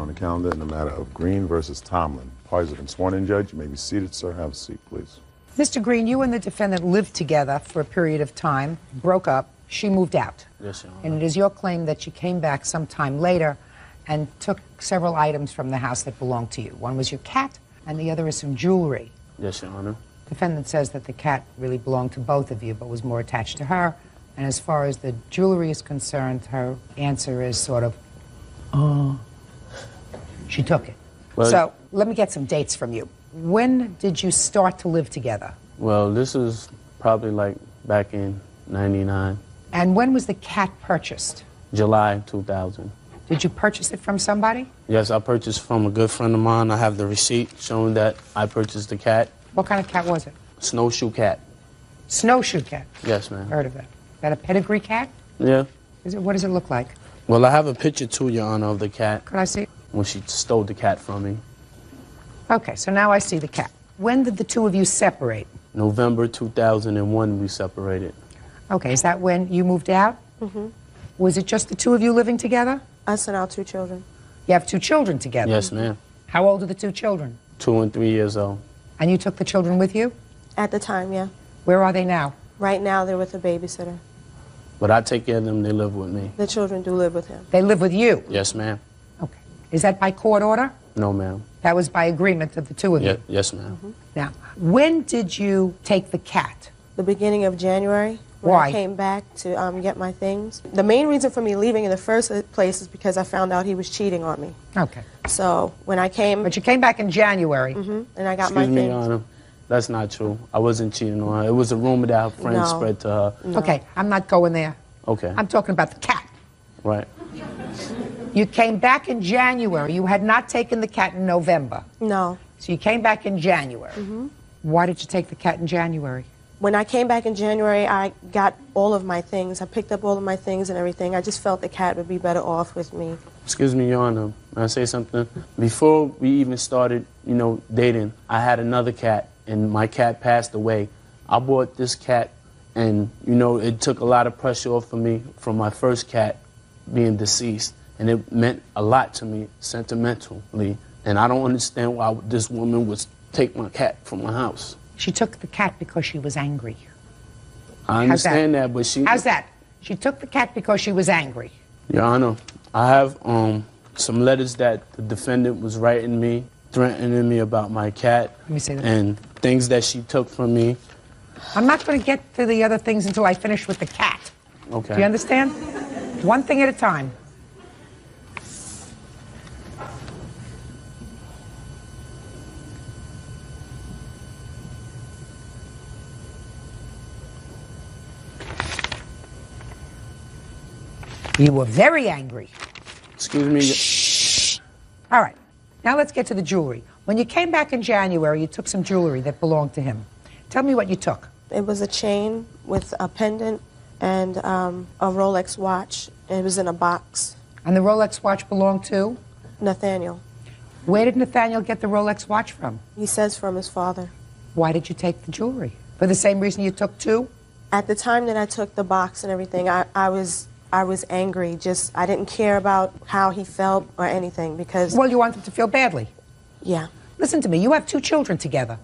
on the calendar in the matter of Green versus Tomlin. Parties have been sworn in, Judge. You may be seated, sir. Have a seat, please. Mr. Green, you and the defendant lived together for a period of time, broke up, she moved out. Yes, Your Honor. And it is your claim that she came back sometime later and took several items from the house that belonged to you. One was your cat, and the other is some jewelry. Yes, Your Honor. Defendant says that the cat really belonged to both of you, but was more attached to her. And as far as the jewelry is concerned, her answer is sort of, she took it. Well, so let me get some dates from you. When did you start to live together? Well, this is probably like back in '99. And when was the cat purchased? July 2000. Did you purchase it from somebody? Yes, I purchased from a good friend of mine. I have the receipt showing that I purchased the cat. What kind of cat was it? Snowshoe cat. Snowshoe cat? Yes, ma'am. Heard of that. Is that a pedigree cat? Yeah. What does it look like? Well, I have a picture too, Your Honor, of the cat. Could I see it? When she stole the cat from me. Okay, so now I see the cat. When did the two of you separate? November 2001, we separated. Okay, is that when you moved out? Mm-hmm. Was it just the two of you living together? Us and our 2 children. You have 2 children together? Yes, ma'am. How old are the 2 children? 2 and 3 years old. And you took the children with you? At the time, yeah. Where are they now? Right now, they're with a babysitter. But I take care of them, they live with me. The children do live with him. They live with you? Yes, ma'am. Okay. Is that by court order? No, ma'am. That was by agreement of the 2 of you? Yes, ma'am. Mm-hmm. Now, when did you take the cat? The beginning of January. When Why? I came back to get my things. The main reason for me leaving in the first place is because I found out he was cheating on me. Okay. So when I came... But you came back in January. Mm-hmm, and I got my Excuse me, things. Your Honor. That's not true. I wasn't cheating on her. It was a rumor that her friends No. spread to her. No. Okay, I'm not going there. Okay. I'm talking about the cat. Right. You came back in January. You had not taken the cat in November. No. So you came back in January. Mm-hmm. Why did you take the cat in January? When I came back in January, I got all of my things. I picked up all of my things and everything. I just felt the cat would be better off with me. Excuse me, Your Honor. May I say something? Before we even started, dating, I had another cat, and my cat passed away. I bought this cat, and, it took a lot of pressure off of me from my first cat being deceased. And it meant a lot to me sentimentally. And I don't understand why this woman would take my cat from my house. She took the cat because she was angry. I understand that, but she... How's that? She took the cat because she was angry. Your Honor, I have some letters that the defendant was writing me, threatening me about my cat. Let me see that. And things that she took from me. I'm not going to get to the other things until I finish with the cat. Okay. Do you understand? One thing at a time. You were very angry. Excuse me. Shh. All right. Now let's get to the jewelry. When you came back in January, you took some jewelry that belonged to him. Tell me what you took. It was a chain with a pendant and a Rolex watch. It was in a box. And the Rolex watch belonged to? Nathaniel. Where did Nathaniel get the Rolex watch from? He says from his father. Why did you take the jewelry? For the same reason you took 2? At the time that I took the box and everything, I was angry. I didn't care about how he felt or anything because... Well, you wanted to feel badly. Yeah. Listen to me. You have 2 children together.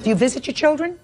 Do you visit your children?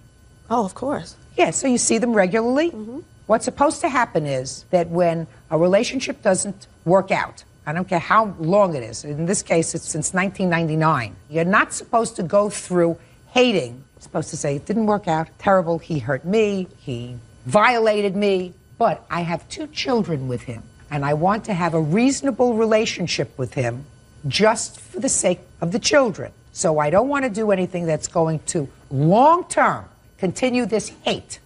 Oh, of course. Yeah, so you see them regularly? Mm-hmm. What's supposed to happen is that when a relationship doesn't work out, I don't care how long it is, in this case it's since 1999, you're not supposed to go through hating. You're supposed to say, it didn't work out, terrible, he hurt me, he violated me, but I have 2 children with him, and I want to have a reasonable relationship with him just for the sake of the children. So I don't want to do anything that's going to, long-term, continue this hate.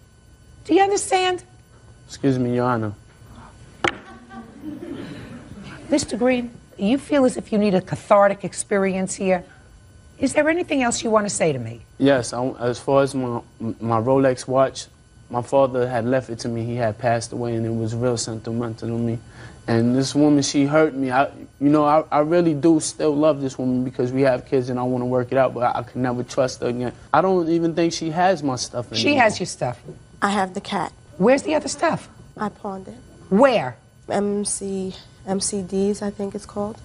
Do you understand? Excuse me, Your Honor. Mr. Green, you feel as if you need a cathartic experience here. Is there anything else you want to say to me? Yes, as far as my Rolex watch, my father had left it to me. He had passed away, and it was real sentimental to me. And this woman, she hurt me. I really do still love this woman because we have kids and I want to work it out, but I could never trust her again. I don't even think she has my stuff anymore. She has your stuff. I have the cat. Where's the other stuff? I pawned it. Where? MCDs, I think it's called.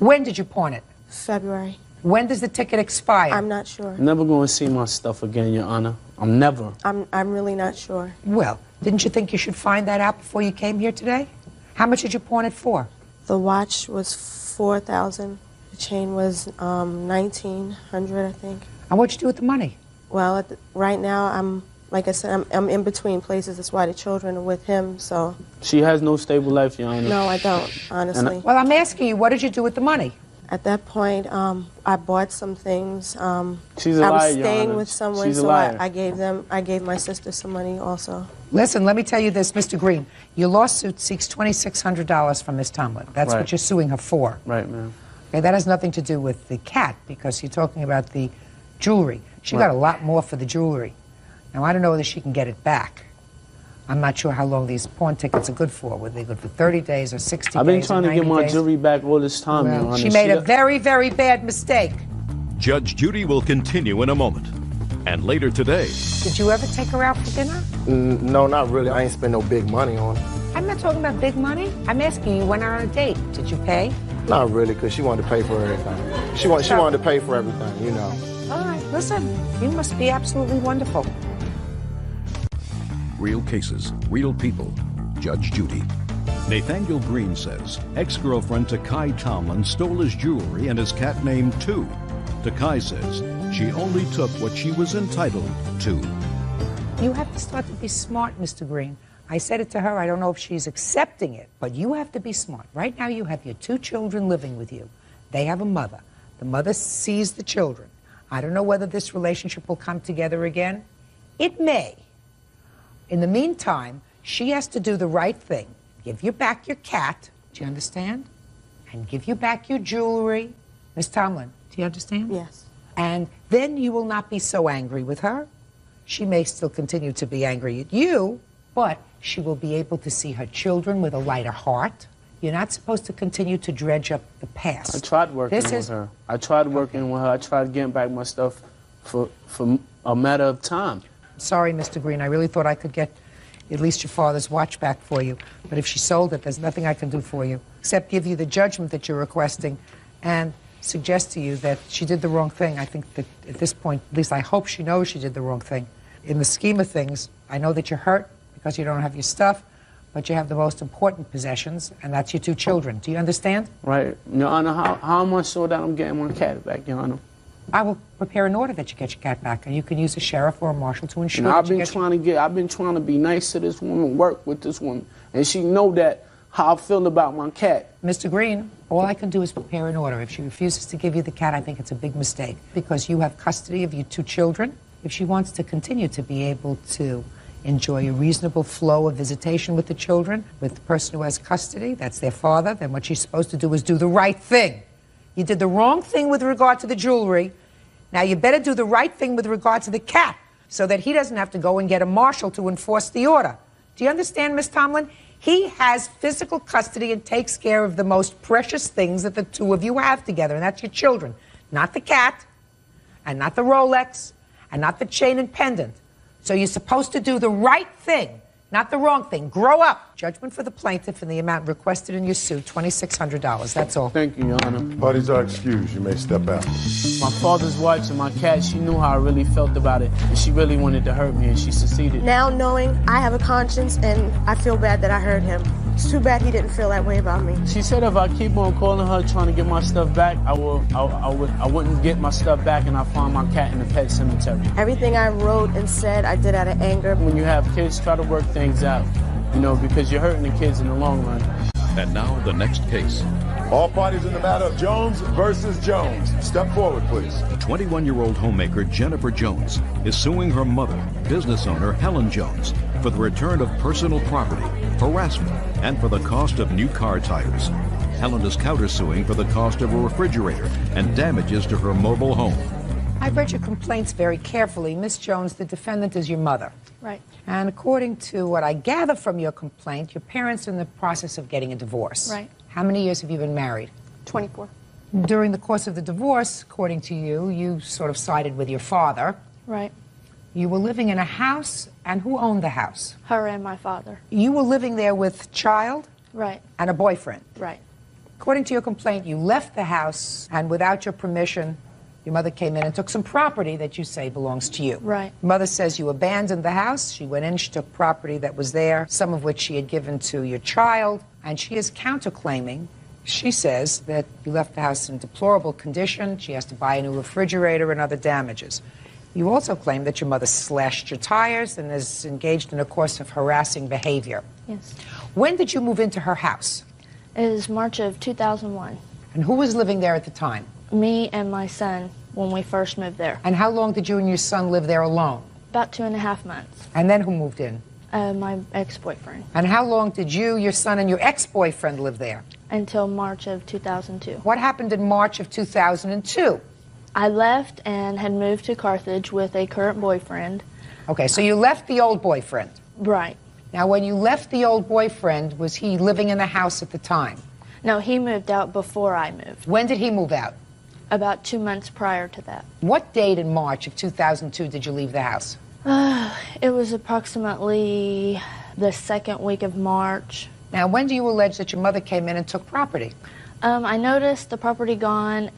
When did you pawn it? February. When does the ticket expire? I'm not sure. I'm never going to see my stuff again, Your Honor. I'm never. I'm really not sure. Well, didn't you think you should find that out before you came here today? How much did you pawn it for? The watch was $4,000. The chain was $1,900, I think. And what'd you do with the money? Well, right now, like I said, I'm in between places. That's why the children are with him, so. She has no stable life, Your Honor. No, I don't, honestly. Well, I'm asking you, what did you do with the money? At that point, I bought some things. She's a I liar, was Your staying Honor. with someone, She's a so liar. I gave my sister some money also. Listen, let me tell you this, Mr. Green. Your lawsuit seeks $2,600 from Ms. Tomlin. That's Right. what you're suing her for. Right, ma'am. Okay, that has nothing to do with the cat, because you're talking about the jewelry. She got a lot more for the jewelry. Now, I don't know whether she can get it back. I'm not sure how long these pawn tickets are good for. Whether they're good for 30 days or 60 days I've been or trying to 90 get my days. jewelry back all this time, Your Well, Honor. she made a very, very bad mistake. Judge Judy will continue in a moment. And later today, Did you ever take her out for dinner? No, not really. I ain't spend no big money on her. I'm not talking about big money. I'm asking you, went out on a date. Did you pay? Not really, because she wanted to pay for everything. She wanted to pay for everything, you know. All right, listen, you must be absolutely wonderful. real cases, real people. Judge Judy. Nathaniel Green says ex-girlfriend Takai Tomlin stole his jewelry and his cat named Tu. Takai says she only took what she was entitled to. You have to start to be smart, Mr. Green. I said it to her. I don't know if she's accepting it, but you have to be smart. Right now you have your 2 children living with you. They have a mother. The mother sees the children. I don't know whether this relationship will come together again. It may. In the meantime, she has to do the right thing. Give you back your cat, do you understand? And give you back your jewelry. Miss Tomlin, do you understand? Yes. And then you will not be so angry with her. She may still continue to be angry at you, but she will be able to see her children with a lighter heart. You're not supposed to continue to dredge up the past. I tried working with her. I tried working with her. I tried getting back my stuff for a matter of time. Sorry, Mr. Green. I really thought I could get at least your father's watch back for you. But if she sold it, there's nothing I can do for you except give you the judgment that you're requesting and suggest to you that she did the wrong thing. I think that at this point, at least I hope she knows she did the wrong thing. In the scheme of things, I know that you're hurt because you don't have your stuff, but you have the most important possessions, and that's your 2 children. Do you understand? Right. Your Honor, how am I sure that I'm getting my cat back, Your Honor? I will prepare an order that you get your cat back, and you can use a sheriff or a marshal to ensure And that I've you been get I've been trying to be nice to this woman, work with this woman, and she know that how I feel about my cat. Mr. Green, all I can do is prepare an order. If she refuses to give you the cat, I think it's a big mistake because you have custody of your 2 children. If she wants to continue to be able to enjoy a reasonable flow of visitation with the children, with the person who has custody, that's their father, then what she's supposed to do is do the right thing. You did the wrong thing with regard to the jewelry. Now you better do the right thing with regard to the cat so that he doesn't have to go and get a marshal to enforce the order. Do you understand, Miss Tomlin? He has physical custody and takes care of the most precious things that the 2 of you have together, and that's your children. Not the cat, and not the Rolex, and not the chain and pendant. So you're supposed to do the right thing, not the wrong thing. Grow up. Judgment for the plaintiff in the amount requested in your suit, $2,600. That's all. Thank you, Your Honor. Parties are excused. You may step out. My father's watch and my cat, she knew how I really felt about it, and she really wanted to hurt me, and she succeeded. Now knowing I have a conscience and I feel bad that I hurt him. It's too bad he didn't feel that way about me. She said if I keep on calling her trying to get my stuff back, I wouldn't get my stuff back, and I find my cat in the pet cemetery. Everything I wrote and said, I did out of anger. When you have kids, try to work things out, you know, because you're hurting the kids in the long run. And now the next case. All parties in the matter of Jones versus Jones. Step forward, please. 21-year-old homemaker Jennifer Jones is suing her mother, business owner Helen Jones, for the return of personal property, harassment, and for the cost of new car tires. Helen is countersuing for the cost of a refrigerator and damages to her mobile home. I've read your complaints very carefully. Miss Jones, the defendant is your mother. Right. And according to what I gather from your complaint, your parents are in the process of getting a divorce. Right. How many years have you been married? 24. During the course of the divorce, according to you, you sort of sided with your father. Right. You were living in a house, and who owned the house? Her and my father. You were living there with child Right. and a boyfriend. Right. According to your complaint, you left the house, and without your permission, your mother came in and took some property that you say belongs to you. Right. Your mother says you abandoned the house. She went in, she took property that was there, some of which she had given to your child, and she is counterclaiming. She says that you left the house in deplorable condition. She has to buy a new refrigerator and other damages. You also claim that your mother slashed your tires and is engaged in a course of harassing behavior. Yes. When did you move into her house? It is March of 2001. And who was living there at the time? Me and my son when we first moved there. And how long did you and your son live there alone? About 2.5 months. And then who moved in? My ex-boyfriend. And how long did you, your son, and your ex-boyfriend live there? Until March of 2002. What happened in March of 2002? I left and had moved to Carthage with a current boyfriend. Okay, so you left the old boyfriend. Right. Now, when you left the old boyfriend, was he living in the house at the time? No, he moved out before I moved. When did he move out? About 2 months prior to that. What date in March of 2002 did you leave the house? It was approximately the second week of March. Now, when do you allege that your mother came in and took property? I noticed the property gone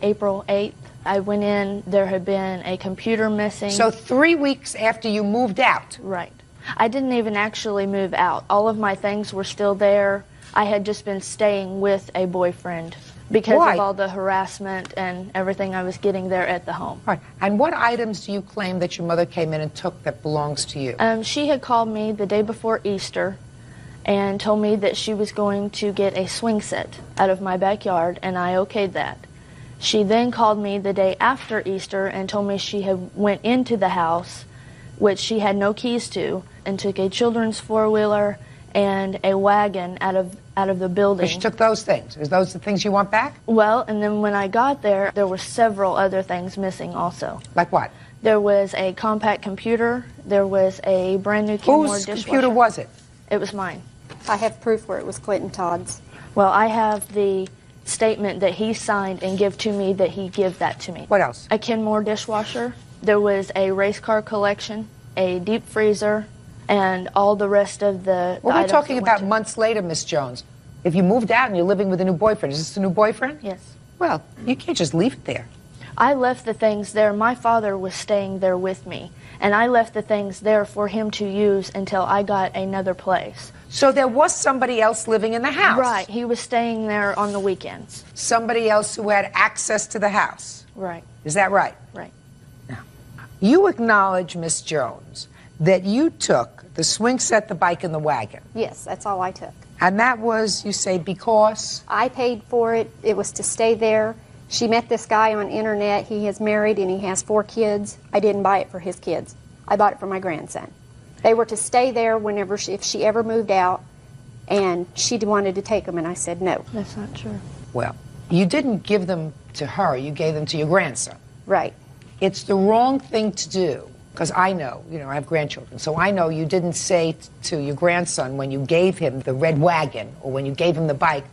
April 8th. I went in, there had been a computer missing. So 3 weeks after you moved out? Right. I didn't even actually move out. All of my things were still there. I had just been staying with a boyfriend because Why? of all the harassment and everything I was getting there at the home. Right. And what items do you claim that your mother came in and took that belongs to you? She had called me the day before Easter and told me that she was going to get a swing set out of my backyard, and I okayed that. She then called me the day after Easter and told me she had went into the house, which she had no keys to, and took a children's four-wheeler and a wagon out of the building. But she took those things. Are those the things you want back? Well, and then when I got there, there were several other things missing also. Like what? There was a compact computer. There was a brand new Kenmore Whose dishwasher. computer was it? It was mine. I have proof where it was Clinton Todd's. Well, I have the statement that he signed and give to me that he give that to me. What else? A Kenmore dishwasher. There was a race car collection, a deep freezer, and all the rest of the Well, we're items talking that went about to- months later, Miss Jones. If you moved out and you're living with a new boyfriend, is this a new boyfriend? Yes. Well, you can't just leave it there. I left the things there. My father was staying there with me, and I left the things there for him to use until I got another place. So there was somebody else living in the house. Right. He was staying there on the weekends. Somebody else who had access to the house. Right. Is that right? Right. You acknowledge, Miss Jones, that you took the swing set, the bike, and the wagon. Yes, that's all I took. And that was, you say, because? I paid for it. It was to stay there. She met this guy on internet. He is married and he has 4 kids. I didn't buy it for his kids. I bought it for my grandson. They were to stay there whenever if she ever moved out, and she wanted to take them, and I said no. That's not true. Well, you didn't give them to her. You gave them to your grandson. Right. It's the wrong thing to do, because I know, I have grandchildren, so I know you didn't say to your grandson when you gave him the red wagon or when you gave him the bike,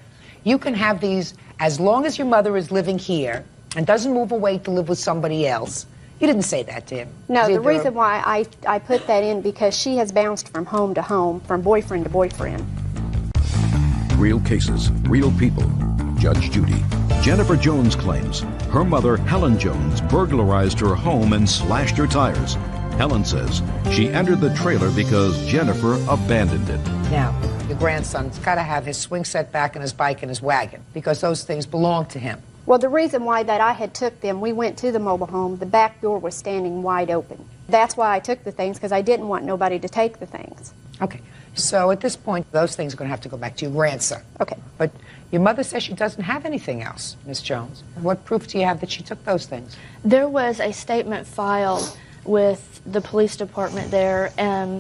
you can have these as long as your mother is living here and doesn't move away to live with somebody else. You didn't say that to him. No, Did the reason why I put that in because she has bounced from home to home, from boyfriend to boyfriend. Real cases, real people. Judge Judy. Jennifer Jones claims her mother, Helen Jones, burglarized her home and slashed her tires. Helen says she entered the trailer because Jennifer abandoned it. Now, your grandson's got to have his swing set back and his bike and his wagon because those things belong to him. Well, the reason why that I had took them, we went to the mobile home, the back door was standing wide open. That's why I took the things, because I didn't want nobody to take the things. Okay. So at this point, those things are going to have to go back to your grandson. Okay. But your mother says she doesn't have anything else, Miss Jones. What proof do you have that she took those things? There was a statement filed with the police department there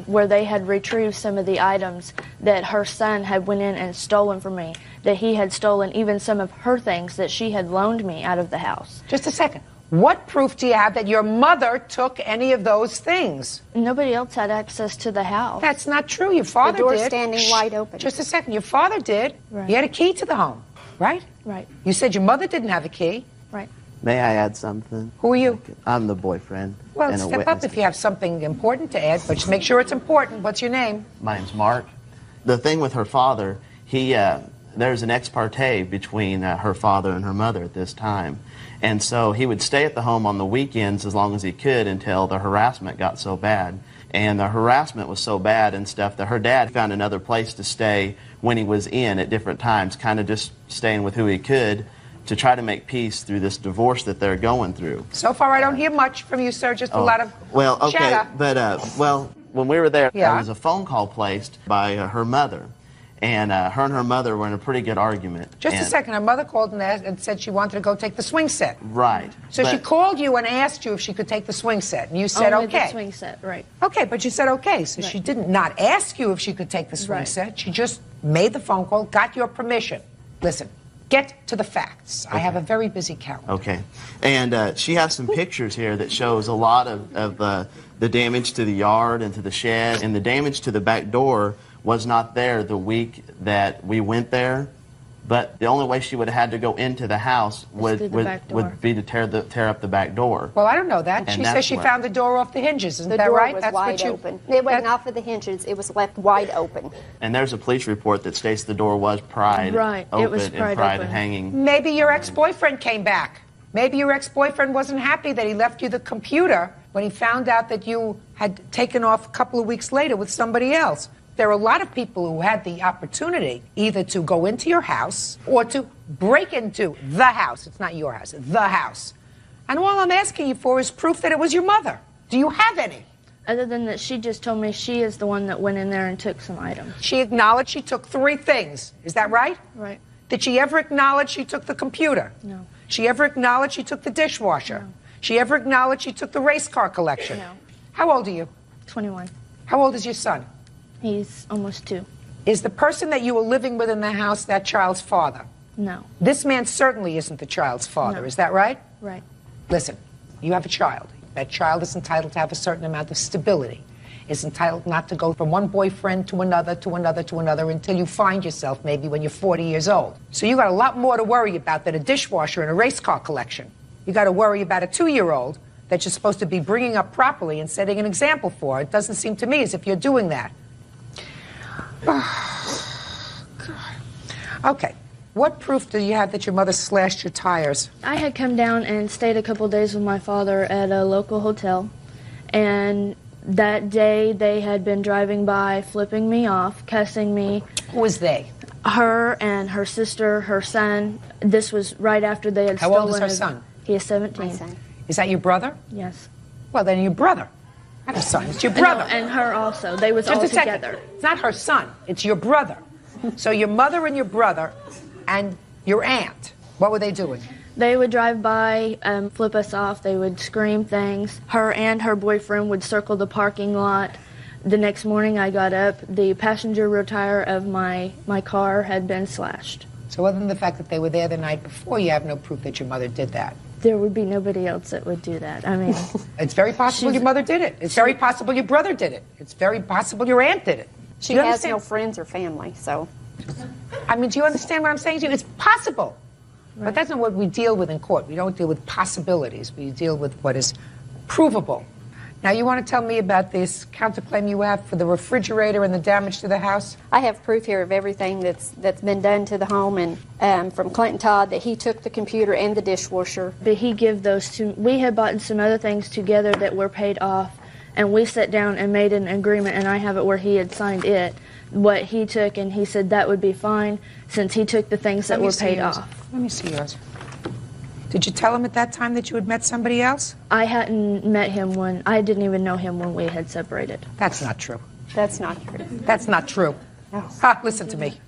where they had retrieved some of the items that her son had went in and stolen from me, that he had stolen even some of her things that she had loaned me out of the house. Just a second. What proof do you have that your mother took any of those things? Nobody else had access to the house. That's not true. Your father The door's did. standing wide open. Just a second. Your father did. Right. He had a key to the home, right? Right. You said your mother didn't have a key. Right. May I add something? Who are you? I'm the boyfriend. Well, and a step up witness. if you have something important to add, but just make sure it's important. What's your name? My name's Mark. The thing with her father, he there's an ex parte between her father and her mother at this time. And so he would stay at the home on the weekends as long as he could until the harassment got so bad. And the harassment was so bad and stuff that her dad found another place to stay when he was in at different times, kind of just staying with who he could to try to make peace through this divorce that they're going through. So far, I don't hear much from you, sir, just a lot of Well, okay, chatter. but, well, when we were there, Yeah. there was a phone call placed by her mother. And her and her mother were in a pretty good argument. Just a And- second. Her mother called and said she wanted to go take the swing set. Right. So she But- called you and asked you if she could take the swing set, and you said Only okay. the swing set, right. Okay, but you said okay. So Right. she did not ask you if she could take the swing Right. set. She just made the phone call, got your permission. Listen, get to the facts. I have a very busy calendar. Okay. And she has some pictures here that shows a lot of the damage to the yard and to the shed. And the damage to the back door was not there the week that we went there. But the only way she would have had to go into the house through the back door. would be to tear up the back door. Well, I don't know that. And She that's says she where- found the door off the hinges. Isn't The that door right? was That's wide what you. open. It wasn't that- off of the hinges. It was left wide open. And there's a police report that states the door was pried Right, open it was and pried pried open. hanging. Maybe your ex-boyfriend came back. Maybe your ex-boyfriend wasn't happy that he left you the computer when he found out that you had taken off a couple of weeks later with somebody else. There are a lot of people who had the opportunity either to go into your house or to break into the house. It's not your house, the house. And all I'm asking you for is proof that it was your mother. Do you have any? Other than that, she just told me she is the one that went in there and took some items. She acknowledged she took 3 things. Is that right? Right. Did she ever acknowledge she took the computer? No. She ever acknowledged she took the dishwasher? No. She ever acknowledged she took the race car collection? No. How old are you? 21. How old is your son? He's almost 2. Is the person that you were living with in the house that child's father? No. This man certainly isn't the child's father. No. Is that right? Right. Listen, you have a child. That child is entitled to have a certain amount of stability. Is entitled not to go from one boyfriend to another, to another, to another until you find yourself maybe when you're 40 years old. So you got a lot more to worry about than a dishwasher and a race car collection. You got to worry about a 2-year-old that you're supposed to be bringing up properly and setting an example for. It doesn't seem to me as if you're doing that. Okay. What proof do you have that your mother slashed your tires? I had come down and stayed a couple days with my father at a local hotel, and that day they had been driving by, flipping me off, cussing me. Who was they? Her and her sister, her son. This was right after they had How stolen old is her his- son? He is 17. My son. Is that your brother? Yes. Well, then your brother. Not her son. It's your brother. No, and her also. They was Just all a second. together. It's not her son. It's your brother. So your mother and your brother and your aunt. What were they doing? They would drive by, flip us off. They would scream things. Her and her boyfriend would circle the parking lot. The next morning I got up. The passenger rear tire of my car had been slashed. So other than the fact that they were there the night before, you have no proof that your mother did that. There would be nobody else that would do that. I mean, It's very possible your mother did it. It's very possible your brother did it. It's very possible your aunt did it. She You has understand? no friends or family, so. I mean, do you understand what I'm saying to you? It's possible. But that's not what we deal with in court. We don't deal with possibilities. We deal with what is provable. Now, you want to tell me about this counterclaim you have for the refrigerator and the damage to the house? I have proof here of everything that's been done to the home, and from Clinton Todd that he took the computer and the dishwasher. but he give those to. We had bought some other things together that were paid off, and we sat down and made an agreement. And I have it where he had signed it, what he took, and he said that would be fine since he took the things that Let me were see paid yours. off. Let me see yours. Did you tell him at that time that you had met somebody else? I hadn't met him when I didn't even know him when we had separated. That's not true. That's not true. That's not true. No. Ha, listen to me.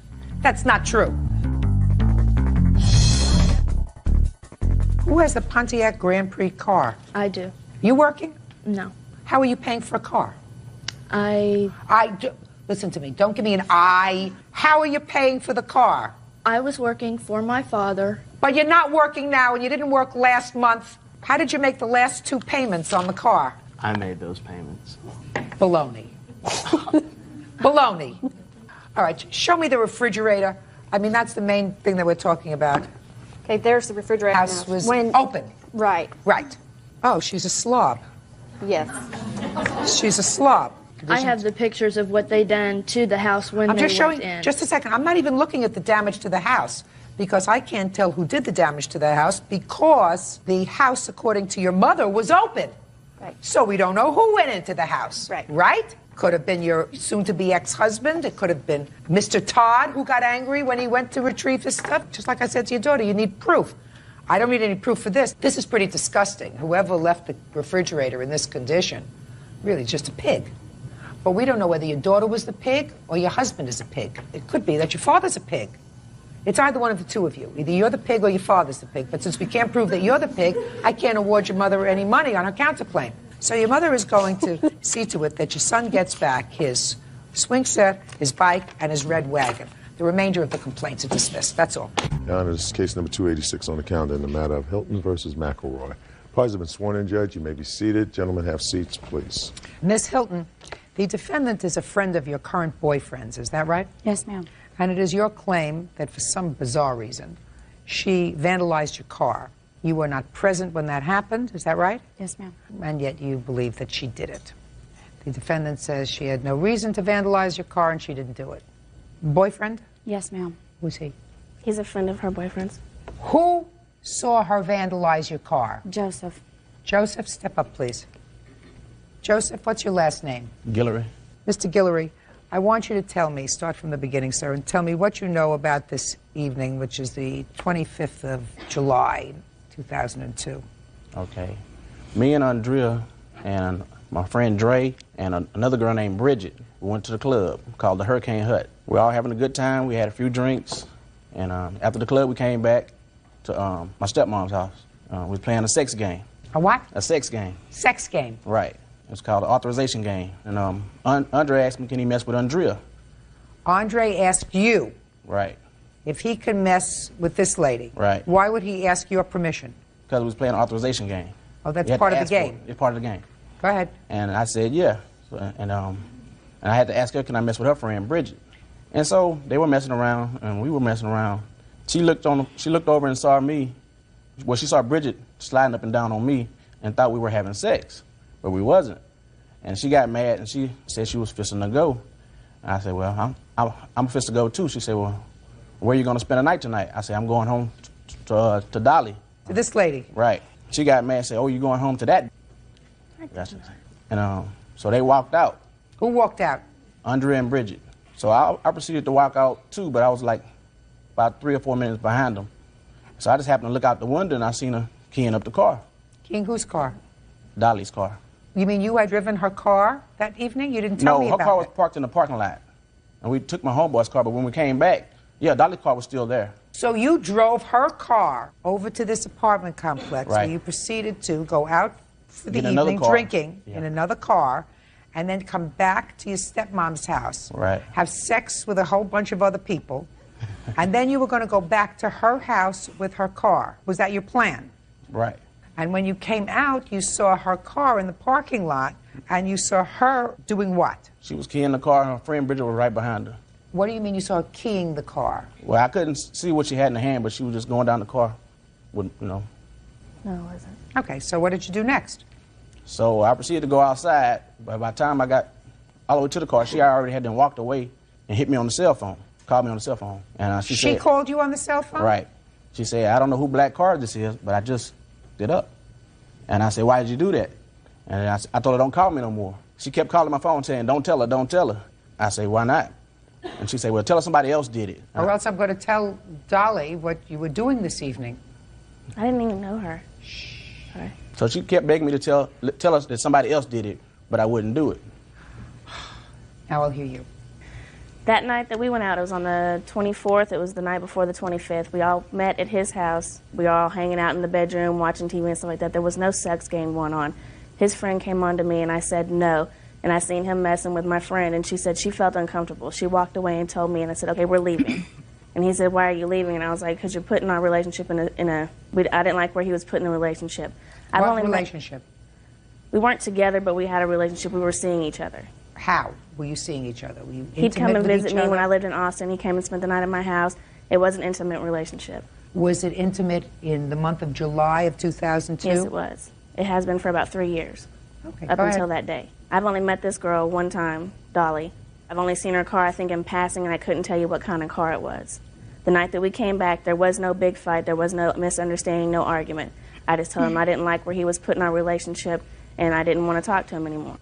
That's not true. Who has the Pontiac Grand Prix car? I do. You working? No. How are you paying for a car? I Listen to me. Don't give me an I. How are you paying for the car? was working for my father. But you're not working now and you didn't work last month. How did you make the last 2 payments on the car? I made those payments. Baloney. Baloney. All right, show me the refrigerator. I mean, that's the main thing that we're talking about. Okay, there's the refrigerator. House now. was When- open. Right. Right. Oh, she's a slob. Yes. She's a slob. I have the pictures of what they done to the house when I'm they just showing, went in. just a second, I'm not even looking at the damage to the house because I can't tell who did the damage to the house because the house, according to your mother, was open. Right. So we don't know who went into the house. Right. Right? Could have been your soon-to-be ex-husband. It could have been Mr. Todd who got angry when he went to retrieve his stuff. Just like I said to your daughter, you need proof. I don't need any proof for this. This is pretty disgusting. Whoever left the refrigerator in this condition, really just a pig. But we don't know whether your daughter was the pig or your husband is a pig. It could be that your father's a pig. It's either one of the two of you. Either you're the pig or your father's the pig. But since we can't prove that you're the pig, I can't award your mother any money on her counterclaim. So your mother is going to see to it that your son gets back his swing set, his bike, and his red wagon. The remainder of the complaints are dismissed. That's all. Your Honor, this is case number 286 on the calendar in the matter of Hilton versus McElroy. Parties have been sworn in, Judge. You may be seated. Gentlemen, have seats, please. Miss Hilton, the defendant is a friend of your current boyfriend's. Is that right? Yes, ma'am. And it is your claim that for some bizarre reason, she vandalized your car. You were not present when that happened. Is that right? Yes, ma'am. And yet you believe that she did it. The defendant says she had no reason to vandalize your car and she didn't do it. Boyfriend? Yes, ma'am. Who's he? He's a friend of her boyfriend's. Who saw her vandalize your car? Joseph. Joseph, step up, please. Joseph, what's your last name? Guillory. Mr. Guillory, I want you to tell me, start from the beginning, sir, and tell me what you know about this evening, which is the 25th of July, 2002. Okay. Me and Andrea and my friend Dre and another girl named Bridget, we went to the club called the Hurricane Hut. We were all having a good time. We had a few drinks. And after the club, we came back to my stepmom's house. We were playing a sex game. A what? A sex game. Sex game. Right. It was called the authorization game. And Andre asked me, can he mess with Andrea? Andre asked you Right. if he could mess with this lady. Right. Why would he ask your permission? Because we was playing an authorization game. Oh, that's You had part to of the ask for game. it. It's part of the game. Go ahead. And I said, yeah. And I had to ask her, can I mess with her friend, Bridget? And so they were messing around, and we were messing around. She looked over and saw me. Well, she saw Bridget sliding up and down on me and thought we were having sex, but we wasn't. And she got mad, and she said she was fisting to go. And I said, well, I'm fist to go, too. She said, well, where are you going to spend the night tonight? I said, I'm going home to Dolly. To this lady? Right. She got mad and said, oh, you going home to that? And so they walked out. Who walked out? Andrea and Bridget. So I proceeded to walk out too, but I was like about 3 or 4 minutes behind them. So I just happened to look out the window and I seen her keying up the car. Keying whose car? Dolly's car. You mean you had driven her car that evening? You didn't tell me about No, her car was it. parked in the parking lot. And we took my homeboy's car, but when we came back, yeah, Dolly's car was still there. So you drove her car over to this apartment complex where Right. you proceeded to go out for the Get another evening car. drinking Yeah. in another car and then come back to your stepmom's house, Right. have sex with a whole bunch of other people, and then you were going to go back to her house with her car. Was that your plan? Right. And when you came out, you saw her car in the parking lot, and you saw her doing what? She was keying the car and her friend Bridget was right behind her. What do you mean you saw her keying the car? Well, I couldn't see what she had in her hand, but she was just going down the car with, No, it wasn't. Okay, so what did you do next? So I proceeded to go outside, but by the time I got all the way to the car, she already had then walked away and hit me on the cell phone, called me on the cell phone. And she said, called you on the cell phone? Right. She said, I don't know who black car this is, but I just did up. And I said, why did you do that? And I told her, don't call me no more. She kept calling my phone saying, don't tell her, don't tell her. I said, why not? And she said, well, tell her somebody else did it. Or else I'm going to tell Dolly what you were doing this evening. I didn't even know her. Sorry. So she kept begging me to tell us that somebody else did it, but I wouldn't do it. Now I'll hear you. That night that we went out, it was on the 24th. It was the night before the 25th. We all met at his house. We were all hanging out in the bedroom, watching TV and stuff like that. There was no sex game going on. His friend came on to me, and I said no. And I seen him messing with my friend, and she said she felt uncomfortable. She walked away and told me, and I said, okay, we're leaving. And he said, why are you leaving? And I was like, because you're putting our relationship I didn't like where he was putting the relationship. What relationship? We weren't together, but we had a relationship. We were seeing each other. How were you seeing each other? Were you intimate He'd come and with visit each me other? when I lived in Austin. He came and spent the night at my house. It was an intimate relationship. Was it intimate in the month of July of 2002? Yes, it was. It has been for about 3 years. Okay, up go until ahead. that day. I've only met this girl one time, Dolly. I've only seen her car, I think, in passing, and I couldn't tell you what kind of car it was. The night that we came back, there was no big fight, there was no misunderstanding, no argument. I just told him I didn't like where he was putting our relationship, and I didn't want to talk to him anymore.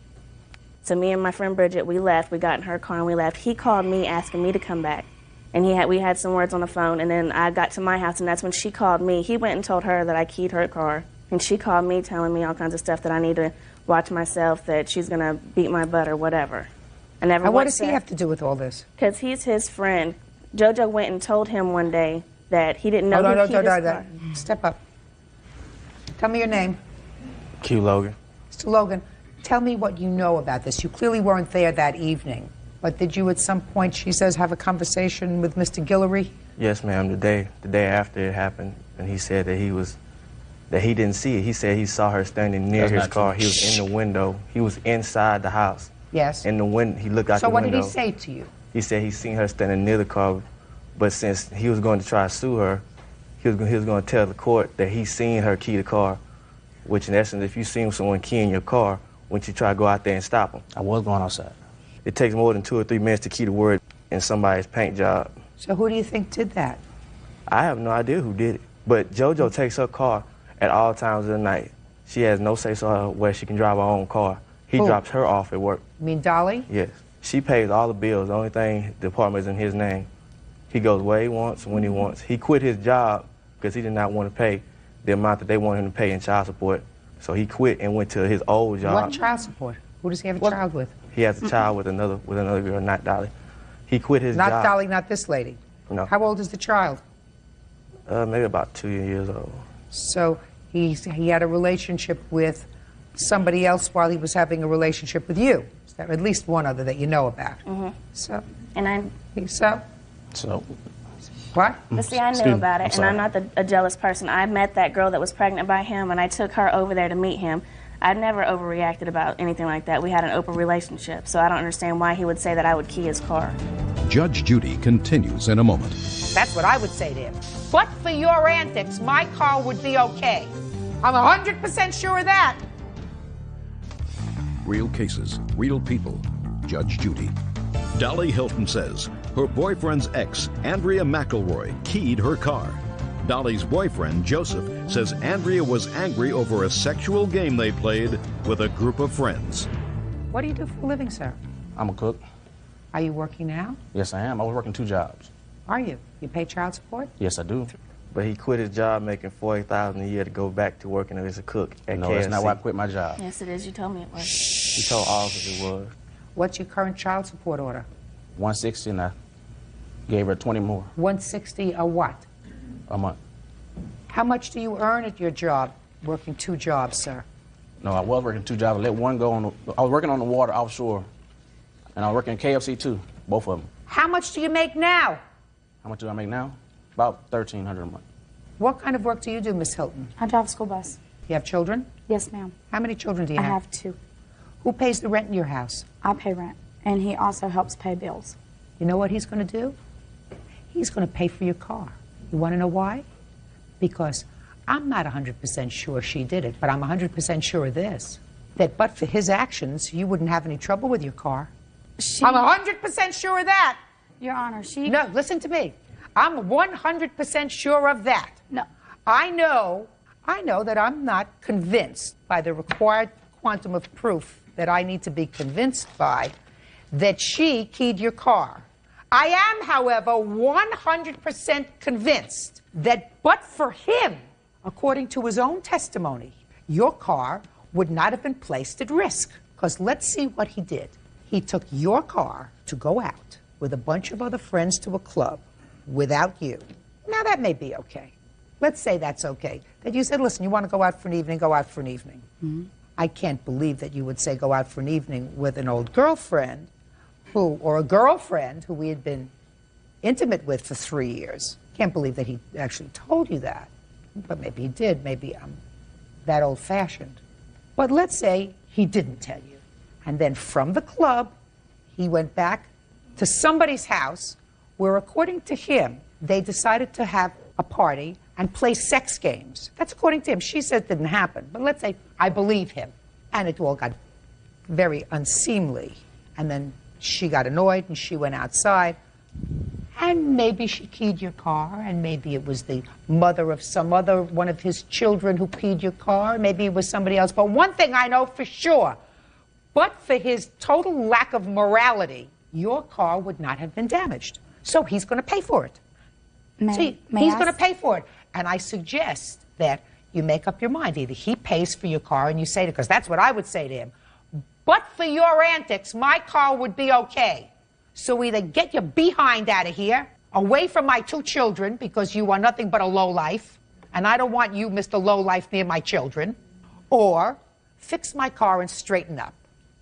So me and my friend Bridget, we left. We got in her car and we left. He called me asking me to come back. And we had some words on the phone, and then I got to my house, and that's when she called me. He went and told her that I keyed her car, and she called me telling me all kinds of stuff that I need to watch myself, that she's going to beat my butt or whatever. I never. And what does he have to do with all this? Because he's his friend. JoJo went and told him one day that he didn't know who keyed his car. Step up. Tell me your name. Q. Logan. Mr. Logan, tell me what you know about this. You clearly weren't there that evening, but did you at some point, she says, have a conversation with Mr. Guillory? Yes, ma'am. The day after it happened, and he said that he didn't see it. He said he saw her standing near his car. He was in the window. He was inside the house. Yes. In the window, he looked out the window. So what window. did he say to you? He said he seen her standing near the car, but since he was going to try to sue her, he was going to tell the court that he seen her key the car, which in essence, if you seen someone keying your car, wouldn't you try to go out there and stop them? I was going outside. It takes more than 2 or 3 minutes to key the word in somebody's paint job. So who do you think did that? I have no idea who did it, but JoJo takes her car at all times of the night. She has no say-so where she can drive her own car. He drops her off at work. You mean Dolly? Yes. She pays all the bills. The only thing, the apartment is in his name. He goes where he wants, when he wants. He quit his job because he did not want to pay the amount that they wanted him to pay in child support. So he quit and went to his old job. What child support? Who does he have a child with? He has a child with another girl, not Dolly. He quit his job. Not Dolly, not this lady? No. How old is the child? Maybe about 2 years old. So he had a relationship with somebody else while he was having a relationship with you. Is there at least one other that you know about? Mm-hmm. So? And I... So? So? What? But see, I knew about it, and I'm not a jealous person. I met that girl that was pregnant by him, and I took her over there to meet him. I never overreacted about anything like that. We had an open relationship, so I don't understand why he would say that I would key his car. Judge Judy continues in a moment. That's what I would say to him. But for your antics, my car would be okay. I'm 100% sure of that. Real cases, real people. Judge Judy. Dolly Hilton says her boyfriend's ex, Andrea McElroy, keyed her car. Dolly's boyfriend, Joseph, says Andrea was angry over a sexual game they played with a group of friends. What do you do for a living, sir? I'm a cook. Are you working now? Yes, I am. I was working 2 jobs. Are you? You pay child support? Yes, I do. But he quit his job making $40,000 a year to go back to working as a cook at No, KFC. that's not why I quit my job. Yes, it is. You told me it was. He told all of us it was. What's your current child support order? 160, and I gave her 20 more 160 a what? a month. How much do you earn at your job, working 2 jobs, sir? No, I was working 2 jobs. I let one go on. I was working on the water offshore, and I was working at KFC too, both of them. How much do you make now? How much do I make now? About $1,300 a month. What kind of work do you do, Miss Hilton? I drive a school bus. You have children? Yes, ma'am. How many children do you I have? have 2. Who pays the rent in your house? I pay rent, and he also helps pay bills. You know what he's going to do? He's going to pay for your car. You want to know why? Because I'm not 100% sure she did it, but I'm 100% sure of this, that but for his actions, you wouldn't have any trouble with your car. I'm 100% sure of that. Your Honor, she... No, listen to me. I'm 100% sure of that. No. I know that I'm not convinced by the required quantum of proof that I need to be convinced by that she keyed your car. I am, however, 100% convinced that but for him, according to his own testimony, your car would not have been placed at risk. Because let's see what he did. He took your car to go out with a bunch of other friends to a club without you. Now, that may be okay. Let's say that's okay. That you said, listen, you want to go out for an evening, go out for an evening. Mm-hmm. I can't believe that you would say go out for an evening with an old girlfriend or a girlfriend who we had been intimate with for 3 years. Can't believe that he actually told you that. But maybe he did. Maybe I'm that old-fashioned. But let's say he didn't tell you. And then from the club, he went back to somebody's house where, according to him, they decided to have a party and play sex games. That's according to him. She said it didn't happen. But let's say I believe him. And it all got very unseemly. And then she got annoyed and she went outside. And maybe she keyed your car, and maybe it was the mother of some other one of his children who keyed your car. Maybe it was somebody else. But one thing I know for sure, but for his total lack of morality, your car would not have been damaged. So he's going to pay for it. He's going to pay for it. And I suggest that you make up your mind. Either he pays for your car and you say to, because that's what I would say to him, but for your antics, my car would be okay. So either get your behind out of here, away from my 2 children, because you are nothing but a lowlife, and I don't want you, Mr. Lowlife, near my children, or fix my car and straighten up.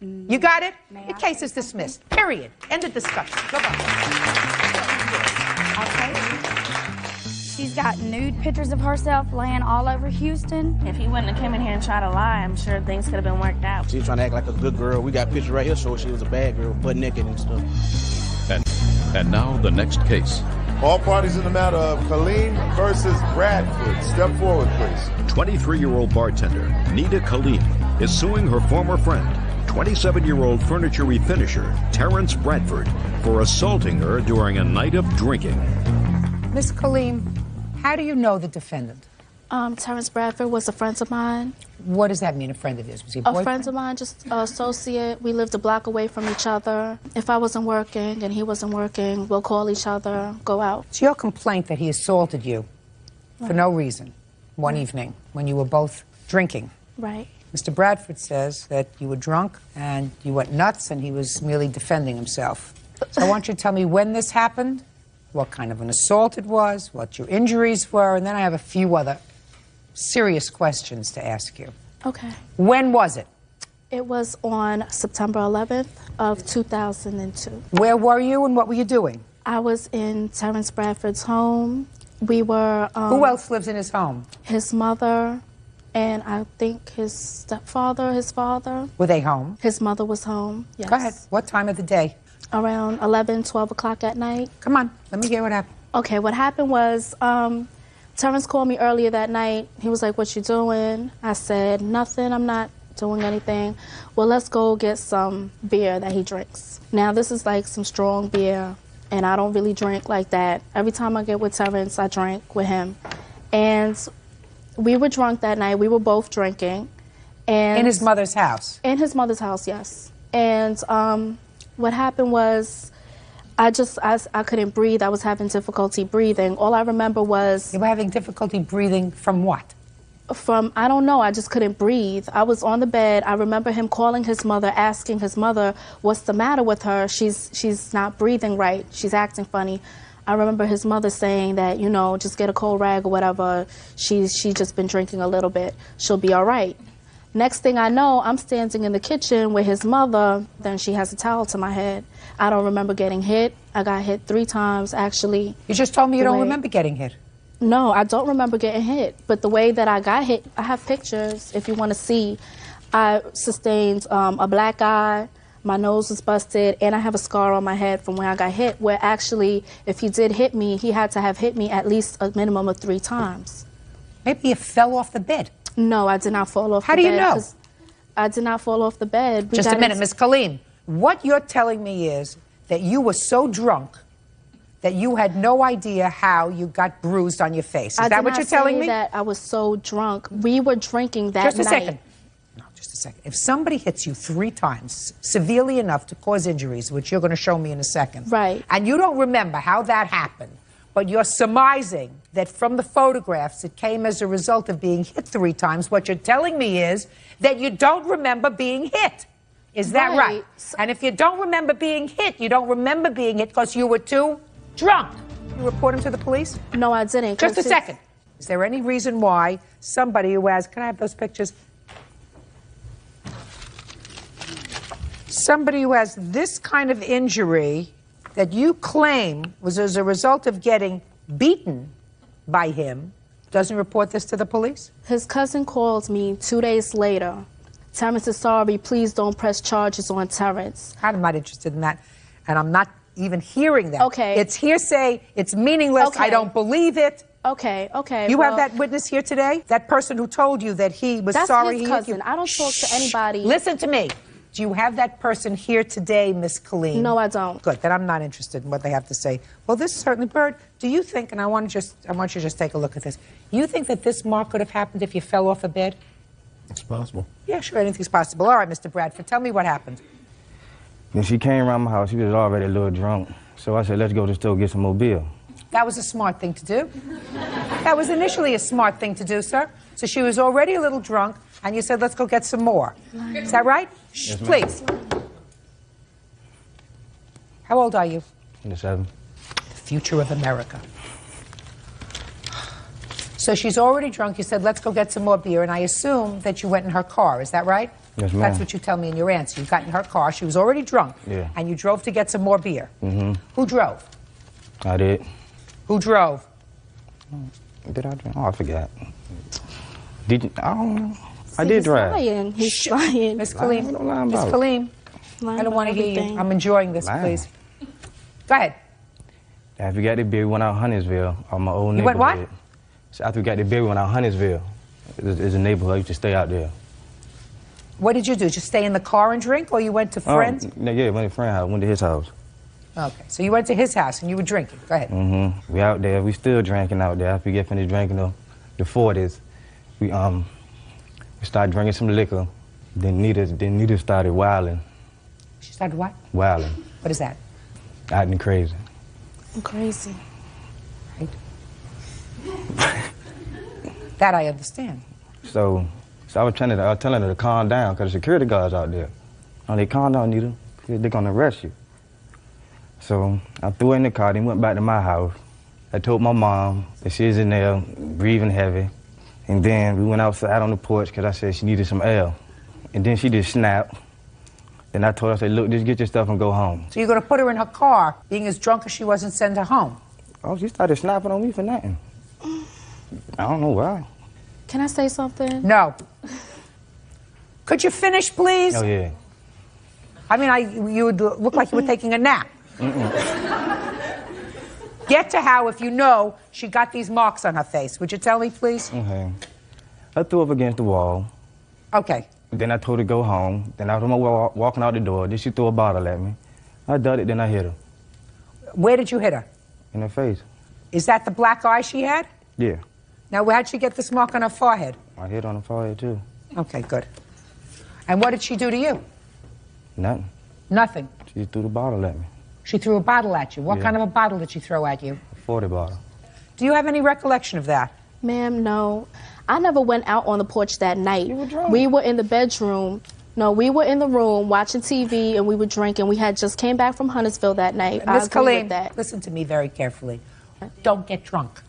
You got it? Your case is dismissed. Period. End of discussion. Goodbye. She's got nude pictures of herself laying all over Houston. If he wouldn't have come in here and tried to lie, I'm sure things could have been worked out. She was trying to act like a good girl. We got pictures right here showing she was a bad girl, butt naked and stuff. And now the next case. All parties in the matter of Colleen versus Bradford. Step forward, please. 23-year-old bartender Nita Colleen is suing her former friend, 27-year-old furniture refinisher Terrence Bradford, for assaulting her during a night of drinking. Miss Colleen, how do you know the defendant? Terrence Bradford was a friend of mine. What does that mean, a friend of yours? Was he a boyfriend? A friend of mine, just an associate. We lived a block away from each other. If I wasn't working and he wasn't working, we'll call each other, go out. It's your complaint that he assaulted you for no reason one evening when you were both drinking. Right. Mr. Bradford says that you were drunk and you went nuts and he was merely defending himself. So I want you to tell me when this happened, what kind of an assault it was, what your injuries were, and then I have a few other serious questions to ask you. Okay. When was it? It was on September 11th of 2002. Where were you and what were you doing? I was in Terrence Bradford's home. We were... Who else lives in his home? His mother and I think his stepfather, his father. Were they home? His mother was home, yes. Go ahead. What time of the day? Around 11, 12 o'clock at night. Come on, let me hear what happened. Okay, what happened was... Terrence called me earlier that night. He was like, what you doing? I said, nothing, I'm not doing anything. Well, let's go get some beer that he drinks. Now, this is like some strong beer, and I don't really drink like that. Every time I get with Terrence, I drink with him. And we were drunk that night. We were both drinking. And in his mother's house? In his mother's house, yes. And what happened was... I couldn't breathe. I was having difficulty breathing. All I remember was... You were having difficulty breathing from what? From, I don't know, I just couldn't breathe. I was on the bed. I remember him calling his mother, asking his mother, what's the matter with her? She's not breathing right. She's acting funny. I remember his mother saying that, you know, just get a cold rag or whatever. She's just been drinking a little bit. She'll be all right. Next thing I know, I'm standing in the kitchen with his mother. Then she has a towel to my head. I don't remember getting hit. I got hit 3 times, actually. You just told me you don't remember getting hit. No, I don't remember getting hit. But the way that I got hit, I have pictures if you want to see. I sustained a black eye, my nose was busted, and I have a scar on my head from where I got hit, where actually, if he did hit me, he had to have hit me at least a minimum of 3 times. Maybe you fell off the bed. No, I did not fall off the bed. How do you know? I did not fall off the bed. Just a minute, Miss Colleen. What you're telling me is that you were so drunk that you had no idea how you got bruised on your face. Is that what you're telling me? That I was so drunk. We were drinking that night. Just a second. No, just a second. If somebody hits you 3 times, severely enough to cause injuries, which you're going to show me in a second, right, and you don't remember how that happened, but you're surmising that from the photographs it came as a result of being hit 3 times, what you're telling me is that you don't remember being hit. Is that right? And if you don't remember being hit, you don't remember being hit because you were too drunk. You report him to the police? No, I didn't. Just a second. Is there any reason why somebody who has, can I have those pictures? Somebody who has this kind of injury that you claim was as a result of getting beaten by him doesn't report this to the police? His cousin called me 2 days later. Terrence is sorry, please don't press charges on Terrence. I'm not interested in that, and I'm not even hearing that. Okay. It's hearsay, it's meaningless, okay. I don't believe it. Okay, okay. You have that witness here today? That person who told you that he was sorry he hit you? That's his cousin. I don't talk to anybody. Listen to me. Do you have that person here today, Miss Colleen? No, I don't. Good. Then I'm not interested in what they have to say. Well, this certainly, Bird. Do you think? And I want you to just take a look at this. You think that this mark could have happened if you fell off a bed? It's possible. Yeah, sure. Anything's possible. All right, Mr. Bradford. Tell me what happened. When she came around my house, she was already a little drunk. So I said, let's go to the store get some more beer. That was a smart thing to do. That was initially a smart thing to do, sir. So she was already a little drunk, and you said, let's go get some more. Is that right? Yes, please. How old are you? 27. The future of America. So she's already drunk. You said, let's go get some more beer, and I assume that you went in her car. Is that right? Yes, ma'am. That's what you tell me in your answer. You got in her car. She was already drunk. Yeah. And you drove to get some more beer. Mm-hmm. Who drove? I did. Who drove? Did I drive? Oh, I forgot. Did you? I don't know. I See, did he's drive. lying. He's lying. Miss Colleen. Don't lie Miss about it. Colleen. Lying I don't want to about hear you. everything. I'm enjoying this, Lying. please. Go ahead. After we got the beer, we went out Huntersville, on my old You neighborhood. went what? So after we got the beer, we went out Huntersville. It's a neighborhood. I used to stay out there. What did you do? Just stay in the car and drink, or you went to friends? Yeah, went to a friend's house, went to his house. Okay, so you went to his house and you were drinking. Go ahead. Mm-hmm. We out there. We still drinking out there. After we get finished drinking the 40s, we started drinking some liquor. Then Nita started wilding. She started what? Wilding. What is that? Acting crazy. I'm crazy. Right. That I understand. So I was telling her to calm down because the security guards out there. Oh, they calm down, Nita. They're gonna arrest you. So I threw her in the car, then went back to my house. I told my mom that she was in there breathing heavy. And then we went outside on the porch because I said she needed some air. And then she just snapped. Then I told her, I said, look, just get your stuff and go home. So you're going to put her in her car, being as drunk as she was, and send her home? Oh, she started snapping on me for nothing. I don't know why. Can I say something? No. Could you finish, please? Oh, yeah. I mean, you would look like you were taking a nap. Get to how, if you know, she got these marks on her face. Would you tell me, please? Okay. I threw up against the wall. Okay. Then I told her to go home. Then I was walking out the door. Then she threw a bottle at me. I dug it, then I hit her. Where did you hit her? In her face. Is that the black eye she had? Yeah. Now, how'd she get this mark on her forehead? I hit on the forehead, too. Okay, good. And what did she do to you? Nothing. Nothing. She threw the bottle at me. She threw a bottle at you. What Yeah. kind of a bottle did she throw at you? A 40 bottle. Do you have any recollection of that? Ma'am, no. I never went out on the porch that night. You were drunk. We were in the bedroom. No, we were in the room watching TV and we were drinking. We had just came back from Huntersville that night. Miss I agree Colleen, with that. listen to me very carefully. Don't get drunk.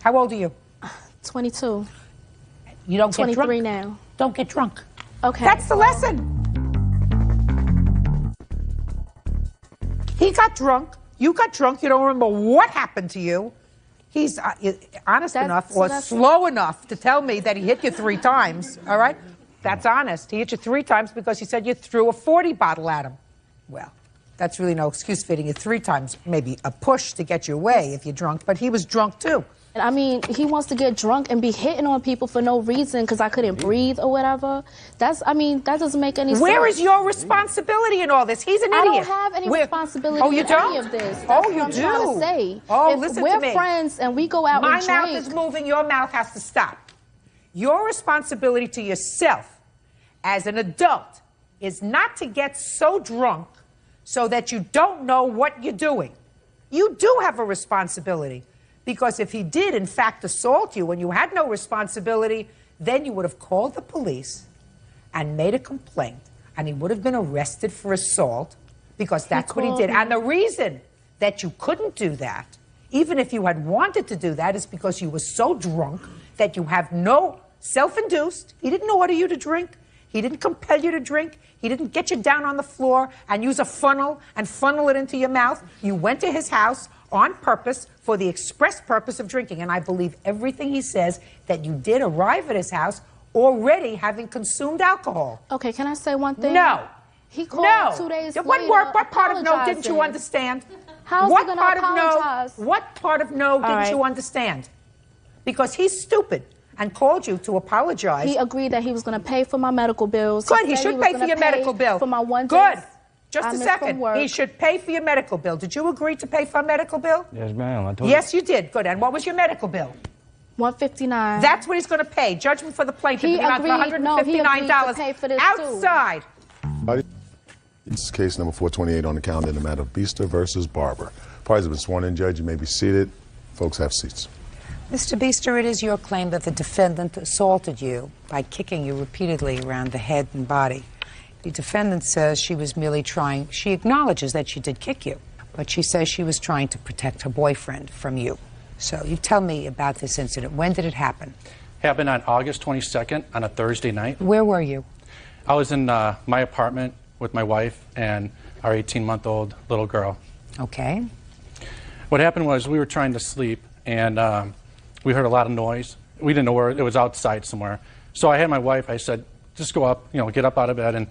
How old are you? 22. You don't get 23 drunk? now. Don't get drunk. Okay. That's the lesson. He got drunk. You got drunk. You don't remember what happened to you. He's honest enough or slow enough to tell me that he hit you 3 times, all right? That's honest. He hit you 3 times because he said you threw a 40 bottle at him. Well, that's really no excuse for hitting you 3 times. Maybe a push to get your way if you're drunk, but he was drunk too. I mean, he wants to get drunk and be hitting on people for no reason because I couldn't breathe or whatever. That doesn't make any sense. Where is your responsibility in all this? He's an idiot. I don't have any responsibility Oh, you in don't? any of this. That's Oh, what you I'm do? trying to say. Oh, if listen we're to me. friends and we go out My and mouth drink. is moving. Your mouth has to stop. Your responsibility to yourself as an adult is not to get so drunk so that you don't know what you're doing. You do have a responsibility. Because if he did, in fact, assault you and you had no responsibility, then you would have called the police and made a complaint, and he would have been arrested for assault because that's what he did. And the reason that you couldn't do that, even if you had wanted to do that, is because you were so drunk that you have no self-induced. He didn't order you to drink. He didn't compel you to drink. He didn't get you down on the floor and use a funnel and funnel it into your mouth. You went to his house on purpose for the express purpose of drinking. And I believe everything he says, that you did arrive at his house already having consumed alcohol. Okay, can I say one thing? No. He called No. 2 days What later. word? What part of no didn't you apologizing. understand? How's What he gonna part apologize? of no? What part of no didn't right. you understand? Because he's stupid. and called you to apologize. He agreed that he was going to pay for my medical bills. Good, he said should was pay for gonna your medical bill. For my one Good. day Just I a missed second. from work. He should pay for your medical bill. Did you agree to pay for a medical bill? Yes, ma'am. I told Yes, you did. Good. And what was your medical bill? $159. That's what he's going to pay. Judgment for the plaintiff. He in the amount agreed- of no, he agreed to $159 pay for this, outside. This is case number 428 on the calendar in the matter of Beaster versus Barber. Parties have been sworn in, Judge. You may be seated. Folks, have seats. Mr. Beaster, it is your claim that the defendant assaulted you by kicking you repeatedly around the head and body. The defendant says she was merely trying, she acknowledges that she did kick you, but she says she was trying to protect her boyfriend from you. So you tell me about this incident. When did it happen? Happened on August 22nd on a Thursday night. Where were you? I was in my apartment with my wife and our 18-month-old little girl. Okay. What happened was we were trying to sleep and we heard a lot of noise. We didn't know where, it was outside somewhere. So I had my wife, I said, just go up, get up out of bed and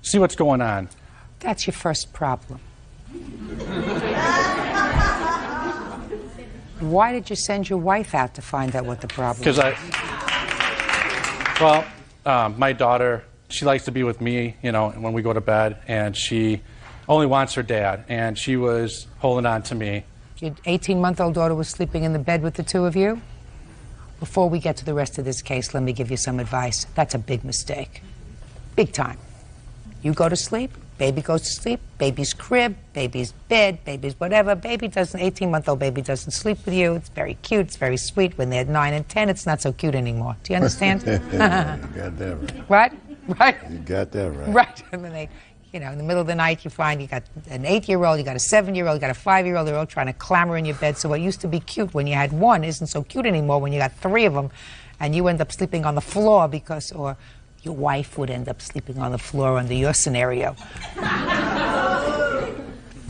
see what's going on. That's your first problem. Why did you send your wife out to find out what the problem was? Because my daughter, she likes to be with me, when we go to bed, and she only wants her dad, and she was holding on to me. Your 18-month-old daughter was sleeping in the bed with the two of you? Before we get to the rest of this case, let me give you some advice. That's a big mistake. Big time. You go to sleep, baby goes to sleep, baby's crib, baby's bed, baby's whatever. 18-month-old baby doesn't sleep with you. It's very cute, it's very sweet. When they're 9 and 10, it's not so cute anymore. Do you understand? You got that right. What? Right? You got that right. Right. And then they, in the middle of the night, you find you got an 8-year-old, you got a 7-year-old, you got a 5-year-old, they're all trying to clamor in your bed. So what used to be cute when you had one isn't so cute anymore when you got 3 of them, and you end up sleeping on the floor or your wife would end up sleeping on the floor under your scenario.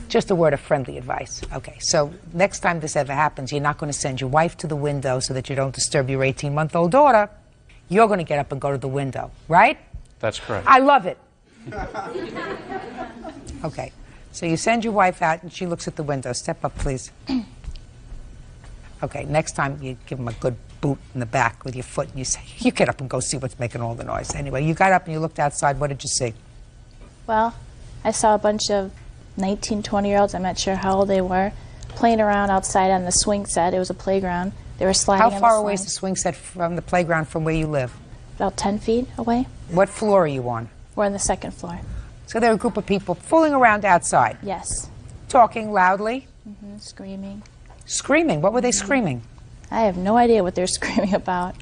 Just a word of friendly advice. Okay, so next time this ever happens, you're not going to send your wife to the window so that you don't disturb your 18-month-old daughter. You're going to get up and go to the window, right? That's correct. I love it. Okay, so you send your wife out and she looks at the window. Step up, please. Okay, next time you give him a good boot in the back with your foot and you say, you get up and go see what's making all the noise. Anyway, you got up and you looked outside. What did you see? Well, I saw a bunch of 19, 20-year-olds, I'm not sure how old they were, playing around outside on the swing set. It was a playground. They were sliding on the How far away is swing. the swing set from the playground from where you live? About 10 feet away. What floor are you on? We're on the 2nd floor. So there are a group of people fooling around outside. Yes. Talking loudly. Screaming. Screaming? What were they screaming? I have no idea what they're screaming about.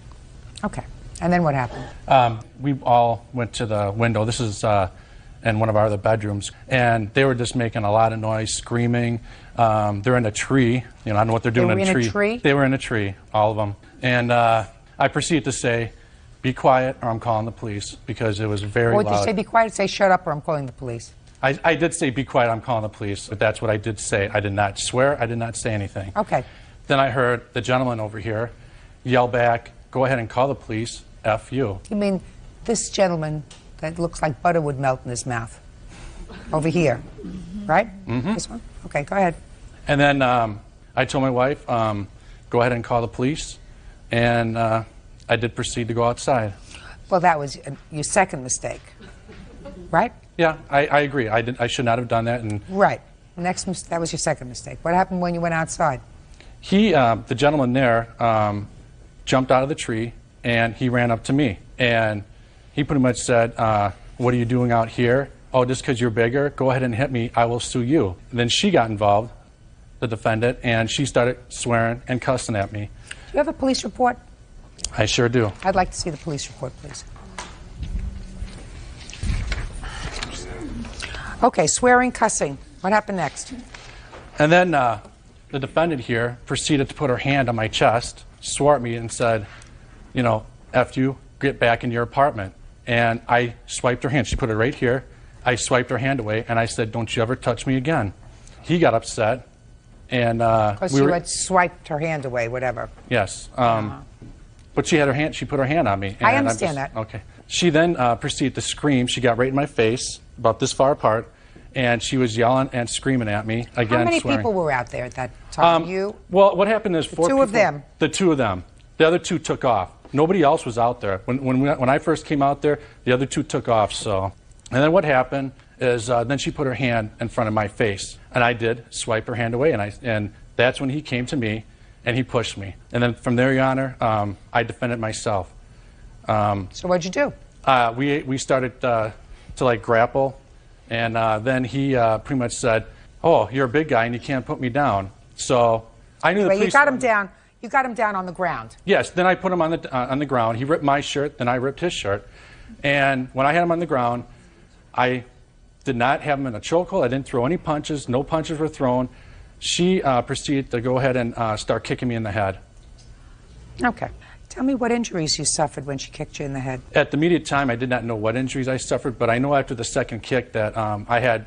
Okay. And then what happened? We all went to the window. This is in one of our other bedrooms, and they were just making a lot of noise, screaming. They're in a tree. I don't know what they're doing They were in a tree. They were in a tree, all of them. And I proceeded to say, be quiet or I'm calling the police, because it was very Or loud. did you say be quiet? Say shut up or I'm calling the police. I did say be quiet, I'm calling the police, but that's what I did say. I did not swear, I did not say anything. Okay. Then I heard the gentleman over here yell back, go ahead and call the police, F you. You mean this gentleman that looks like butter would melt in his mouth? Over here, right? Mm-hmm. This one? Okay, go ahead. And then I told my wife, go ahead and call the police, and I did proceed to go outside. Well, that was your second mistake, right? Yeah, I agree. I should not have done that. And Right. That was your second mistake. What happened when you went outside? the gentleman there, jumped out of the tree, and he ran up to me. And he pretty much said, what are you doing out here? Oh, just because you're bigger? Go ahead and hit me. I will sue you. And then she got involved, the defendant, and she started swearing and cussing at me. Do you have a police report? I sure do. I'd like to see the police report, please. Okay, swearing, cussing. What happened next? And then the defendant here proceeded to put her hand on my chest, swore at me, and said, F you, get back in your apartment. And I swiped her hand. She put it right here. I swiped her hand away, and I said, don't you ever touch me again. He got upset, and Because you had swiped her hand away, whatever. Yes. But she had her hand. She put her hand on me. And I understand that. Okay. She then proceeded to scream. She got right in my face, about this far apart, and she was yelling and screaming at me again. How many swearing. people were out there at that time? You? Well, what happened is The four two people. of them. The two of them. The other two took off. Nobody else was out there. When I first came out there, the other two took off. So, and then what happened is then she put her hand in front of my face, and I did swipe her hand away, and that's when he came to me, and he pushed me. And then from there, Your Honor, I defended myself. So what'd you do? We started to like grapple, and then he pretty much said, "Oh, you're a big guy, and you can't put me down." So I knew the police. You got him down. You got him down on the ground. Yes. Then I put him on the ground. He ripped my shirt. Then I ripped his shirt. And when I had him on the ground, I did not have him in a chokehold. I didn't throw any punches. No punches were thrown. She proceeded to go ahead and start kicking me in the head. Okay. Tell me what injuries you suffered when she kicked you in the head. At the immediate time, I did not know what injuries I suffered, but I know after the second kick that I had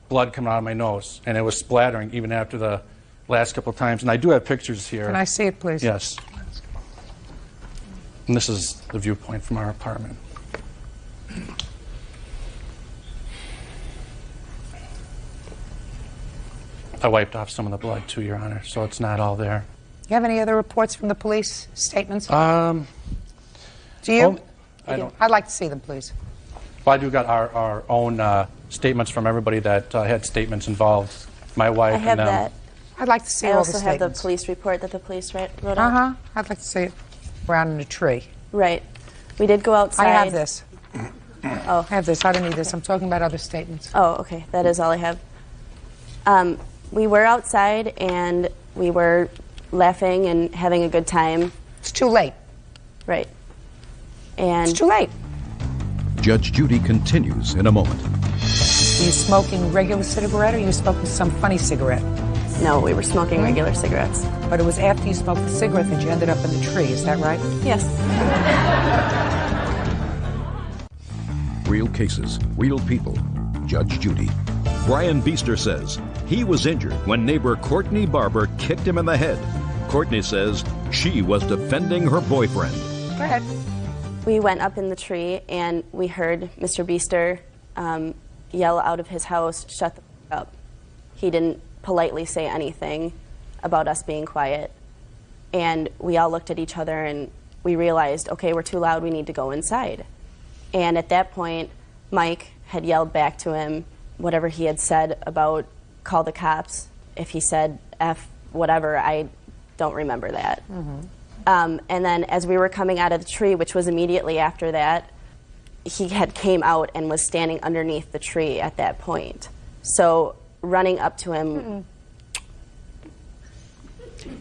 blood coming out of my nose, and it was splattering even after the last couple of times. And I do have pictures here. Can I see it, please? Yes. And this is the viewpoint from our apartment. I wiped off some of the blood too, Your Honor, so it's not all there. You have any other reports from the police statements? Do you? I don't. I'd like to see them, please. Well, I do got our own statements from everybody that had statements involved. My wife I have and them. that. I'd like to see I all also the have the statements. police report that the police wrote out. I'd like to see it around in a tree. Right. We did go outside. I have this. Oh. I have this. I don't need this. I'm talking about other statements. Oh, okay. That is all I have. We were outside and we were laughing and having a good time. It's too late. Right. And it's too late. Judge Judy continues in a moment. Were you smoking regular cigarette or you smoking some funny cigarette? No, we were smoking regular cigarettes. But it was after you smoked the cigarette that you ended up in the tree, is that right? Yes. Real cases, real people. Judge Judy. Brian Beaster says he was injured when neighbor Courtney Barber kicked him in the head. Courtney says she was defending her boyfriend. Go ahead. We went up in the tree and we heard Mr. Beaster yell out of his house, "Shut the f*** up." He didn't politely say anything about us being quiet. And we all looked at each other and we realized, okay, we're too loud, we need to go inside. And at that point, Mike had yelled back to him whatever he had said about call the cops. If he said F whatever, I don't remember that. And then as we were coming out of the tree, which was immediately after that, he had came out and was standing underneath the tree at that point. So running up to him.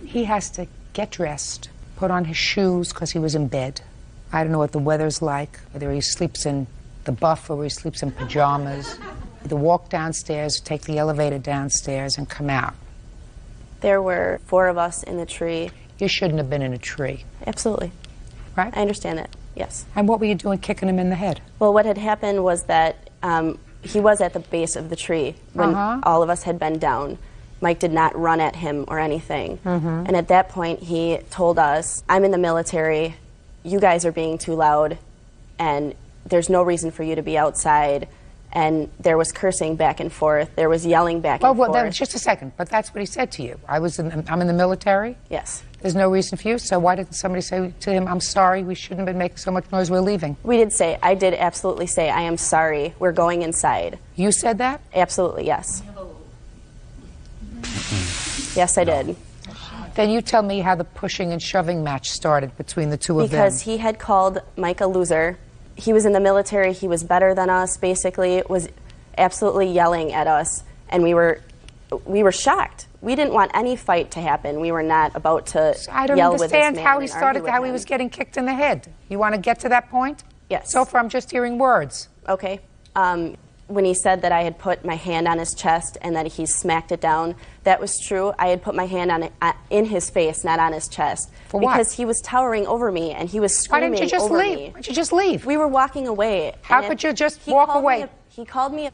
He has to get dressed, put on his shoes because he was in bed. I don't know what the weather's like, whether he sleeps in the buff or he sleeps in pajamas. Either walk downstairs, take the elevator downstairs and come out. There were 4 of us in the tree. You shouldn't have been in a tree. Absolutely. Right? I understand that, yes. And what were you doing kicking him in the head? Well, what had happened was that he was at the base of the tree when all of us had been down. Mike did not run at him or anything. And at that point, he told us, I'm in the military, you guys are being too loud, and there's no reason for you to be outside. And there was cursing back and forth. There was yelling back and forth. Well, just a second. But that's what he said to you. I'm in the military. Yes. There's no reason for you. So why didn't somebody say to him, I'm sorry, we shouldn't have been making so much noise, we're leaving? We did say, I did absolutely say, I am sorry, we're going inside. You said that? Absolutely, yes. Yes, I did. Then you tell me how the pushing and shoving match started between the two of them. Because he had called Mike a loser. He was in the military, he was better than us, basically, was absolutely yelling at us, and we were shocked. We didn't want any fight to happen. We were not about to I don't yell with this man understand how he and argue started, with how he him. was getting kicked in the head. You want to get to that point? Yes. So far, I'm just hearing words. Okay. When he said that I had put my hand on his chest and that he smacked it down, that was true. I had put my hand on it, in his face, not on his chest. For what? Because he was towering over me and he was screaming Why didn't you just over leave? me. Why didn't you just leave? We were walking away. How and could you just he walk called me away? he called me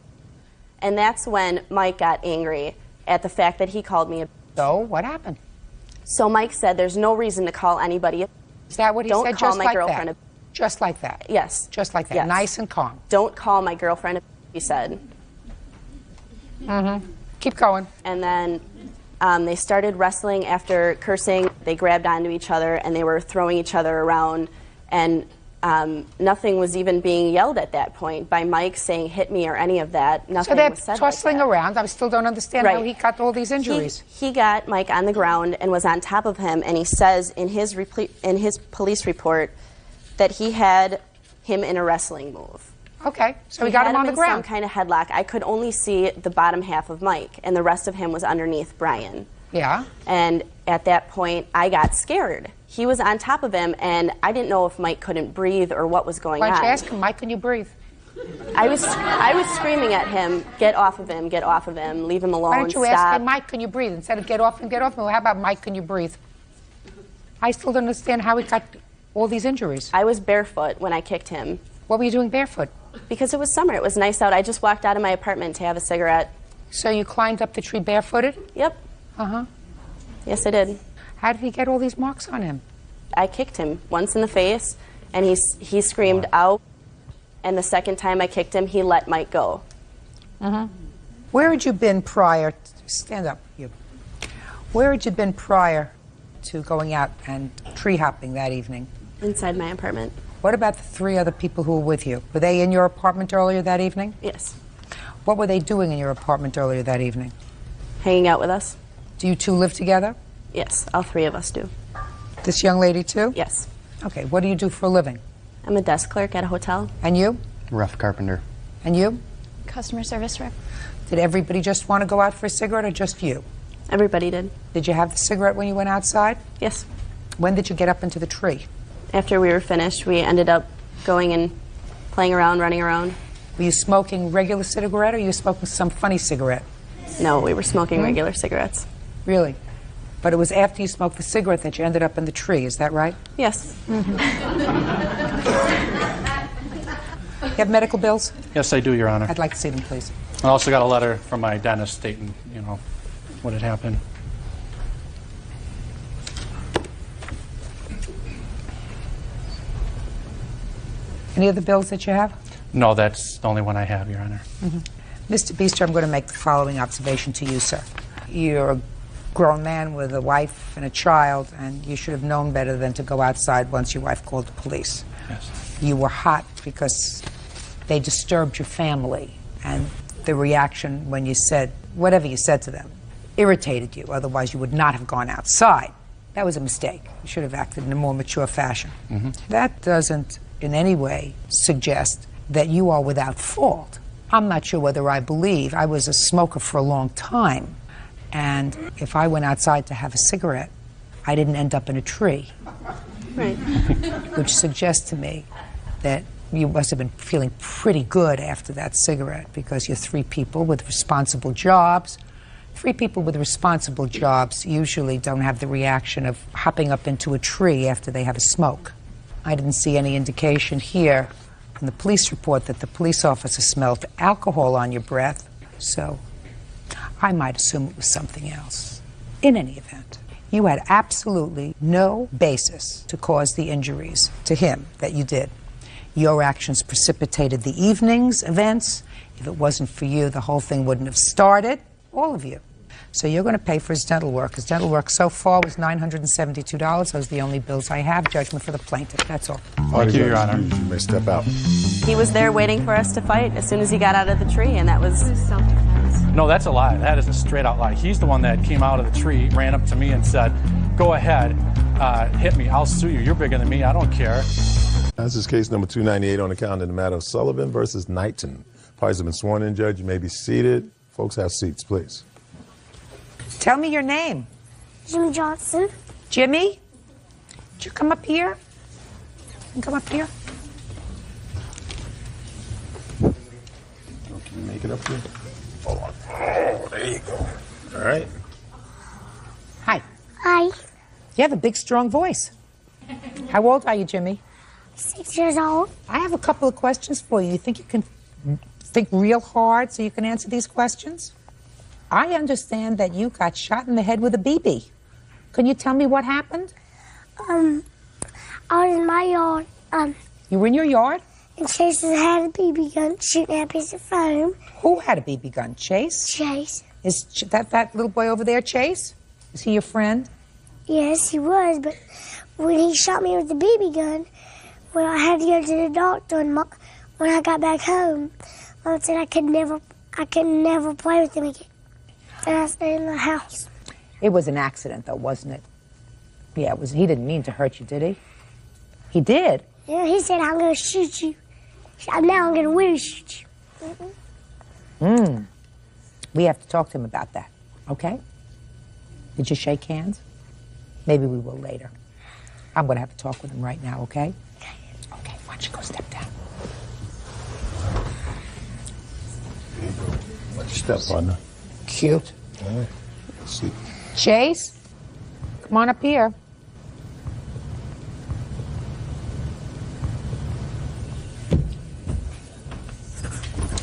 and that's when Mike got angry at the fact that he called me a. So, what happened? So Mike said, there's no reason to call anybody a. Is that what he Don't said? call Just my like girlfriend that? a. Just like that? Yes. Just like that? Yes. Nice and calm? Don't call my girlfriend a, he said. Keep going. And then they started wrestling after cursing. They grabbed onto each other and they were throwing each other around. And nothing was even being yelled at that point by Mike saying hit me or any of that. Nothing So they're was said tussling like that. around. I still don't understand how he got all these injuries. He got Mike on the ground and was on top of him, and he says in his police report that he had him in a wrestling move. Okay, so he got him on the in ground. some kind of headlock. I could only see the bottom half of Mike, and the rest of him was underneath Brian. Yeah. And at that point, I got scared. He was on top of him, and I didn't know if Mike couldn't breathe or what was going on. Why don't you ask him, Mike, can you breathe? I was screaming at him, get off of him, leave him alone, Why don't you stop. ask him, Mike, can you breathe? Instead of get off him, well, how about Mike, can you breathe? I still don't understand how he got all these injuries. I was barefoot when I kicked him. What were you doing barefoot? Because it was summer. It was nice out. I just walked out of my apartment to have a cigarette. So you climbed up the tree barefooted? Yep. Uh-huh. Yes, I did. How did he get all these marks on him? I kicked him once in the face, and he screamed out. And the second time I kicked him, he let Mike go. Mm-hmm. Where had you been prior? Stand up, you. Where had you been prior to going out and tree hopping that evening? Inside my apartment. What about the 3 other people who were with you? Were they in your apartment earlier that evening? Yes. What were they doing in your apartment earlier that evening? Hanging out with us. Do you 2 live together? Yes, all 3 of us do. This young lady too? Yes. Okay, what do you do for a living? I'm a desk clerk at a hotel. And you? Rough carpenter. And you? Customer service rep. Did everybody just want to go out for a cigarette or just you? Everybody did. Did you have the cigarette when you went outside? Yes. When did you get up into the tree? After we were finished, we ended up going and playing around, running around. Were you smoking regular cigarette or were you smoking some funny cigarette? No, we were smoking regular cigarettes. Really? But it was after you smoked the cigarette that you ended up in the tree, is that right? Yes. Mm-hmm. You have medical bills? Yes, I do, Your Honor. I'd like to see them, please. I also got a letter from my dentist stating, what had happened. Any other bills that you have? No, that's the only one I have, Your Honor. Mm-hmm. Mr. Beaster, I'm going to make the following observation to you, sir. You're a grown man with a wife and a child, and you should have known better than to go outside once your wife called the police. Yes. You were hot because they disturbed your family, and the reaction when you said whatever you said to them irritated you. Otherwise, you would not have gone outside. That was a mistake. You should have acted in a more mature fashion. Mm-hmm. That doesn't in any way suggest that you are without fault. I'm not sure whether I believe. I was a smoker for a long time, and if I went outside to have a cigarette, I didn't end up in a tree. Right. Which suggests to me that you must have been feeling pretty good after that cigarette, because you're 3 people with responsible jobs. 3 people with responsible jobs usually don't have the reaction of hopping up into a tree after they have a smoke. I didn't see any indication here in the police report that the police officer smelled alcohol on your breath, so I might assume it was something else. In any event, you had absolutely no basis to cause the injuries to him that you did. Your actions precipitated the evening's events. If it wasn't for you, the whole thing wouldn't have started, all of you. So you're going to pay for his dental work. His dental work so far was $972. Those are the only bills I have. Judgment for the plaintiff. That's all. Thank you, Your Honor. You may step out. He was there waiting for us to fight as soon as he got out of the tree, and that was self-defense. No, that's a lie. That is a straight-out lie. He's the one that came out of the tree, ran up to me and said, go ahead, hit me. I'll sue you. You're bigger than me. I don't care. This is case number 298 on the calendar in the matter of Sullivan versus Knighton. Parties have been sworn in, Judge. You may be seated. Folks, have seats, please. Tell me your name. Jimmy Johnson. Jimmy? Did you come up here? Come up here. Can you make it up here? Oh, there you go. All right. Hi. Hi. You have a big, strong voice. How old are you, Jimmy? 6 years old. I have a couple of questions for you. You think you can think real hard so you can answer these questions? I understand that you got shot in the head with a BB. Can you tell me what happened? I was in my yard. You were in your yard? And Chase had a BB gun shooting at a piece of foam. Who had a BB gun? Chase? Chase. Is that little boy over there, Chase? Is he your friend? Yes, he was, but when he shot me with the BB gun, Well, I had to go to the doctor, and when I got back home, Mom said I could never play with him again. And I stayed in the house. It was an accident, though, wasn't it? Yeah, it was. He didn't mean to hurt you, did he? He did? Yeah, he said, I'm going to shoot you. Now I'm going to really shoot you. We have to talk to him about that, okay? Did you shake hands? Maybe we will later. I'm going to have to talk with him right now, okay? Okay, why don't you go step down? Watch your step, partner. Cute. All right. Let's see. Chase, come on up here.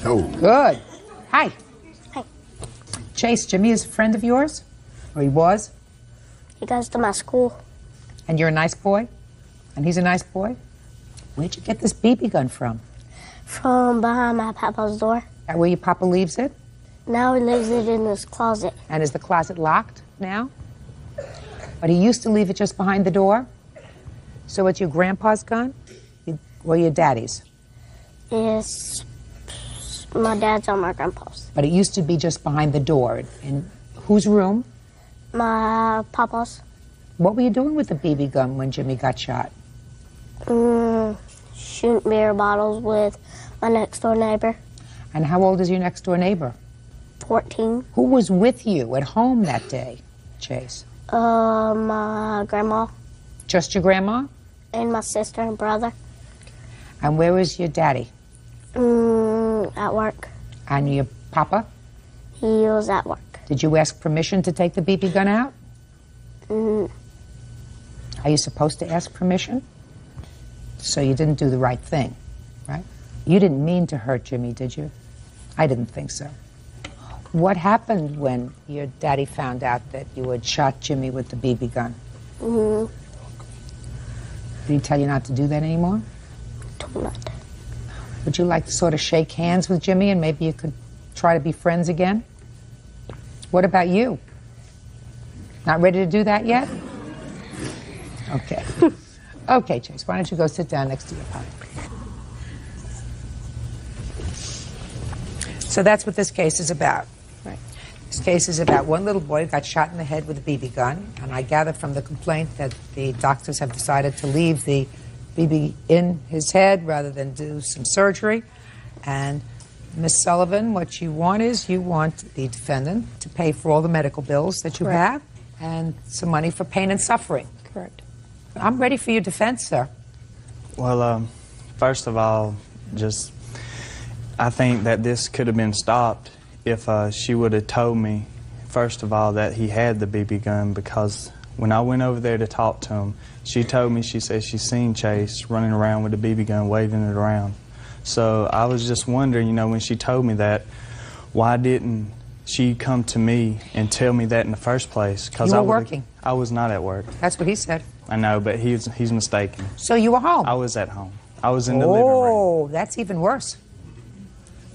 Oh. Good. Hi. Hi. Chase, Jimmy is a friend of yours? Or he was? He goes to my school. And you're a nice boy? And he's a nice boy? Where'd you get this BB gun from? From behind my papa's door. That where your papa leaves it? Now he leaves it in his closet. And is the closet locked now? But he used to leave it just behind the door? So it's your grandpa's gun? Or your daddy's? It's my dad's or my grandpa's. But it used to be just behind the door. In whose room? My papa's. What were you doing with the BB gun when Jimmy got shot? Shooting beer bottles with my next door neighbor. And how old is your next door neighbor? 14. Who was with you at home that day, Chase? My grandma. Just your grandma? And my sister and brother. And where was your daddy? At work. And your papa? He was at work. Did you ask permission to take the BB gun out? Are you supposed to ask permission? So you didn't do the right thing, right? You didn't mean to hurt Jimmy, did you? I didn't think so. What happened when your daddy found out that you had shot Jimmy with the BB gun? Did he tell you not to do that anymore? Told not to. Would you like to sort of shake hands with Jimmy and maybe you could try to be friends again? What about you? Not ready to do that yet? Okay. Okay, Chase, why don't you go sit down next to your papa? So that's what this case is about. Right. This case is about one little boy who got shot in the head with a BB gun, and I gather from the complaint that the doctors have decided to leave the BB in his head rather than do some surgery. And Miss Sullivan, what you want is you want the defendant to pay for all the medical bills that you have and some money for pain and suffering. Correct. I'm ready for your defense, sir. Well, first of all, I think that this could have been stopped if she would have told me, first of all, that he had the BB gun, because when I went over there to talk to him, she told me, she said she seen Chase running around with a BB gun, waving it around. So I was just wondering, you know, when she told me that, why didn't she come to me and tell me that in the first place? You were working. I was not at work. That's what he said. I know, but he's mistaken. So you were home? I was at home. I was in the living room. Oh, that's even worse.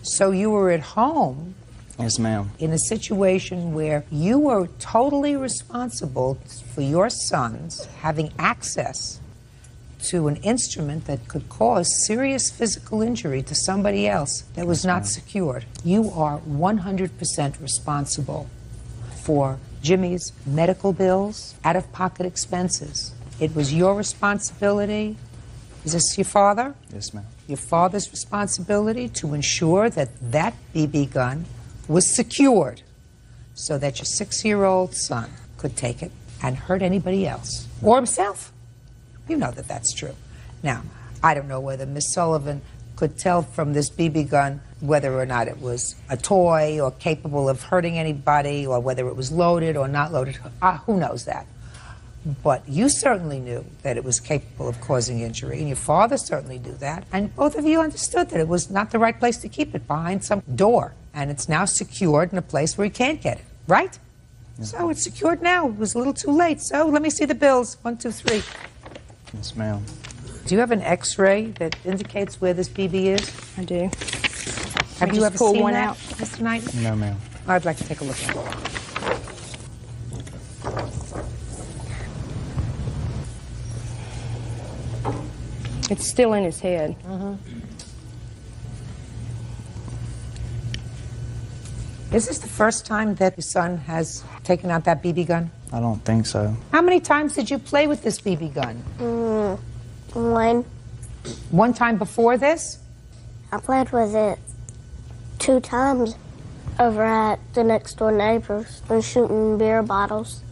So you were at home. Yes, ma'am. In a situation where you were totally responsible for your sons having access to an instrument that could cause serious physical injury to somebody else that was not secured. You are 100% responsible for Jimmy's medical bills, out-of-pocket expenses. It was your responsibility. Is this your father? Yes, ma'am. Your father's responsibility to ensure that that BB gun was secured so that your 6-year-old son could take it and hurt anybody else or himself. You know that that's true. Now, I don't know whether Miss Sullivan could tell from this BB gun whether or not it was a toy or capable of hurting anybody or whether it was loaded or not loaded. Who knows that? But you certainly knew that it was capable of causing injury, and your father certainly knew that, and both of you understood that it was not the right place to keep it, behind some door, and it's now secured in a place where he can't get it, right? Yeah. So it's secured now. It was a little too late, so let me see the bills. 1, 2, 3. Yes, ma'am. Do you have an X-ray that indicates where this BB is? I do. Have you ever seen one that, out? Mr. Knight? No, ma'am. I'd like to take a look at it. It's still in his head. Is this the first time that your son has taken out that BB gun? I don't think so. How many times did you play with this BB gun? One. One time before this? I played with it 2 times over at the next door neighbors and shooting beer bottles.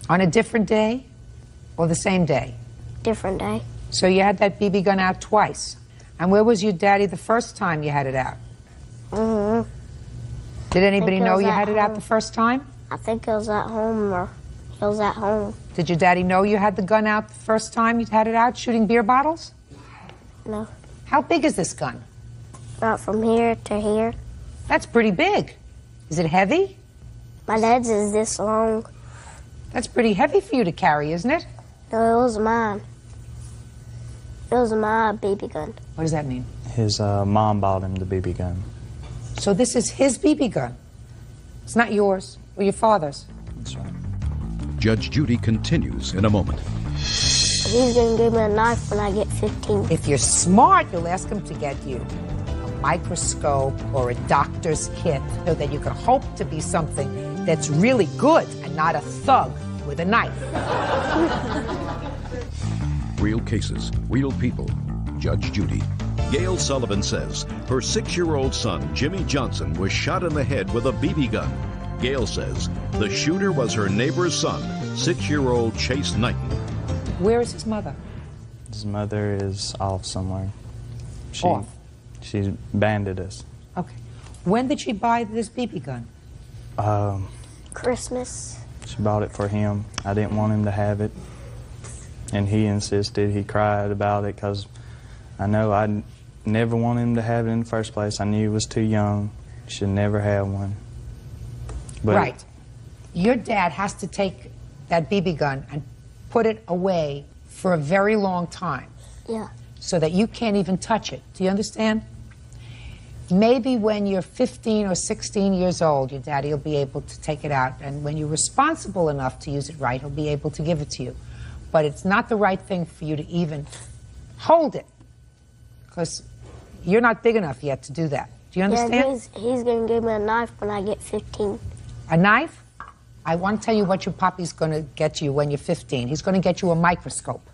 On a different day or the same day? Different day. So you had that BB gun out twice. And where was your daddy the first time you had it out? Did anybody know you had it out the first time? I think it was at home, or it was at home. Did your daddy know you had the gun out the first time you had it out shooting beer bottles? No. How big is this gun? About from here to here. That's pretty big. Is it heavy? My dad's is this long. That's pretty heavy for you to carry, isn't it? No, it was mine. It was my BB gun. What does that mean? His mom bought him the BB gun. So this is his BB gun. It's not yours or your father's. That's right. Judge Judy continues in a moment. He's going to give me a knife when I get 15. If you're smart, you'll ask him to get you a microscope or a doctor's kit so that you can hope to be something that's really good and not a thug with a knife. Real cases, real people. Judge Judy. Gail Sullivan says her 6-year-old son, Jimmy Johnson, was shot in the head with a BB gun. Gail says the shooter was her neighbor's son, 6-year-old Chase Knighton. Where is his mother? His mother is off somewhere. Off? She banded us. Okay. When did she buy this BB gun? Christmas. She bought it for him. I didn't want him to have it. And he insisted. He cried about it because I know I never wanted him to have it in the first place. I knew he was too young. Should never have one. But right. Your dad has to take that BB gun and put it away for a very long time. Yeah. So that you can't even touch it. Do you understand? Maybe when you're 15 or 16 years old, your daddy will be able to take it out. And when you're responsible enough to use it right, he'll be able to give it to you. But it's not the right thing for you to even hold it. Because you're not big enough yet to do that. Do you understand? Yeah, he's going to give me a knife when I get 15. A knife? I want to tell you what your papi's going to get you when you're 15. He's going to get you a microscope.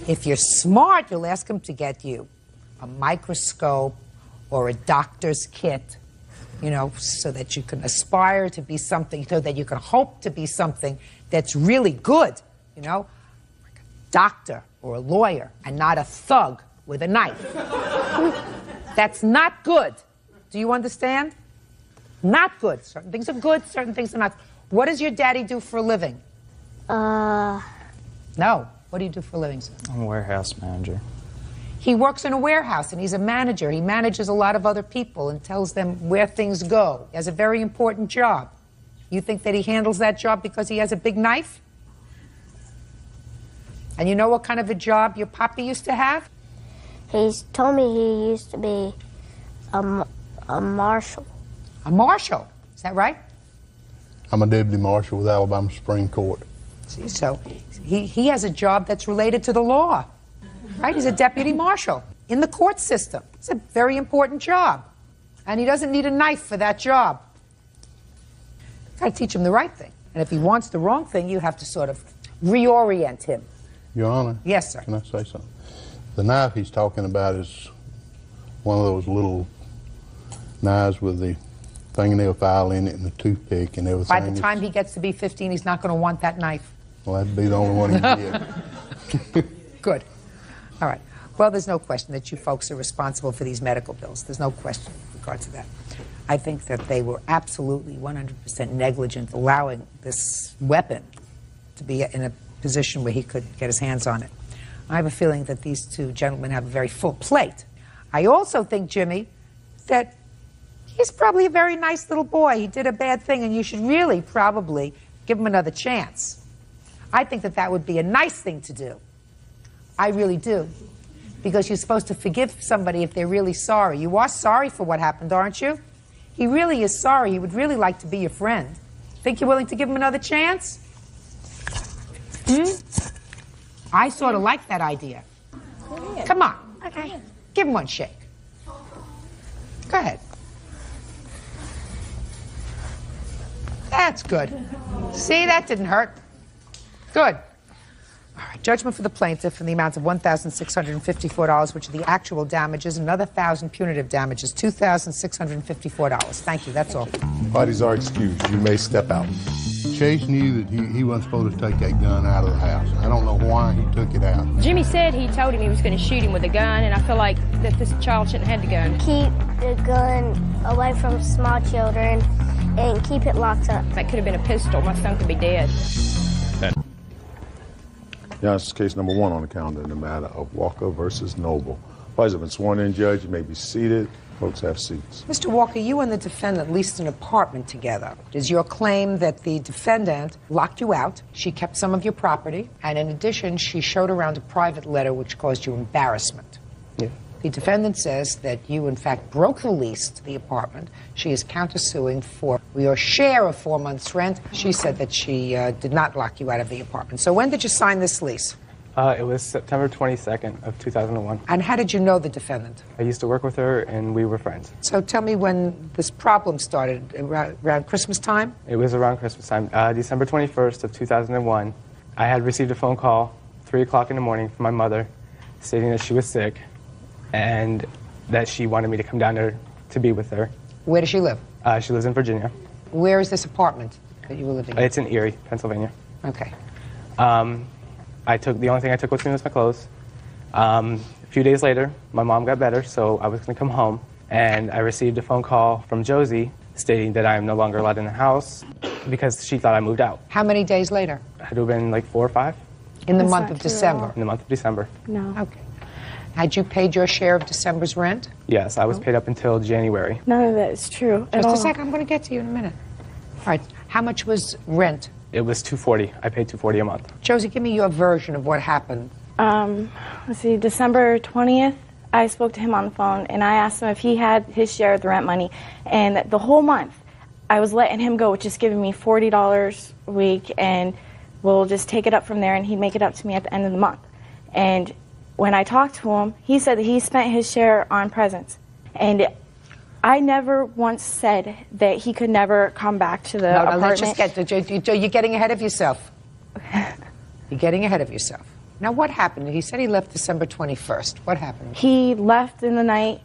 If you're smart, you'll ask him to get you a microscope or a doctor's kit, you know, so that you can aspire to be something, so that you can hope to be something that's really good, you know, like a doctor or a lawyer and not a thug with a knife. That's not good. Do you understand? Not good. Certain things are good, certain things are not. What does your daddy do for a living? No. What do you do for a living, sir? I'm a warehouse manager. He works in a warehouse, and he's a manager. He manages a lot of other people and tells them where things go. He has a very important job. You think that he handles that job because he has a big knife? And you know what kind of a job your papi used to have? He's told me he used to be a marshal. A marshal? Is that right? I'm a deputy marshal with Alabama Supreme Court. See, so he has a job that's related to the law, right? He's a deputy marshal in the court system. It's a very important job. And he doesn't need a knife for that job. You've got to teach him the right thing. And if he wants the wrong thing, you have to sort of reorient him. Your Honor? Yes, sir. Can I say something? The knife he's talking about is one of those little knives with the fingernail file in it and the toothpick and everything. By the time he gets to be 15, he's not going to want that knife. Well, that'd be the only one he get. Good. All right. Well, there's no question that you folks are responsible for these medical bills. There's no question with regard to that. I think that they were absolutely 100% negligent allowing this weapon to be in a position where he could get his hands on it. I have a feeling that these two gentlemen have a very full plate. I also think, Jimmy, that he's probably a very nice little boy. He did a bad thing, and you should really probably give him another chance. I think that that would be a nice thing to do. I really do. Because you're supposed to forgive somebody if they're really sorry. You are sorry for what happened, aren't you? He really is sorry. He would really like to be your friend. Think you're willing to give him another chance? I sort of like that idea. Come on. Okay. Give him one shake. Go ahead. That's good. See, that didn't hurt. Good. All right, judgment for the plaintiff in the amount of $1,654, which are the actual damages, another $1,000 punitive damages, $2,654. Thank you, that's all. Parties are excused. You may step out. Chase knew that he wasn't supposed to take that gun out of the house. I don't know why he took it out. Jimmy said he told him he was going to shoot him with a gun, and I feel like that this child shouldn't have had the gun. Keep the gun away from small children and keep it locked up. That could have been a pistol. My son could be dead. Yeah, this is case number 1 on the calendar in the matter of Walker versus Noble. Parties have been sworn in, Judge. You may be seated. Folks have seats. Mr. Walker, you and the defendant leased an apartment together. It is your claim that the defendant locked you out, she kept some of your property, and in addition, she showed around a private letter which caused you embarrassment. Yeah. The defendant says that you, in fact, broke the lease to the apartment. She is countersuing for your share of 4 months' rent. She said that she did not lock you out of the apartment. So when did you sign this lease? It was September 22nd of 2001. And how did you know the defendant? I used to work with her, and we were friends. So tell me when this problem started, around Christmas time? It was around Christmas time, December 21st of 2001. I had received a phone call, 3 o'clock in the morning, from my mother, stating that she was sick, and that she wanted me to come down there to be with her. Where does she live? She lives in Virginia. Where is this apartment that you were living in? It's in Erie, Pennsylvania. Okay. The only thing I took with me was my clothes. A few days later, my mom got better, so I was going to come home, and I received a phone call from Josie stating that I am no longer allowed in the house because she thought I moved out. How many days later? It had to have been like 4 or 5. In the month of December? In the month of December. No. Okay. Had you paid your share of December's rent? Yes, I was paid up until January. None of that is true at Just all. a second, I'm going to get to you in a minute. All right, how much was rent? It was $240. I paid $240 a month. Josie, give me your version of what happened. Let's see, December 20th, I spoke to him on the phone, and I asked him if he had his share of the rent money. And the whole month, I was letting him go, just giving me $40 a week, and we'll just take it up from there, and he'd make it up to me at the end of the month. And when I talked to him, he said that he spent his share on presents. And I never once said that he could never come back to the apartment. Let's just get you're getting ahead of yourself. You're getting ahead of yourself. Now, what happened? He said he left December 21st. What happened? He left in the night.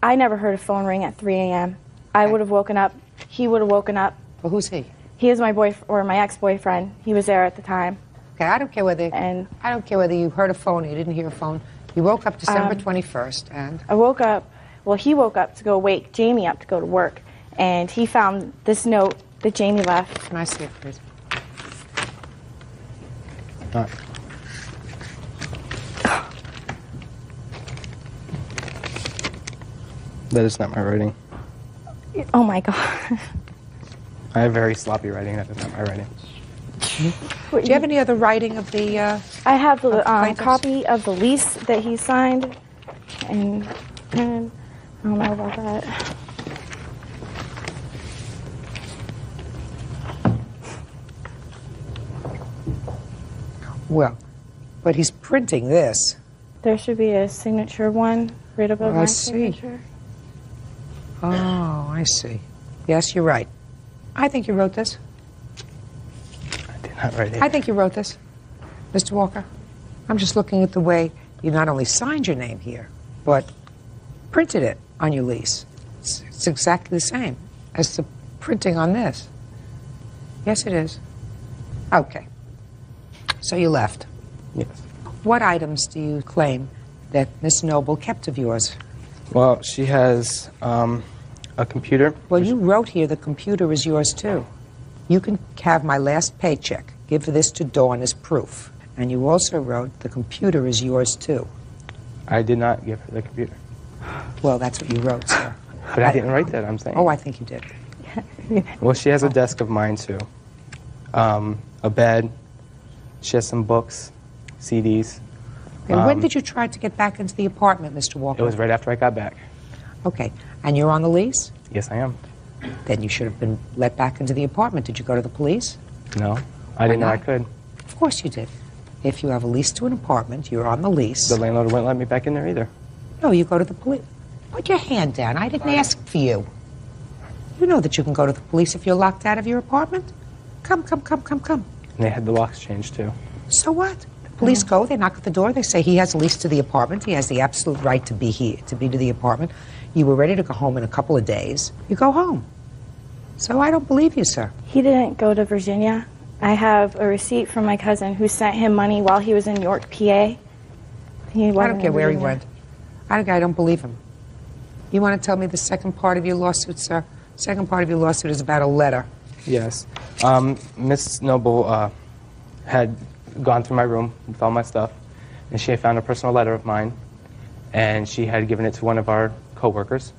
I never heard a phone ring at 3 a.m. I would have woken up. He would have woken up. Well, who's he? He is my my ex-boyfriend. He was there at the time. Okay, I don't care whether you heard a phone or you didn't hear a phone. You woke up December 21st, and I woke up. Well, he woke up to go wake Jamie up to go to work, and he found this note that Jamie left. Can I see it, please? All right. That is not my writing. Oh my God. I have very sloppy writing. That is not my writing. Do you have any other writing of the? I have the copy of the lease that he signed, and I don't know about that. Well, but he's printing this. There should be a signature one right above my I see. signature. Oh, I see. Yes, you're right. I think you wrote this. I did not write it. I think you wrote this, Mr. Walker. I'm just looking at the way you not only signed your name here, but printed it on your lease. It's exactly the same as the printing on this. Yes, it is. Okay. So you left. Yes. What items do you claim that Miss Noble kept of yours? Well, she has a computer. Well, you wrote here the computer is yours, too. You can have my last paycheck. Give this to Dawn as proof. And you also wrote the computer is yours, too. I did not give her the computer. Well, that's what you wrote, sir. But I didn't write that, I'm saying. Oh, I think you did. Well, she has a desk of mine, too. A bed. She has some books, CDs. And when did you try to get back into the apartment, Mr. Walker? It was right after I got back. Okay. And you're on the lease? Yes, I am. Then you should have been let back into the apartment. Did you go to the police? No, I didn't know I could. Of course you did. If you have a lease to an apartment, you're on the lease. The landlord wouldn't let me back in there either. No, you go to the police. Put your hand down. I didn't ask for you. You know that you can go to the police if you're locked out of your apartment. Come. And they had the locks changed too. So what? The police go, they knock at the door, they say he has a lease to the apartment, he has the absolute right to be here, to be to the apartment. You were ready to go home in a couple of days. You go home. So I don't believe you, sir. He didn't go to Virginia. I have a receipt from my cousin who sent him money while he was in York, PA. I don't care where he went. I don't believe him. You want to tell me the second part of your lawsuit, sir? Second part of your lawsuit is about a letter. Yes. Miss Noble had gone through my room with all my stuff, and she had found a personal letter of mine, and she had given it to one of our co-workers,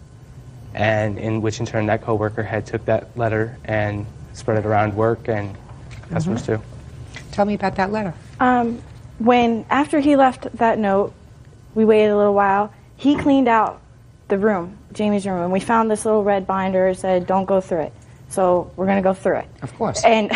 and in which in turn that co-worker had took that letter and spread it around work and customers too. Tell me about that letter. After he left that note, we waited a little while. He cleaned out the room, Jamie's room, and we found this little red binder that said, "Don't go through it." So we're going to go through it. Of course. And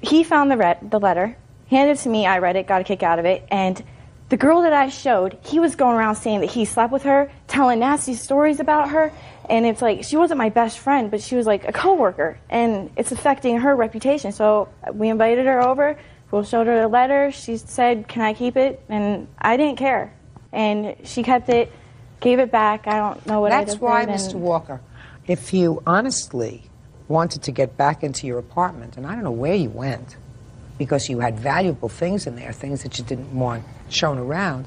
he found the letter, handed it to me, I read it, got a kick out of it, and the girl that I showed, he was going around saying that he slept with her, telling nasty stories about her, and it's like, she wasn't my best friend, but she was like a coworker, and it's affecting her reputation. So we invited her over, we showed her the letter, she said, "Can I keep it?" And I didn't care. And she kept it, gave it back, I don't know what I did. That's why, Mr. Walker, if you honestly wanted to get back into your apartment, and I don't know where you went, because you had valuable things in there, things that you didn't want shown around,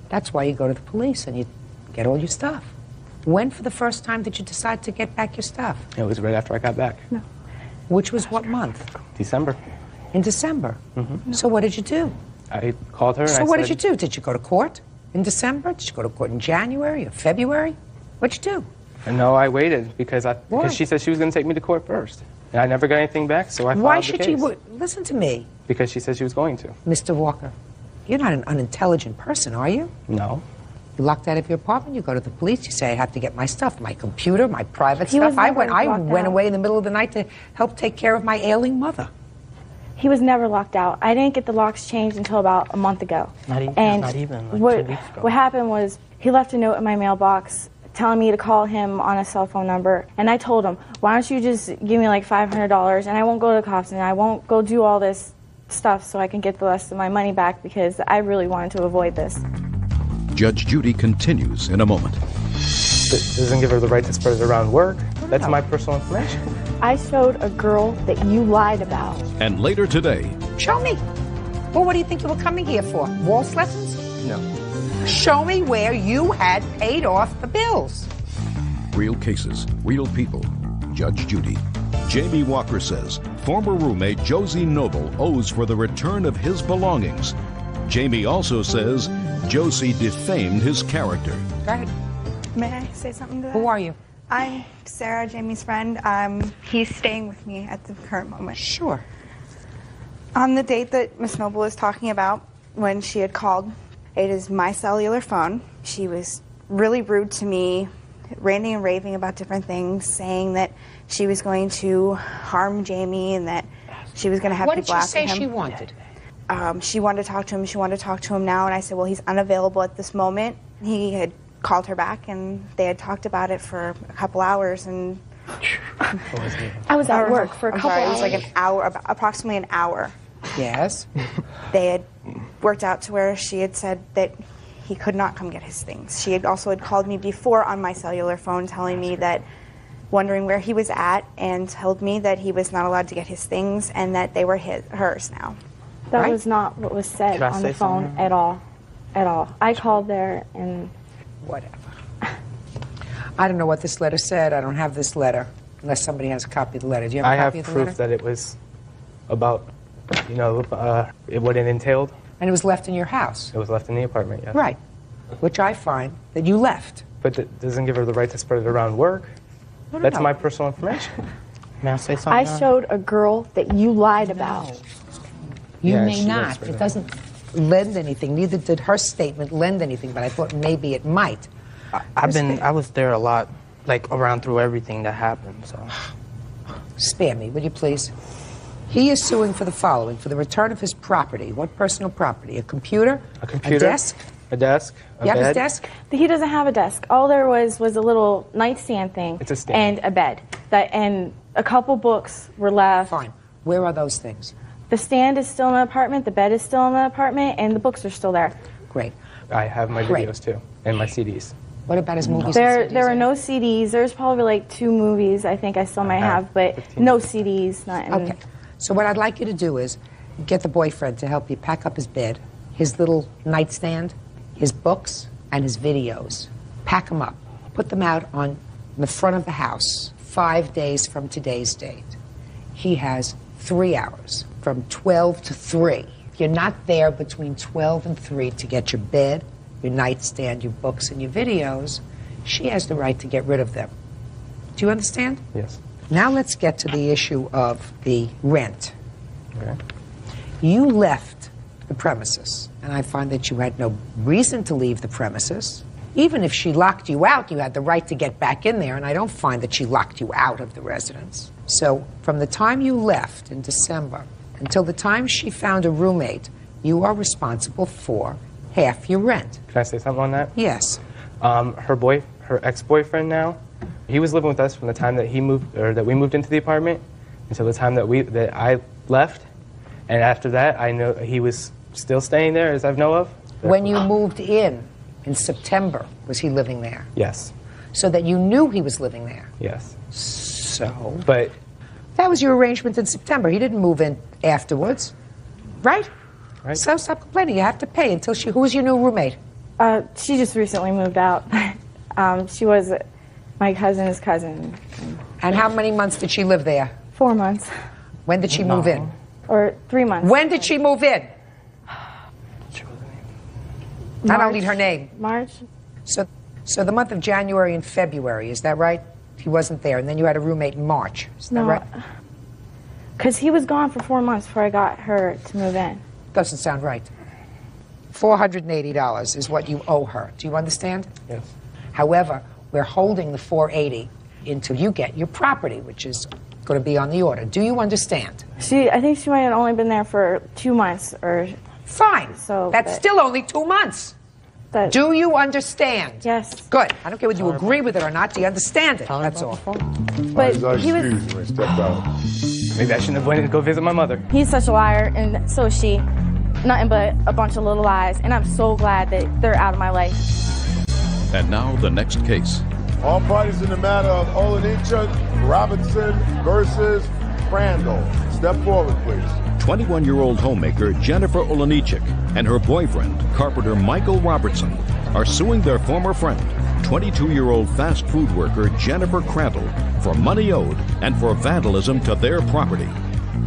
that's why you go to the police and you get all your stuff. When, for the first time, did you decide to get back your stuff? It was right after I got back. No. Which was what month? December. In December? Mm-hmm. So what did you do? I called her and So I what said, did you do? Did you go to court in December? Did you go to court in January or February? What'd you do? No, I waited because she said she was going to take me to court first. And I never got anything back, so I filed the case. Why should you? Listen to me. Because she said she was going to. Mr. Walker, you're not an unintelligent person, are you? No. You locked out of your apartment, you go to the police, you say, "I have to get my stuff, my computer, my private He stuff." was I never went locked out. away in the middle of the night to help take care of my ailing mother. He was never locked out. I didn't get the locks changed until about a month ago. Not even like 2 weeks ago. What happened was he left a note in my mailbox telling me to call him on a cell phone number, and I told him, "Why don't you just give me like $500 and I won't go to the cops and I won't go do all this stuff so I can get the rest of my money back," because I really wanted to avoid this. Judge Judy continues in a moment. It doesn't give her the right to spread it around work. That's my personal information. I showed a girl that you lied about. And later today, Show me. Well, what do you think you were coming here for? Waltz lessons? No. Show me where you had paid off the bills. real cases, real people. Judge Judy. Jamie Walker says former roommate Josie Noble owes for the return of his belongings. Jamie also says Josie defamed his character. Go ahead. May I say something to that? Who are you? I'm Sarah, Jamie's friend. He's staying with me at the current moment. Sure. On the date that Miss Noble is talking about, when she had called, it is my cellular phone. She was really rude to me, ranting and raving about different things, saying that she was going to harm Jamie and that she was going to have What did people she after say him. she wanted? She wanted to talk to him. She wanted to talk to him now, and I said, well, he's unavailable at this moment. He had called her back, and they had talked about it for a couple hours, and I was at work for a couple It was hours. like an hour, approximately an hour. Yes. They had worked out to where she had said that he could not come get his things. She had also called me before on my cellular phone telling me that, wondering where he was at, and told me that he was not allowed to get his things and that they were hers now. That was not what was said Can I on the say phone something? at all. At all. I called there and... Whatever. I don't know what this letter said. I don't have this letter, unless somebody has a copy of the letter. Do you have I a have copy of the proof letter? that it was about, what it entailed. And it was left in your house? It was left in the apartment, yes. Right. Which I find that you left. But that doesn't give her the right to spread it around work. No, no, That's no. my personal information. May I say something? I showed a girl that you lied about. You Yeah, may she not. does spread It it doesn't lend anything. Neither did her statement lend anything, but I thought maybe it might. I was there a lot, like around through everything that happened, so. Spare me, will you please? He is suing for the following: for the return of his property. What personal property? A computer? A computer. A desk? A desk. A You have his bed. desk? He doesn't have a desk. All there was a little nightstand thing. It's a stand. And a bed. And a couple books were left. Fine. Where are those things? The stand is still in the apartment, the bed is still in the apartment, and the books are still there. Great. I have my Great. videos too, and my CDs. What about his movies? There are no CDs. There's probably like 2 movies I think I still might have, but no CDs. Okay. So what I'd like you to do is get the boyfriend to help you pack up his bed, his little nightstand, his books, and his videos. Pack them up. Put them out on the front of the house 5 days from today's date. He has 3 hours, from 12 to 3. If you're not there between 12 and 3 to get your bed, your nightstand, your books, and your videos, she has the right to get rid of them. Do you understand? Yes. Now let's get to the issue of the rent. Okay. You left the premises, and I find that you had no reason to leave the premises. Even if she locked you out, you had the right to get back in there, and I don't find that she locked you out of the residence. So from the time you left in December until the time she found a roommate, you are responsible for half your rent. Can I say something on that? Yes. Her ex-boyfriend now, he was living with us from the time that he moved, or that we moved into the apartment, until the time that I left. And after that, I know he was still staying there, as I know of. When you moved in September, was he living there? Yes. So that you knew he was living there? Yes. So? But that was your arrangement in September. He didn't move in afterwards, right? Right. So stop complaining. You have to pay until she... Who was your new roommate? She just recently moved out. She was my cousin's cousin. And how many months did she live there? 4 months. When did she move in? Or 3 months. When did she move in? I don't need her name. March. So the month of January and February, is that right? He wasn't there, and then you had a roommate in March. Is that right? Because he was gone for 4 months before I got her to move in. Doesn't sound right. $480 is what you owe her. Do you understand? Yes. However, we're holding the $480 until you get your property, which is going to be on the order. Do you understand? I think she might have only been there for 2 months or... Fine. So that's still only 2 months. Do you understand? Yes. Good. I don't care whether you agree with it or not. Do you understand it? That's all. But he was... maybe I shouldn't have went to go visit my mother. He's such a liar, and so is she. Nothing but a bunch of little lies, and I'm so glad that they're out of my life. And now the next case. All parties in the matter of Olenichuk Robinson versus Crandall. Step forward, please. 21-year-old homemaker Jennifer Olenichuk and her boyfriend, carpenter Michael Robertson, are suing their former friend, 22-year-old fast food worker Jennifer Crandall, for money owed and for vandalism to their property.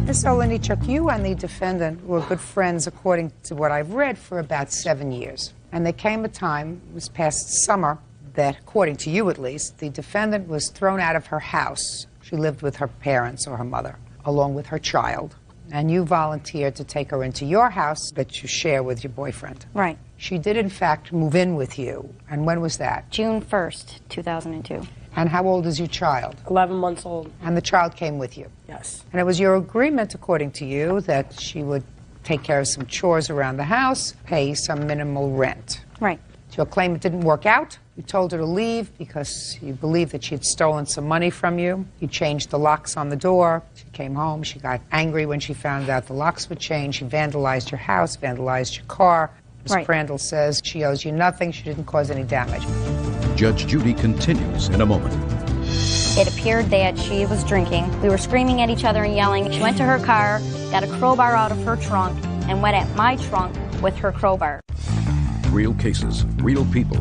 Ms. Olenichuk, you and the defendant were good friends, according to what I've read, for about 7 years. And there came a time, it was past summer, that, according to you at least, the defendant was thrown out of her house. She lived with her parents or her mother, along with her child. And you volunteered to take her into your house that you share with your boyfriend. Right. She did, in fact, move in with you. And when was that? June 1st, 2002. And how old is your child? 11 months old. And the child came with you? Yes. And it was your agreement, according to you, that she would take care of some chores around the house, pay some minimal rent. Right. Your claim it didn't work out. You told her to leave because you believed that she had stolen some money from you. You changed the locks on the door. She came home. She got angry when she found out the locks were changed. She vandalized your house, vandalized your car. Ms. Crandall says she owes you nothing. She didn't cause any damage. Judge Judy continues in a moment. It appeared that she was drinking. We were screaming at each other and yelling. She went to her car, got a crowbar out of her trunk, and went at my trunk with her crowbar. Real cases, real people.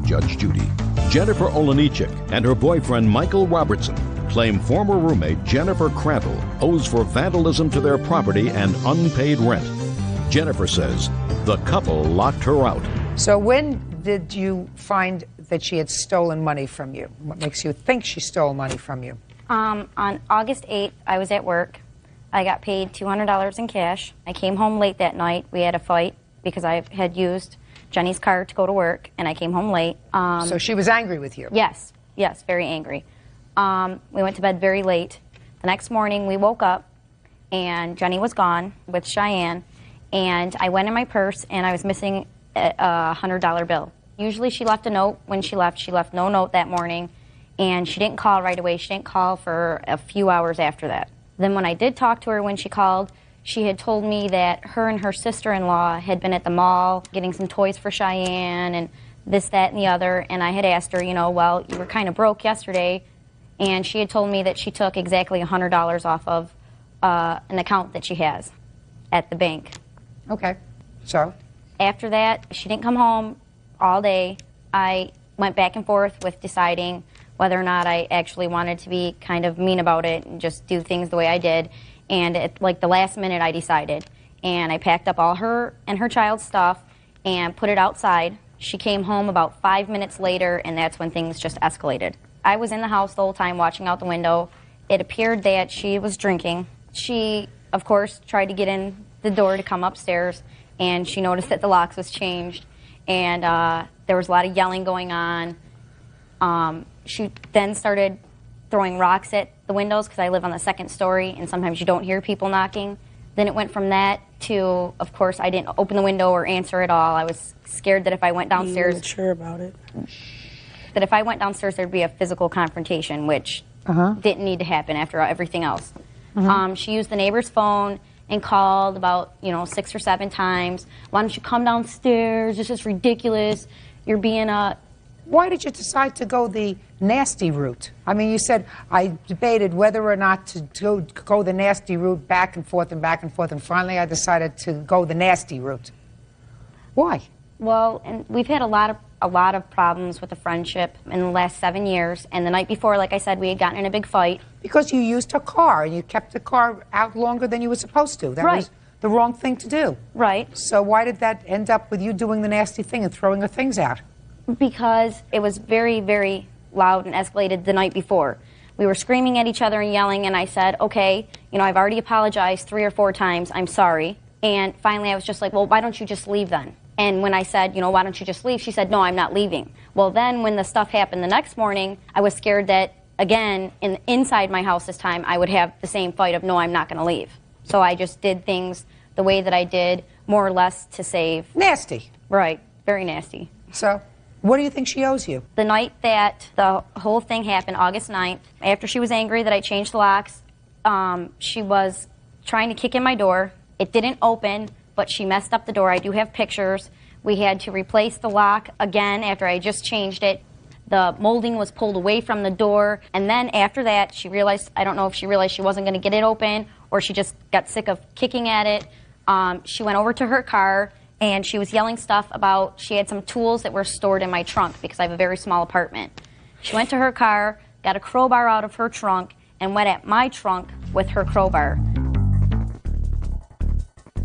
Judge Judy. Jennifer Olenichuk and her boyfriend Michael Robertson claim former roommate Jennifer Crandall owes for vandalism to their property and unpaid rent. Jennifer says the couple locked her out. So when did you find that she had stolen money from you? What makes you think she stole money from you? On August 8th, I was at work. I got paid $200 in cash. I came home late that night. We had a fight because I had used Jenny's car to go to work, and I came home late. So she was angry with you? Yes, very angry. We went to bed very late. The next morning, we woke up, and Jenny was gone with Cheyenne, and I went in my purse, and I was missing a $100 bill. Usually she left a note when she left. She left no note that morning, and she didn't call right away. She didn't call for a few hours after that. Then when I did talk to her when she called, she had told me that her and her sister-in-law had been at the mall getting some toys for Cheyenne and this, that, and the other, and I had asked her, you know, well, you were kind of broke yesterday, and she had told me that she took exactly $100 off of an account that she has at the bank. Okay, so? After that, she didn't come home all day. I went back and forth with deciding whether or not I actually wanted to be kind of mean about it and just do things the way I did. And at like the last minute, I decided. And I packed up all her and her child's stuff and put it outside. She came home about 5 minutes later, and that's when things just escalated. I was in the house the whole time watching out the window. It appeared that she was drinking. She, of course, tried to get in the door to come upstairs, and she noticed that the locks was changed, and there was a lot of yelling going on. She then started throwing rocks at the windows because I live on the second story, and sometimes you don't hear people knocking. Then it went from that to, of course, I didn't open the window or answer at all. I was scared that if I went downstairs... You weren't sure about it. That if I went downstairs, there'd be a physical confrontation, which didn't need to happen after everything else. She used the neighbor's phone and called about, 6 or 7 times. Why don't you come downstairs? This is ridiculous. You're being a... Why did you decide to go the nasty route? I mean, you said I debated whether or not to go the nasty route back and forth, and finally I decided to go the nasty route. Why? Well, and we've had a lot of problems with the friendship in the last 7 years, and the night before, like I said, we had gotten in a big fight. Because you used her car, and you kept the car out longer than you were supposed to. That was the wrong thing to do. Right. So why did that end up with you doing the nasty thing and throwing her things out? Because it was very, very loud and escalated the night before. We were screaming at each other and yelling, and I said, okay, I've already apologized 3 or 4 times, I'm sorry. And finally I was just like, well, why don't you just leave then? And when I said, why don't you just leave, she said, no, I'm not leaving. Well, then when the stuff happened the next morning, I was scared that, again, inside my house this time, I would have the same fight of, no, I'm not going to leave. So I just did things the way that I did, more or less to save. Nasty. Right, very nasty. So what do you think she owes you? The night that the whole thing happened, August 9th, after she was angry that I changed the locks, she was trying to kick in my door. It didn't open, but she messed up the door. I do have pictures. We had to replace the lock again after I just changed it. The molding was pulled away from the door, and then after that, she realized, I don't know if she realized she wasn't going to get it open, or she just got sick of kicking at it. She went over to her car, and she was yelling stuff about, she had some tools that were stored in my trunk because I have a very small apartment. She went to her car, got a crowbar out of her trunk, and went at my trunk with her crowbar.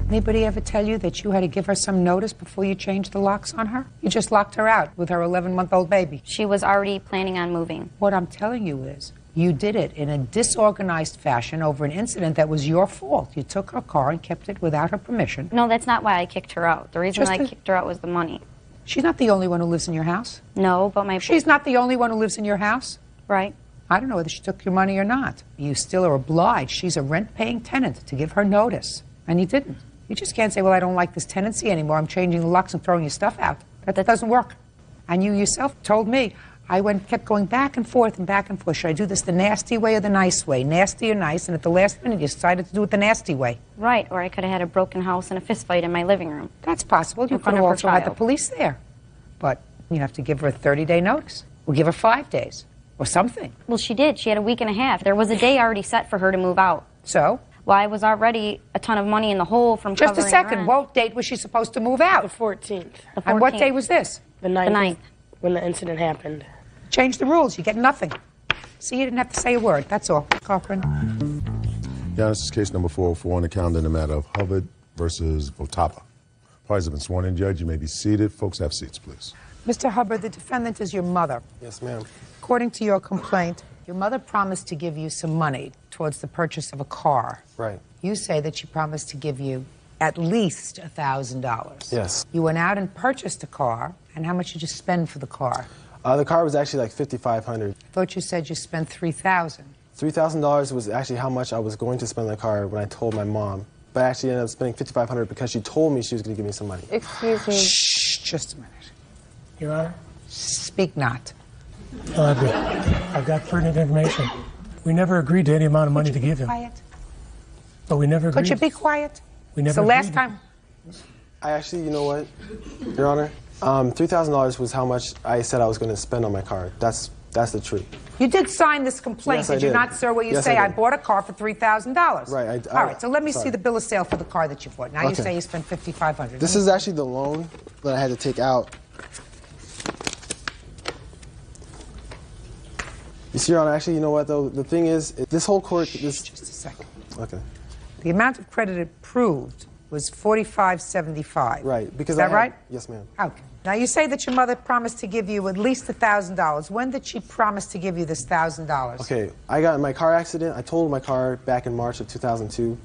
Anybody ever tell you that you had to give her some notice before you changed the locks on her? You just locked her out with her 11-month-old baby. She was already planning on moving. What I'm telling you is, you did it in a disorganized fashion over an incident that was your fault. You took her car and kept it without her permission. No, that's not why I kicked her out. The reason I kicked her out was the money. She's not the only one who lives in your house. No, but She's not the only one who lives in your house? Right. I don't know whether she took your money or not. You still are obliged. She's a rent-paying tenant to give her notice, and you didn't. You just can't say, well, I don't like this tenancy anymore. I'm changing the locks and throwing your stuff out. That doesn't work. And you yourself told me, kept going back and forth and back and forth. Should I do this the nasty way or the nice way? Nasty or nice? And at the last minute, you decided to do it the nasty way. Right, or I could have had a broken house and a fist fight in my living room. That's possible. You could have also had the police there. But you have to give her a 30-day notice. Or give her 5 days. Or something. Well, she did. She had a week and a half. There was a day already set for her to move out. So? Well, I was already a ton of money in the hole from Just covering a second. rent. What date was she supposed to move out? The 14th. And what day was this? The 9th. When the incident happened. Change the rules. You get nothing. See, you didn't have to say a word. That's all. Cochran. Yeah, this is case number 404 on the calendar in the matter of Hubbard versus Votapa. Parties have been sworn in, Judge. You may be seated. Folks, have seats, please. Mr. Hubbard, the defendant is your mother. Yes, ma'am. According to your complaint, your mother promised to give you some money towards the purchase of a car. Right. You say that she promised to give you at least $1,000. Yes. You went out and purchased a car, and how much did you spend for the car? The car was actually like $5,500. I thought you said you spent $3,000. $3,000 was actually how much I was going to spend on the car when I told my mom. But I actually ended up spending $5,500 because she told me she was going to give me some money. Excuse me. Shh, just a minute. Your Honor? Speak not. No, I've got pertinent information. We never agreed to any amount of money to give him. Quiet. But we never agreed. Could you be quiet? We never So last agreed. time. I actually, you know what, Your Honor? $3,000 was how much I said I was going to spend on my car. That's the truth. You did sign this complaint, Yes, I did you did. not, sir, where you Yes, say, I I did. bought a car for $3,000? Right. All right, so let me see sorry. the bill of sale for the car that you bought. Now you Okay. say you spent $5,500. This is actually the loan that I had to take out. You see, Your Honor, actually, you know what, though? The thing is, this whole court... Just a second. Okay. The amount of credit approved was $45.75. Right, because Is that right? Yes, ma'am. Okay. Now you say that your mother promised to give you at least $1,000. When did she promise to give you this $1,000? Okay, I got in my car accident. I totaled my car back in March of 2002.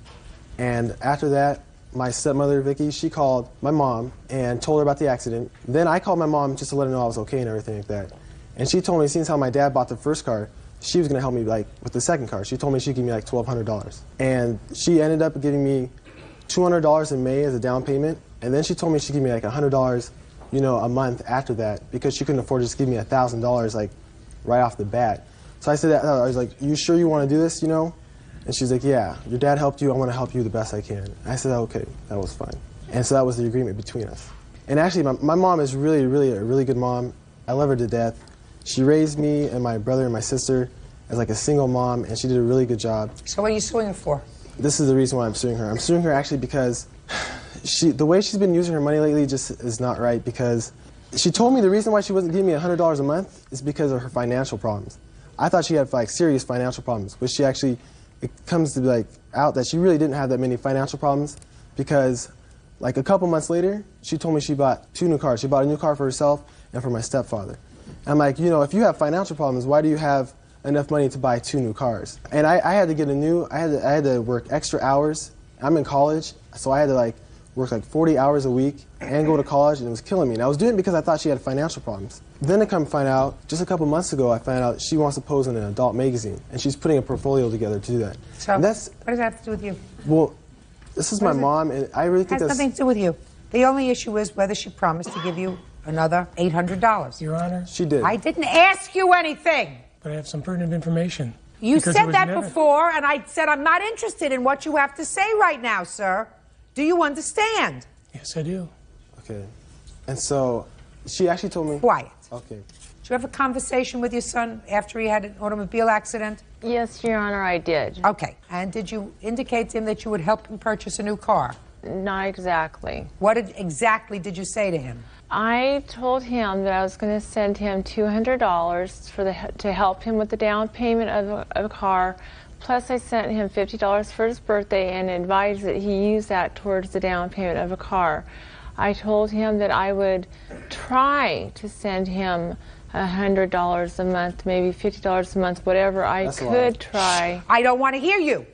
And after that, my stepmother, Vicky, she called my mom and told her about the accident. Then I called my mom just to let her know I was okay and everything like that. And she told me, since how my dad bought the first car, she was going to help me like with the second car. She told me she'd give me like $1,200. And she ended up giving me $200 in May as a down payment. And then she told me she'd give me like $100, you know, a month after that because she couldn't afford to just give me $1,000 like right off the bat. So I said, I was like, you sure you want to do this, you know? And she's like, yeah, your dad helped you. I want to help you the best I can. I said, okay, that was fine. And so that was the agreement between us. And actually, my mom is really, really a really good mom. I love her to death. She raised me and my brother and my sister as like a single mom, and she did a really good job. So what are you suing her for? This is the reason why I'm suing her. I'm suing her actually because the way she's been using her money lately just is not right, because she told me the reason why she wasn't giving me $100 a month is because of her financial problems. I thought she had like serious financial problems, but she actually, it comes to like out that she really didn't have that many financial problems, because like a couple months later, she told me she bought 2 new cars. She bought a new car for herself and for my stepfather. And I'm like, you know, if you have financial problems, why do you have enough money to buy 2 new cars? And I had to get I had to work extra hours. I'm in college, so I had to like work like 40 hours a week and go to college, and it was killing me. And I was doing it because I thought she had financial problems. Then to come find out, just a couple months ago, I found out she wants to pose in an adult magazine, and she's putting a portfolio together to do that. So and that's, what does that have to do with you? well, this is my mom, and I really It think has that's... nothing to do with you. The only issue is whether she promised to give you another $800. Your Honor? She did. I didn't ask you anything. But I have some pertinent information. You Because it said was that never- before, and I said I'm not interested in what you have to say right now, sir. Do you understand? Yes, I do. Okay. And so she actually told me... Quiet. Okay. Did you have a conversation with your son after he had an automobile accident? Yes, Your Honor, I did. Okay. And did you indicate to him that you would help him purchase a new car? Not exactly. What exactly did you say to him? I told him that I was going to send him $200 to help him with the down payment of a car. Plus, I sent him $50 for his birthday and advised that he use that towards the down payment of a car. I told him that I would try to send him $100 a month, maybe $50 a month, whatever I could try. I don't want to hear you.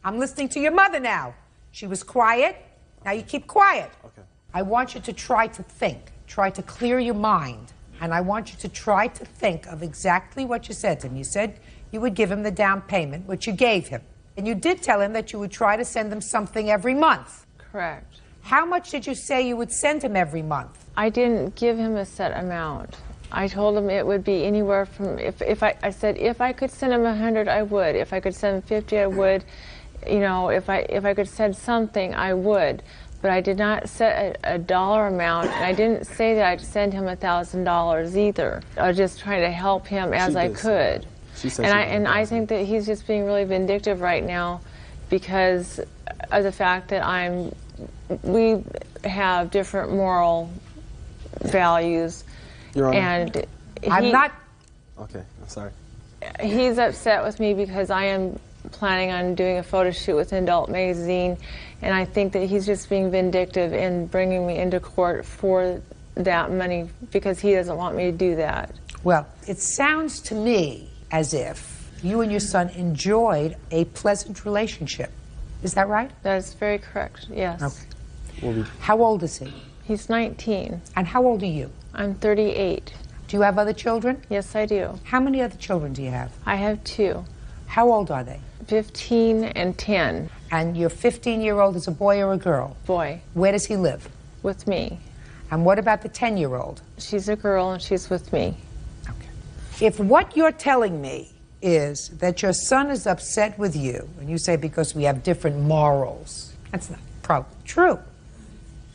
I'm listening to your mother now. She was quiet. Now you keep quiet. Okay. I want you to try to think. Try to clear your mind. And I want you to try to think of exactly what you said to him. You said you would give him the down payment, which you gave him. And you did tell him that you would try to send him something every month. Correct. How much did you say you would send him every month? I didn't give him a set amount. I told him it would be anywhere from, I said if I could send him 100, I would. If I could send 50, I would. You know, if I could send something, I would. But I did not set a dollar amount, and I didn't say that I'd send him $1,000 either. I was just trying to help him as I could. She said And I think that he's just being really vindictive right now because of the fact that we have different moral values. Your Honor. And I'm not. Okay, I'm sorry. He's upset with me because I am planning on doing a photo shoot with an adult magazine, and I think that he's just being vindictive in bringing me into court for that money because he doesn't want me to do that. Well, it sounds to me as if you and your son enjoyed a pleasant relationship. Is that right? That is very correct, yes. Okay. How old is he? He's 19. And how old are you? I'm 38. Do you have other children? Yes, I do. How many other children do you have? I have 2. How old are they? 15 and 10. And your 15-year-old is a boy or a girl? Boy. Where does he live? With me. And what about the 10-year-old? She's a girl and she's with me. If what you're telling me is that your son is upset with you, and you say because we have different morals, that's not probably true.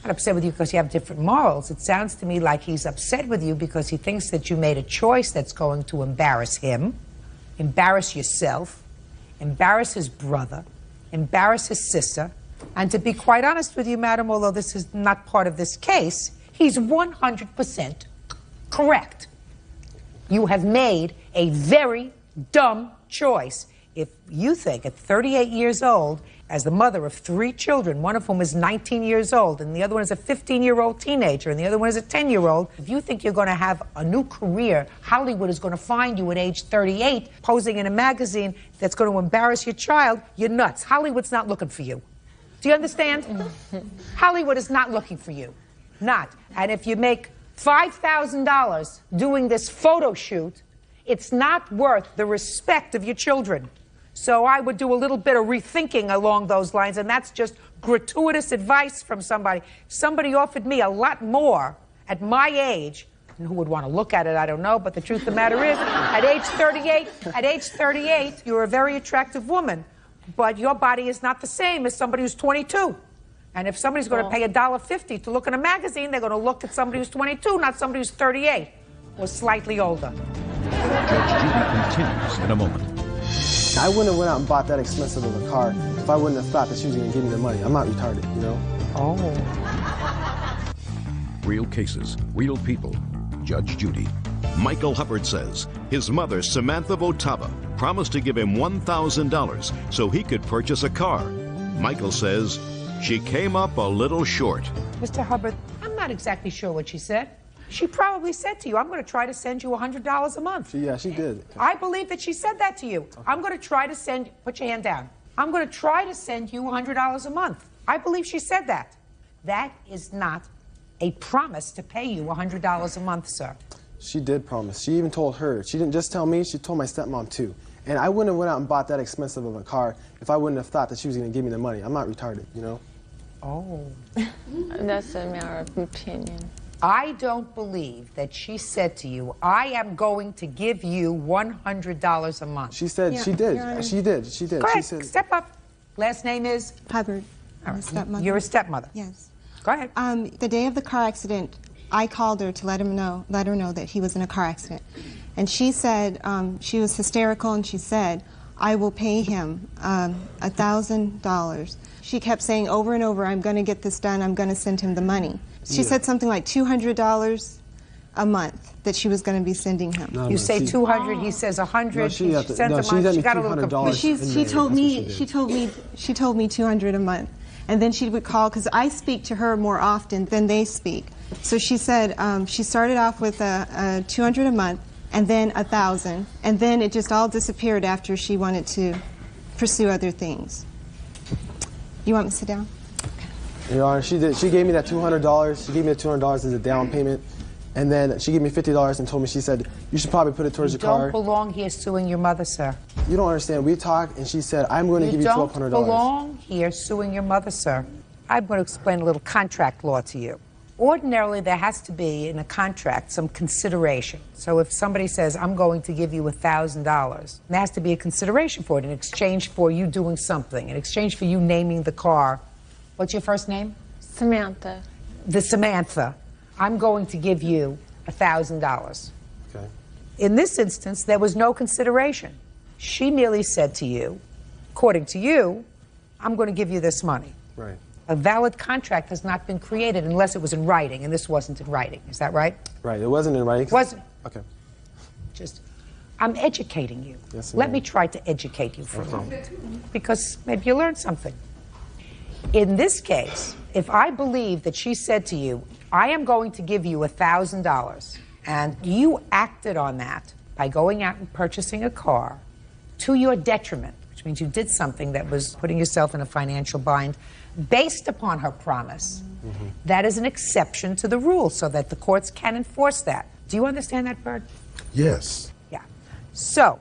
Not upset with you because you have different morals. It sounds to me like he's upset with you because he thinks that you made a choice that's going to embarrass him, embarrass yourself, embarrass his brother, embarrass his sister. And to be quite honest with you, madam, although this is not part of this case, he's 100% correct. You have made a very dumb choice if you think at 38 years old, as the mother of 3 children, one of whom is 19 years old, and the other one is a 15-year-old teenager, and the other one is a 10-year-old, if you think you're going to have a new career, Hollywood is going to find you at age 38 posing in a magazine that's going to embarrass your child, you're nuts. Hollywood's not looking for you. Do you understand? Hollywood is not looking for you. Not. And if you make $5,000 doing this photo shoot, it's not worth the respect of your children. So I would do a little bit of rethinking along those lines, and that's just gratuitous advice from somebody. Somebody offered me a lot more at my age, and who would want to look at it, I don't know, but the truth of the matter is, at age 38, you're a very attractive woman, but your body is not the same as somebody who's 22. And if somebody's going to pay $1.50 to look in a magazine, they're going to look at somebody who's 22, not somebody who's 38 or slightly older. Judge Judy continues in a moment. I wouldn't have went out and bought that expensive of a car if I wouldn't have thought that she was going to give me the money. I'm not retarded, you know? Oh. Real cases, real people. Judge Judy. Michael Hubbard says his mother, Samantha Votava, promised to give him $1,000 so he could purchase a car. Michael says she came up a little short. Mr. Hubbard, I'm not exactly sure what she said. She probably said to you, I'm going to try to send you $100 a month. Yeah, she did. I believe that she said that to you. Okay. I'm going to try to send, put your hand down. I'm going to try to send you $100 a month. I believe she said that. That is not a promise to pay you $100 a month, sir. She did promise. She even told her. She didn't just tell me, she told my stepmom too. And I wouldn't have went out and bought that expensive of a car if I wouldn't have thought that she was going to give me the money. I'm not retarded, you know? Oh. That's a matter of opinion. I don't believe that she said to you, I am going to give you $100 a month. She said she did. She did. She did. Go ahead. She said, Step up. Last name is? Hubbard. All I'm a right. stepmother. You're a stepmother. Yes. Go ahead. The day of the car accident, I called her to let her know that he was in a car accident. And she said, she was hysterical, and she said, I will pay him $1,000. She kept saying over and over, I'm going to get this done, I'm going to send him the money. She said something like $200 a month that she was going to be sending him. You say 200, he says 100. No, she sends a month. She got a little confused. She told me 200 a month, and then she would call because I speak to her more often than they speak. So she said she started off with 200 a month, and then 1,000, and then it just all disappeared after she wanted to pursue other things. You want me to sit down? Your Honor, she did. She gave me that $200. She gave me the $200 as a down payment, and then she gave me $50 and told me, she said, you should probably put it towards your car. You don't belong here suing your mother, sir. You don't understand. We talked, and she said, I'm going to give you $1,200. You don't belong here suing your mother, sir. I'm going to explain a little contract law to you. Ordinarily, there has to be in a contract some consideration. So if somebody says, I'm going to give you $1,000, there has to be a consideration for it in exchange for you doing something, in exchange for you naming the car. What's your first name? Samantha. The Samantha. I'm going to give you $1,000. Okay. In this instance, there was no consideration. She merely said to you, according to you, I'm going to give you this money. Right. A valid contract has not been created unless it was in writing, and this wasn't in writing. Is that right? Right. It wasn't in writing. It wasn't. Okay. Just, I'm educating you. Yes, Let me try to educate you for a moment, because maybe you learned something. In this case, if I believe that she said to you, I am going to give you $1,000, and you acted on that by going out and purchasing a car to your detriment, which means you did something that was putting yourself in a financial bind, based upon her promise, that is an exception to the rule so that the courts can enforce that. Do you understand that, Bird? Yes. Yeah. So,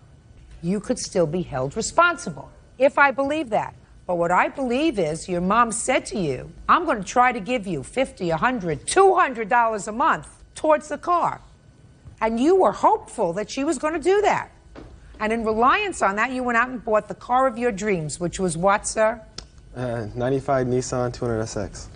you could still be held responsible, if I believe that. But what I believe is your mom said to you, I'm going to try to give you $50, $100, $200 a month towards the car. And you were hopeful that she was going to do that. And in reliance on that, you went out and bought the car of your dreams, which was what, sir? 95 Nissan 200SX.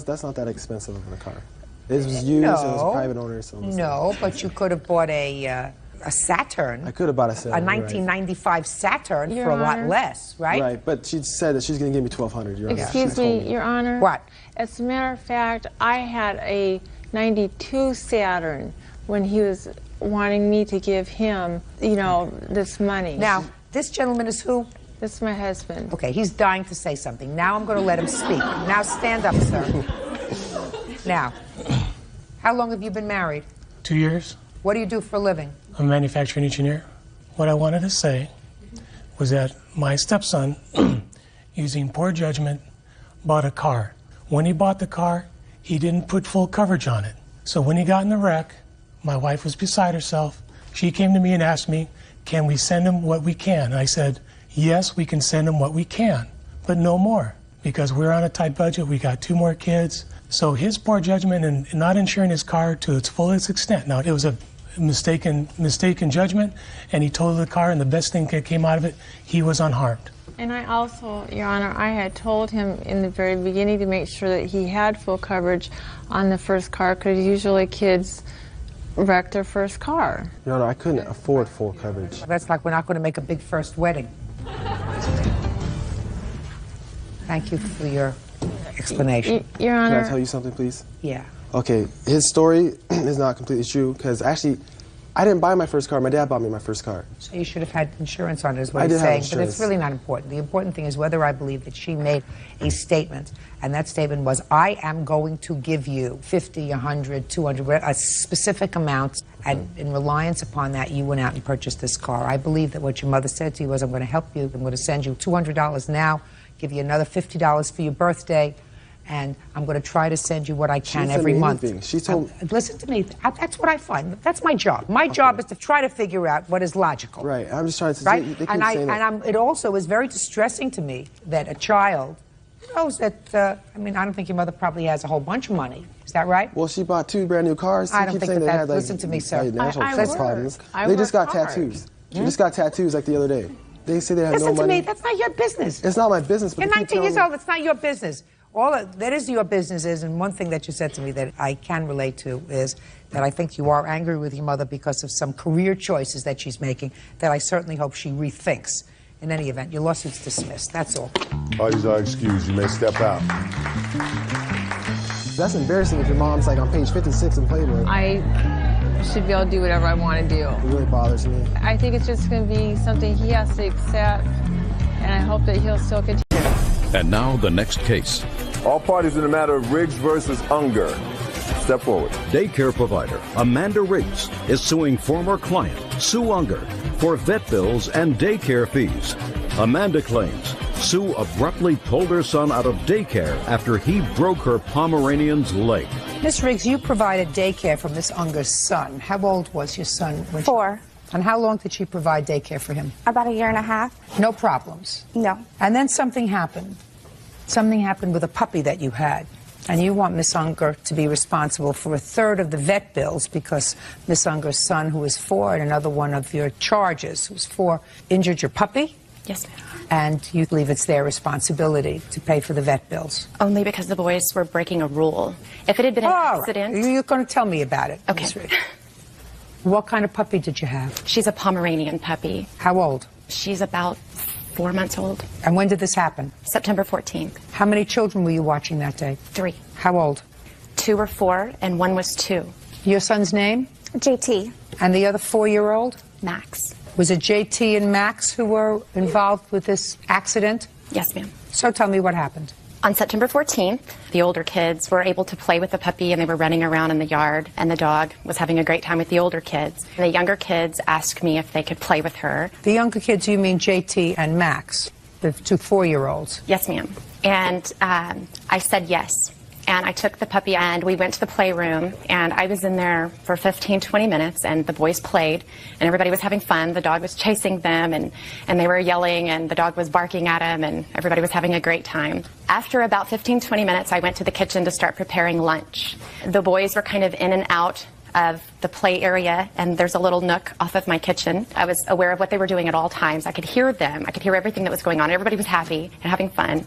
That's not that expensive of a car. It was used, it was a private owner. So No, but you could have bought a Saturn. I could have bought a Saturn. A 1995 Saturn Your for a lot Honor. less, right? Right, but she said that she's going to give me $1,200. Your Honor. Excuse me, Your Honor. What? As a matter of fact, I had a 92 Saturn when he was wanting me to give him, this money. Now, this gentleman is who? This is my husband. Okay, he's dying to say something. Now I'm going to let him speak. Now stand up, sir. Now, how long have you been married? 2 years. What do you do for a living? I'm a manufacturing engineer. What I wanted to say was that my stepson, using poor judgment, bought a car. When he bought the car, he didn't put full coverage on it. So when he got in the wreck, my wife was beside herself. She came to me and asked me, can we send him what we can? And I said, yes, we can send him what we can, but no more, because we're on a tight budget. We got 2 more kids. So his poor judgment in not insuring his car to its fullest extent. Now, it was a mistaken judgment, and he totaled the car, and the best thing that came out of it, he was unharmed. And I also, Your Honor, I had told him in the very beginning to make sure that he had full coverage on the first car, because usually kids wreck their first car. Your Honor, I couldn't afford full coverage. That's like we're not going to make a big first wedding. Thank you for your explanation. Your Honor. Can I tell you something, please? Yeah. Okay, his story is not completely true, because actually, I didn't buy my first car. My dad bought me my first car. So you should have had insurance on it, is what I he's did have saying. But insurance. it's really not important. The important thing is whether I believe that she made a statement, and that statement was, I am going to give you 50, 100, 200, a specific amount, and in reliance upon that, you went out and purchased this car. I believe that what your mother said to you was, I'm going to help you. I'm going to send you $200 now, give you another $50 for your birthday, and I'm going to try to send you what I can every month. She told listen to me. That's what I find. That's my job. My job is to try to figure out what is logical. Right. I'm just trying to. Right. They keep And saying that. it also is very distressing to me that a child knows that. I don't think your mother probably has a whole bunch of money. Is that right? Well, she bought 2 brand new cars. I They don't keep think saying that they that- had, like, listen to me, sir. financial I work. problems. I They just work got hard. tattoos. She just got tattoos like the other day. They say they have Listen no to money. me. That's not your business. It's not my business. But You're they keep 19 years telling me- old. It's not your business. All that is your business is, and one thing that you said to me that I can relate to is that I think you are angry with your mother because of some career choices that she's making that I certainly hope she rethinks. In any event, your lawsuit's dismissed. That's all. Parties are excused. You may step out. That's embarrassing if your mom's like on page 56 in Playboy. I should be able to do whatever I want to do. It really bothers me. I think it's just going to be something he has to accept, and I hope that he'll still continue. And now the next case. All parties in the matter of Riggs versus Unger. Step forward. Daycare provider Amanda Riggs is suing former client Sue Unger for vet bills and daycare fees. Amanda claims Sue abruptly pulled her son out of daycare after he broke her Pomeranian's leg. Miss Riggs, you provided daycare for Miss Unger's son. How old was your son? When 4. And how long did she provide daycare for him? About 1.5 years. No problems? No. And then something happened. Something happened with a puppy that you had. And you want Miss Unger to be responsible for 1/3 of the vet bills because Miss Unger's son, who is 4, and another one of your charges, who's 4, injured your puppy? Yes, ma'am. And you believe it's their responsibility to pay for the vet bills? Only because the boys were breaking a rule. If it had been an accident... You're going to tell me about it. Okay. Miss Riggs. What kind of puppy did you have? She's a Pomeranian puppy. How old? She's about 4 months old. And when did this happen? September 14th. How many children were you watching that day? 3. How old? 2 were 4 and 1 was 2. Your son's name? JT. And the other 4-year-old? Max. Was it JT and Max who were involved with this accident? Yes, ma'am. So tell me what happened. On September 14th, the older kids were able to play with the puppy and they were running around in the yard, and the dog was having a great time with the older kids. The younger kids asked me if they could play with her. The younger kids, you mean JT and Max, the 2 4-year-olds? Yes, ma'am. And I said yes. and I took the puppy and we went to the playroom, and I was in there for 15, 20 minutes, and the boys played, and everybody was having fun. The dog was chasing them, and they were yelling, and the dog was barking at him, and everybody was having a great time. After about 15, 20 minutes, I went to the kitchen to start preparing lunch. The boys were kind of in and out of the play area, and there's a little nook off of my kitchen. I was aware of what they were doing at all times. I could hear them. I could hear everything that was going on. Everybody was happy and having fun.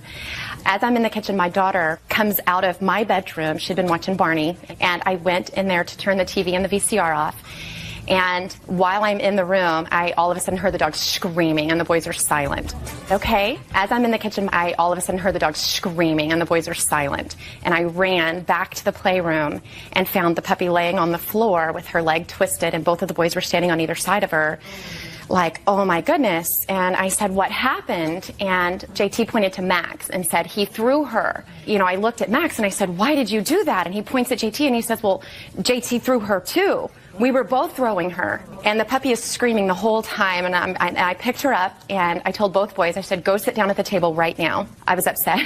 As I'm in the kitchen, my daughter comes out of my bedroom. She'd been watching Barney, and I went in there to turn the TV and the VCR off. And while I'm in the room, I all of a sudden heard the dog screaming, and the boys are silent. Okay, as I'm in the kitchen, I all of a sudden heard the dog screaming, and the boys are silent. And I ran back to the playroom and found the puppy laying on the floor with her leg twisted, and both of the boys were standing on either side of her, like, oh my goodness. And I said, what happened? And JT pointed to Max and said, he threw her. You know, I looked at Max and I said, why did you do that? And he points at JT and he says, well, JT threw her too. We were both throwing her. And the puppy is screaming the whole time. And I picked her up and I told both boys, I said, go sit down at the table right now. I was upset.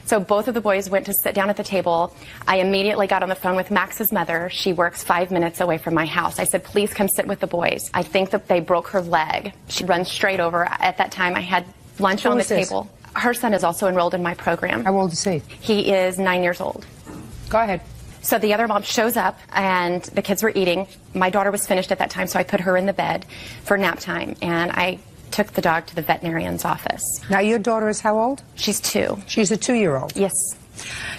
So both of the boys went to sit down at the table. I immediately got on the phone with Max's mother. She works 5 minutes away from my house. I said, please come sit with the boys. I think that they broke her leg. She runs straight over. At that time, I had lunch on the table. Her son is also enrolled in my program. How old is he? He is 9 years old. Go ahead. So the other mom shows up, and the kids were eating. My daughter was finished at that time, so I put her in the bed for nap time, and I took the dog to the veterinarian's office. Now, your daughter is how old? She's 2. She's a 2-year-old? Yes.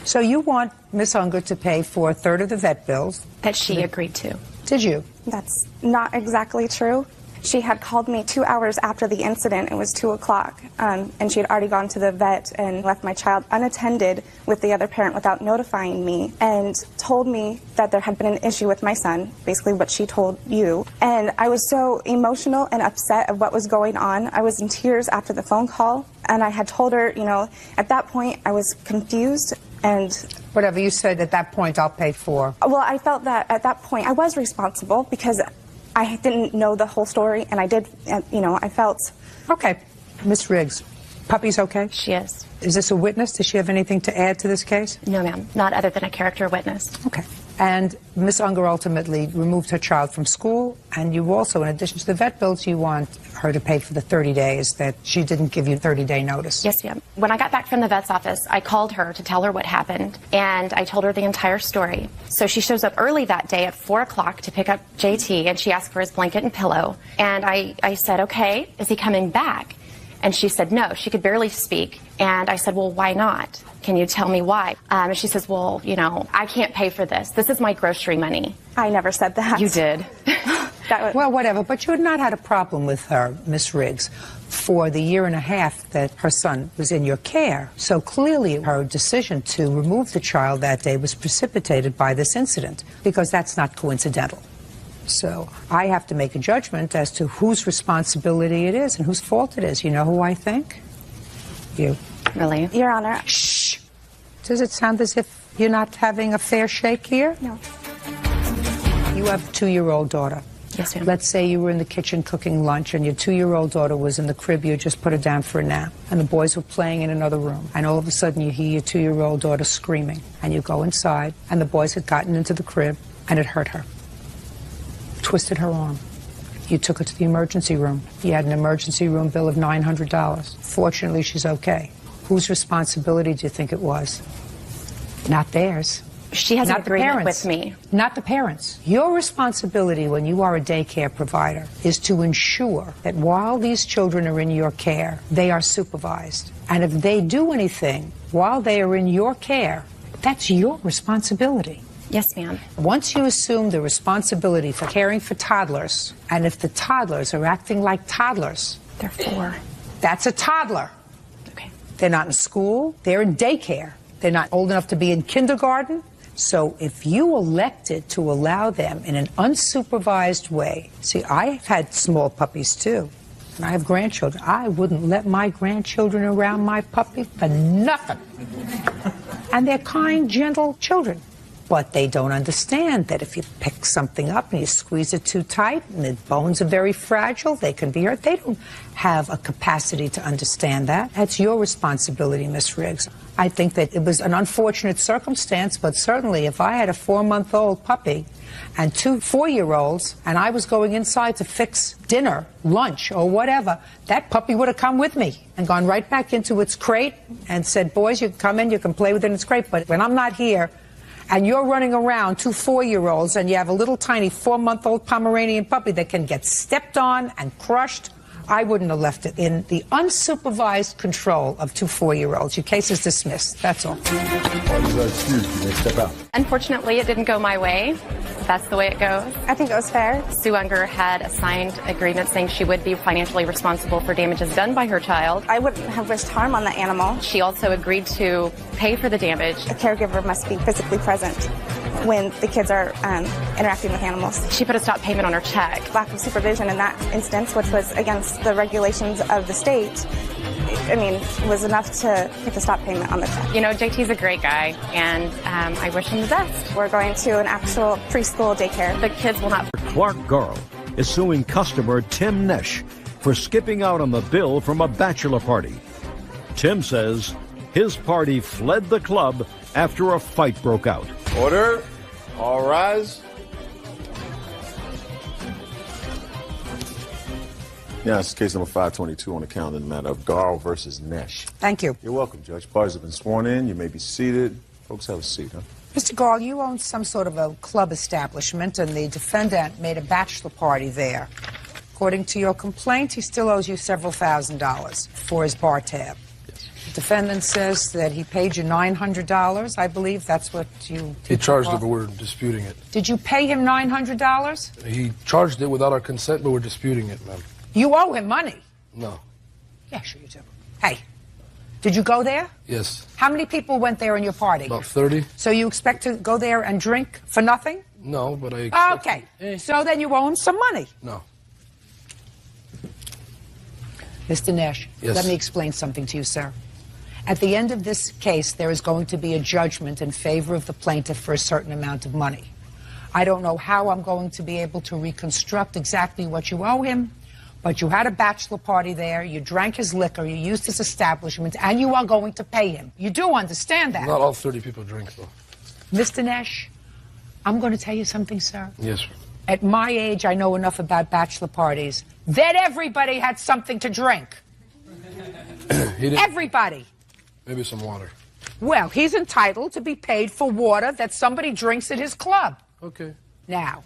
So you want Miss Unger to pay for a third of the vet bills? That she agreed to. Did you? That's not exactly true. She had called me 2 hours after the incident. It was 2 o'clock, and she had already gone to the vet and left my child unattended with the other parent without notifying me, and told me that there had been an issue with my son, basically what she told you. And I was so emotional and upset of what was going on. I was in tears after the phone call, and I had told her, you know, at that point I was confused. And whatever you said at that point, I'll pay for. Well, I felt that at that point I was responsible because I didn't know the whole story, and I did, you know, I felt. Okay. Miss Riggs, puppy's okay? She is. Is this a witness? Does she have anything to add to this case? No, ma'am. Not other than a character witness. Okay. And Miss Unger ultimately removed her child from school, and you also, in addition to the vet bills, you want her to pay for the 30 days that she didn't give you 30-day notice. Yes, ma'am. When I got back from the vet's office, I called her to tell her what happened, and I told her the entire story. So she shows up early that day at 4 o'clock to pick up JT, and she asked for his blanket and pillow. And I said, okay, is he coming back? And she said no, she could barely speak. And I said, well, why not? Can you tell me why? And she says, well, you know, I can't pay for this. This is my grocery money. I never said that. You did. Well, whatever. But you had not had a problem with her, Miss Riggs, for the year and a half that her son was in your care. So clearly her decision to remove the child that day was precipitated by this incident, because that's not coincidental. So I have to make a judgment as to whose responsibility it is and whose fault it is. You know who I think? You. Really? Your Honor. Shh. Does it sound as if you're not having a fair shake here? No. You have a 2-year-old daughter. Yes, ma'am. Let's say you were in the kitchen cooking lunch and your 2-year-old daughter was in the crib. You just put her down for a nap. And the boys were playing in another room. And all of a sudden you hear your 2-year-old daughter screaming. And you go inside and the boys had gotten into the crib and it hurt her. Twisted her arm. You took her to the emergency room. You had an emergency room bill of $900. Fortunately, she's okay. Whose responsibility do you think it was? Not theirs. She has an agreement with me. Not the parents. Your responsibility when you are a daycare provider is to ensure that while these children are in your care, they are supervised. And if they do anything while they are in your care, that's your responsibility. Yes, ma'am. Once you assume the responsibility for caring for toddlers, and if the toddlers are acting like toddlers, they're 4. That's a toddler. Okay. They're not in school. They're in daycare. They're not old enough to be in kindergarten. So if you elected to allow them in an unsupervised way, see, I've had small puppies too, and I have grandchildren. I wouldn't let my grandchildren around my puppy for nothing. And they're kind, gentle children. But they don't understand that if you pick something up and you squeeze it too tight and the bones are very fragile, they can be hurt. They don't have a capacity to understand that. That's your responsibility, Miss Riggs. I think that it was an unfortunate circumstance, but certainly if I had a 4-month-old puppy and 2 4-year-olds and I was going inside to fix dinner, lunch, or whatever, that puppy would have come with me and gone right back into its crate and said, boys, you can come in, you can play with it in its crate. But when I'm not here, and you're running around 2 4-year-olds and you have a little tiny 4-month-old Pomeranian puppy that can get stepped on and crushed, I wouldn't have left it in the unsupervised control of 2 4-year-olds. Your case is dismissed. That's all. Step out. Unfortunately, it didn't go my way. That's the way it goes. I think it was fair. Sue Unger had a signed agreement saying she would be financially responsible for damages done by her child. I wouldn't have wished harm on the animal. She also agreed to pay for the damage. A caregiver must be physically present when the kids are interacting with animals. She put a stop payment on her check. Lack of supervision in that instance, which was against the regulations of the state, I mean, was enough to hit the stop payment on the check. You know, JT's a great guy, and I wish him the best. We're going to an actual preschool daycare. The kids will not. Clark Garl is suing customer Tim Nesh for skipping out on the bill from a bachelor party. Tim says his party fled the club after a fight broke out. Order. All rise. Now, it's case number 522 on the calendar in the matter of Garl versus Nesh. Thank you. You're welcome, Judge. Parties have been sworn in. You may be seated. Folks, have a seat, huh? Mr. Garl, you own some sort of a club establishment, and the defendant made a bachelor party there. According to your complaint, he still owes you several $1,000s for his bar tab. Yes. The defendant says that he paid you $900. I believe that's what you... He charged it, but we're disputing it. Did you pay him $900? He charged it without our consent, but we're disputing it, ma'am. You owe him money. No. Yeah, sure you do. Hey, did you go there? Yes. How many people went there in your party? About 30. So you expect to go there and drink for nothing? No, but I expect... Okay. So then you owe him some money. No. Mr. Nash, Yes. let me explain something to you, sir. At the end of this case, there is going to be a judgment in favor of the plaintiff for a certain amount of money. I don't know how I'm going to be able to reconstruct exactly what you owe him, but you had a bachelor party there, you drank his liquor, you used his establishment, and you are going to pay him. You do understand that? Not all 30 people drink, though. Mr. Nash, I'm going to tell you something, sir. Yes, sir. At my age, I know enough about bachelor parties that everybody had something to drink. Everybody. Maybe some water. Well, he's entitled to be paid for water that somebody drinks at his club. Okay. Now,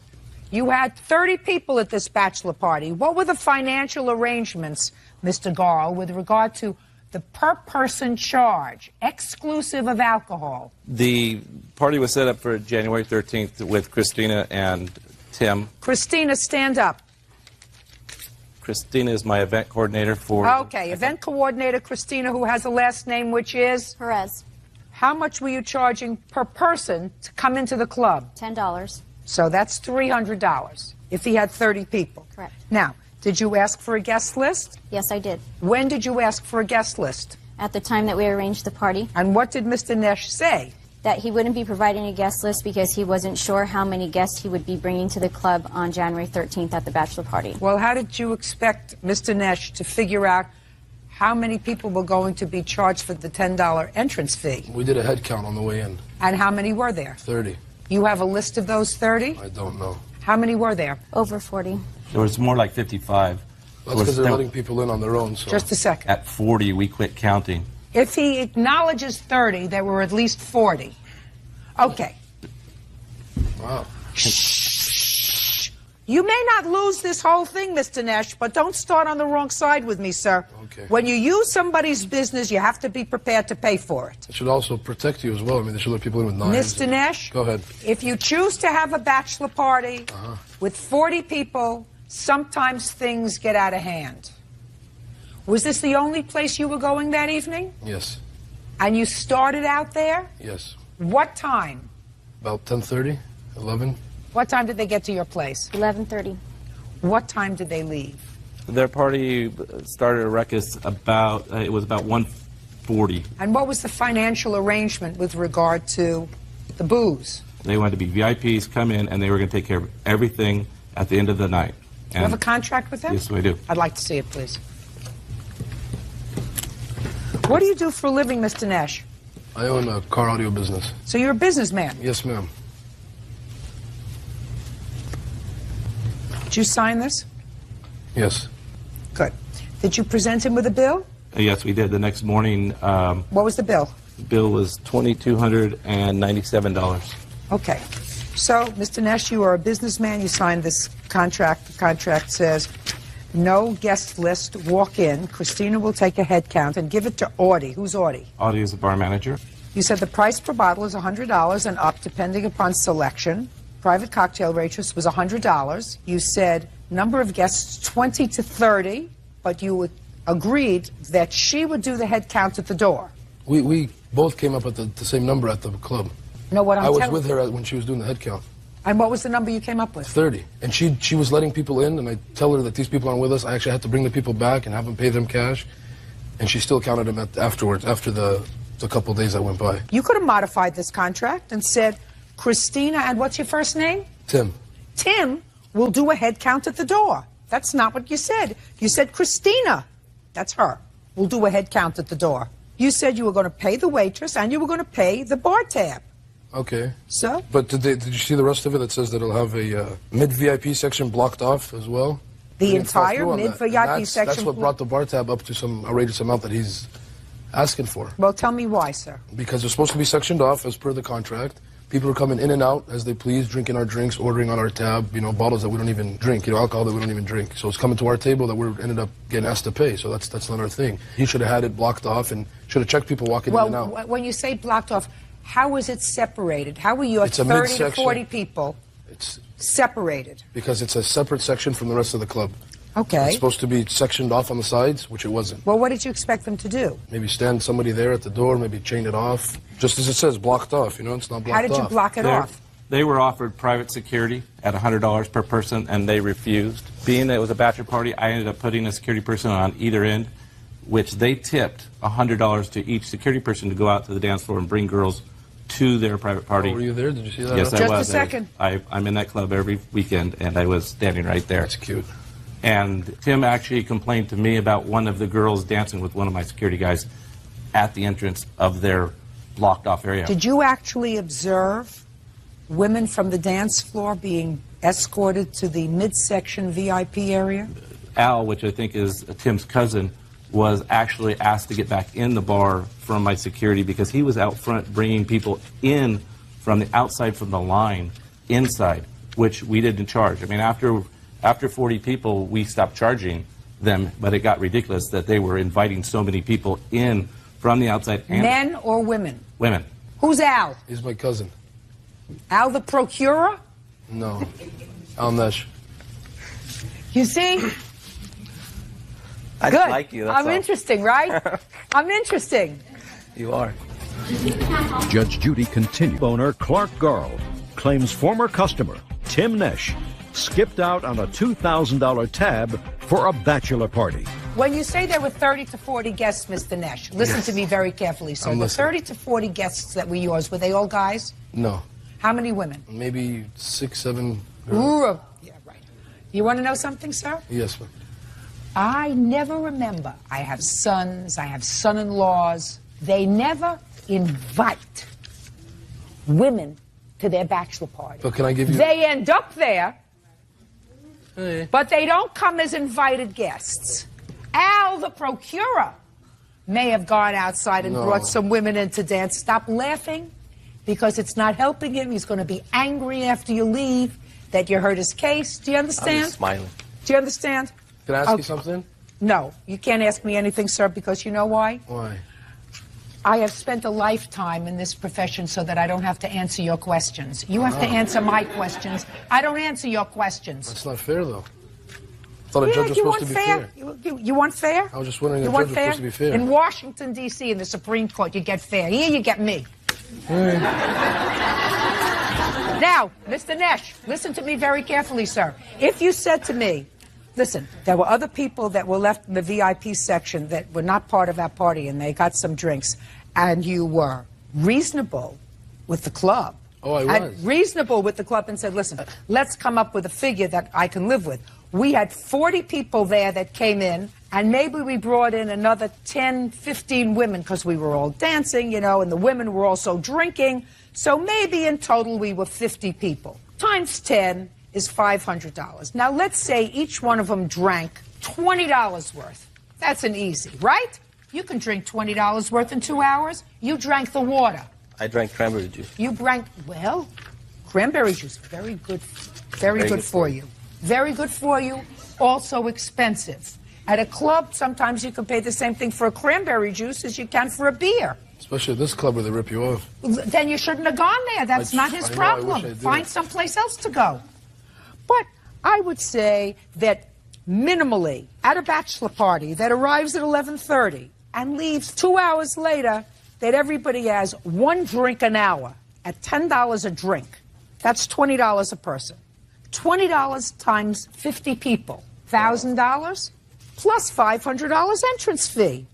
you had 30 people at this bachelor party. What were the financial arrangements, Mr. Garl, with regard to the per-person charge, exclusive of alcohol? The party was set up for January 13th with Christina and Tim. Christina, stand up. Christina is my event coordinator for... Okay, event coordinator Christina, who has a last name which is? Perez. How much were you charging per person to come into the club? $10. So that's $300 if he had 30 people. Correct. Now, did you ask for a guest list? Yes, I did. When did you ask for a guest list? At the time that we arranged the party. And what did Mr. Nesh say? That he wouldn't be providing a guest list because he wasn't sure how many guests he would be bringing to the club on January 13th at the bachelor party. Well, how did you expect Mr. Nesh to figure out how many people were going to be charged for the $10 entrance fee? We did a head count on the way in. And how many were there? 30. You have a list of those 30? I don't know. How many were there? Over 40. There was more like 55. That's because they're letting people in on their own. So. Just a second. At 40, we quit counting. If he acknowledges 30, there were at least 40. Okay. Wow. Shh. You may not lose this whole thing, Mr. Nash, but don't start on the wrong side with me, sir. Okay. When you use somebody's business, you have to be prepared to pay for it. It should also protect you as well. I mean, they should let people in with knives. Mr. Nash? Go ahead. If you choose to have a bachelor party with 40 people, sometimes things get out of hand. Was this the only place you were going that evening? Yes. And you started out there? Yes. What time? About 10:30, 11. What time did they get to your place? 11:30. What time did they leave? Their party started a ruckus about, it was about 1:40. And what was the financial arrangement with regard to the booze? They wanted to be VIPs, come in, and they were going to take care of everything at the end of the night. Do you have a contract with them? Yes, we do. I'd like to see it, please. What do you do for a living, Mr. Nash? I own a car audio business. So you're a businessman. Yes, ma'am. Did you sign this? Yes. Good. Did you present him with a bill? Yes, we did. The next morning, What was the bill? the bill was $2,297. Okay. So, Mr. Nash, you are a businessman. You signed this contract. The contract says, no guest list, walk in. Christina will take a head count and give it to Audie. Who's Audie? Audie is the bar manager. You said the price per bottle is $100 and up, depending upon selection. Private cocktail waitress was $100. You said number of guests 20 to 30, but you agreed that she would do the head count at the door. We both came up with the same number at the club. No, what I'm I was telling- with her when she was doing the head count. And what was the number you came up with? 30. And she was letting people in, and I tell her that these people aren't with us. I actually had to bring the people back and have them pay them cash. And she still counted them afterwards, after the couple days that went by. You could have modified this contract and said, Christina, and what's your first name? Tim. Tim will do a head count at the door. That's not what you said. You said Christina, that's her, will do a head count at the door. You said you were going to pay the waitress and you were going to pay the bar tab. Okay. So? But did you see the rest of it that says that it'll have a mid-VIP section blocked off as well? The We didn't follow entire through on that. mid-VIP And that's section what brought the bar tab up to some outrageous amount that he's asking for. Well, tell me why, sir. Because it's supposed to be sectioned off as per the contract. People are coming in and out as they please, drinking our drinks, ordering on our tab, bottles that we don't even drink, alcohol that we don't even drink. So it's coming to our table that we're ended up getting asked to pay. So that's not our thing. He should have had it blocked off and should have checked people walking in and out. Well, when you say blocked off, how is it separated? How were your It's a 30 to midsection. 40 people separated? Because it's a separate section from the rest of the club. Okay. It's supposed to be sectioned off on the sides, which it wasn't. Well, what did you expect them to do? Maybe stand somebody there at the door, maybe chain it off. Just as it says, blocked off, it's not blocked off. How did you block it off? They were offered private security at $100 per person, and they refused. Being that it was a bachelor party, I ended up putting a security person on either end, which they tipped $100 to each security person to go out to the dance floor and bring girls to their private party. Oh, were you there? Did you see that? Yes, I Just was. a second. I'm in that club every weekend, and I was standing right there. That's cute. And Tim actually complained to me about one of the girls dancing with one of my security guys at the entrance of their blocked off area. Did you actually observe women from the dance floor being escorted to the midsection VIP area? Al, which I think is Tim's cousin, was actually asked to get back in the bar from my security because he was out front bringing people in from the outside from the line inside, which we didn't charge. I mean, after 40 people, we stopped charging them, but it got ridiculous that they were inviting so many people in from the outside. And Men or women? women. Who's Al? He's my cousin. Al the procurer? No. Al Nesh. You see? I Good. just like you. That's I'm all. interesting, right? I'm interesting. You are. Judge Judy continued. Owner Clark Garl claims former customer Tim Nesh skipped out on a $2,000 tab for a bachelor party. When you say there were 30 to 40 guests, Mr. Nash, listen Yes. to me very carefully, sir. I'm The listening. 30 to 40 guests that were yours, were they all guys? No. How many women? Maybe 6, 7. Ooh, yeah, right. You want to know something, sir? Yes, ma'am. I never remember. I have sons, I have son-in-laws. They never invite women to their bachelor party. But can I give you... They end up there, Hey. but they don't come as invited guests. Al, the procurer, may have gone outside and No. brought some women in to dance. Stop laughing, because it's not helping him. He's going to be angry after you leave that you heard his case. Do you I'm understand? just smiling. Do you understand? Can I ask Okay. you something? No, you can't ask me anything, sir, because you know why? Why? I have spent a lifetime in this profession so that I don't have to answer your questions. You have to answer my questions. I don't answer your questions. That's not fair, though. I thought a Yeah, judge was you supposed want to be fair? fair. You want fair? I was just wondering You if want judge was fair? supposed to be fair. In Washington, D.C., in the Supreme Court, you get fair. Here you get me. Now, Mr. Nash, listen to me very carefully, sir. If you said to me, listen, there were other people that were left in the VIP section that were not part of our party and they got some drinks, and you were reasonable with the club, Oh, I and was. reasonable with the club and said, listen, let's come up with a figure that I can live with. We had 40 people there that came in, and maybe we brought in another 10, 15 women because we were all dancing, you know, and the women were also drinking. So maybe in total we were 50 people. Times 10 is $500. Now let's say each one of them drank $20 worth. That's an easy, right? You can drink $20 worth in 2 hours. You drank the water. I drank cranberry juice. You drank, well, cranberry juice, very good for you. Very good for you, also expensive. At a club, sometimes you can pay the same thing for a cranberry juice as you can for a beer. Especially at this club where they rip you off. Then you shouldn't have gone there. That's not his problem. Find someplace else to go. But I would say that minimally, at a bachelor party that arrives at 11:30 and leaves 2 hours later, that everybody has one drink an hour at $10 a drink. That's $20 a person. $20 times 50 people, $1,000 plus $500 entrance fee.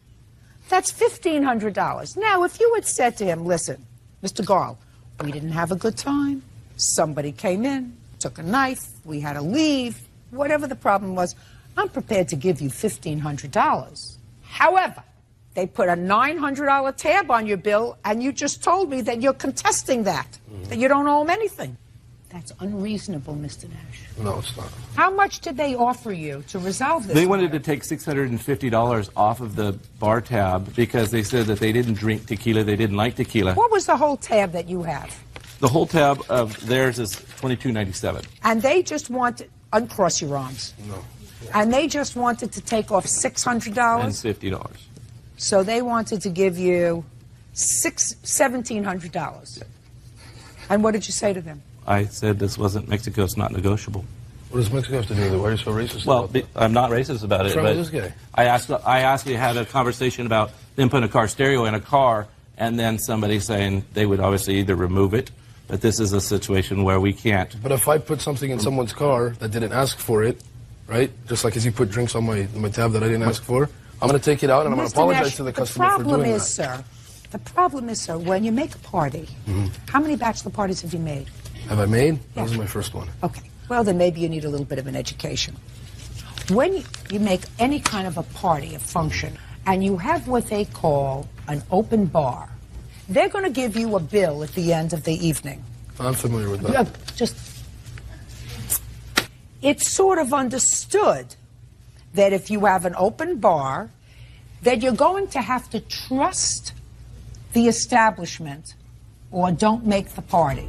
That's $1,500. Now, if you had said to him, listen, Mr. Garl, we didn't have a good time. Somebody came in, took a knife, we had to leave, whatever the problem was, I'm prepared to give you $1,500. However, they put a $900 tab on your bill, and you just told me that you're contesting that, that you don't owe them anything. That's unreasonable, Mr. Nash. No, it's not. How much did they offer you to resolve this? They wanted to take $650 off of the bar tab because they said that they didn't drink tequila, they didn't like tequila. What was the whole tab that you have? The whole tab of theirs is $22.97. And they just wanted, uncross your arms. No. And they just wanted to take off $600? And $50. So they wanted to give you $1,700. Yeah. And what did you say to them? I said this wasn't Mexico, it's not negotiable. What does Mexico have to do with it? Why are you so racist? Well, I'm not racist about it. What's wrong but with this guy? I asked you had a conversation about them putting a car stereo in a car, and then somebody saying they would obviously either remove it, but this is a situation where we can't. But if I put something in someone's car that didn't ask for it, right? Just like as you put drinks on my tab that I didn't ask for, I'm going to take it out and I'm going to apologize to the customer for doing that. The problem is, sir, when you make a party, how many bachelor parties have you made? Have I made? Yeah. This is my first one. Okay. Well, then maybe you need a little bit of an education. When you make any kind of a party, a function, and you have what they call an open bar, they're going to give you a bill at the end of the evening. I'm familiar with that. It's sort of understood that if you have an open bar, that you're going to have to trust the establishment or don't make the party.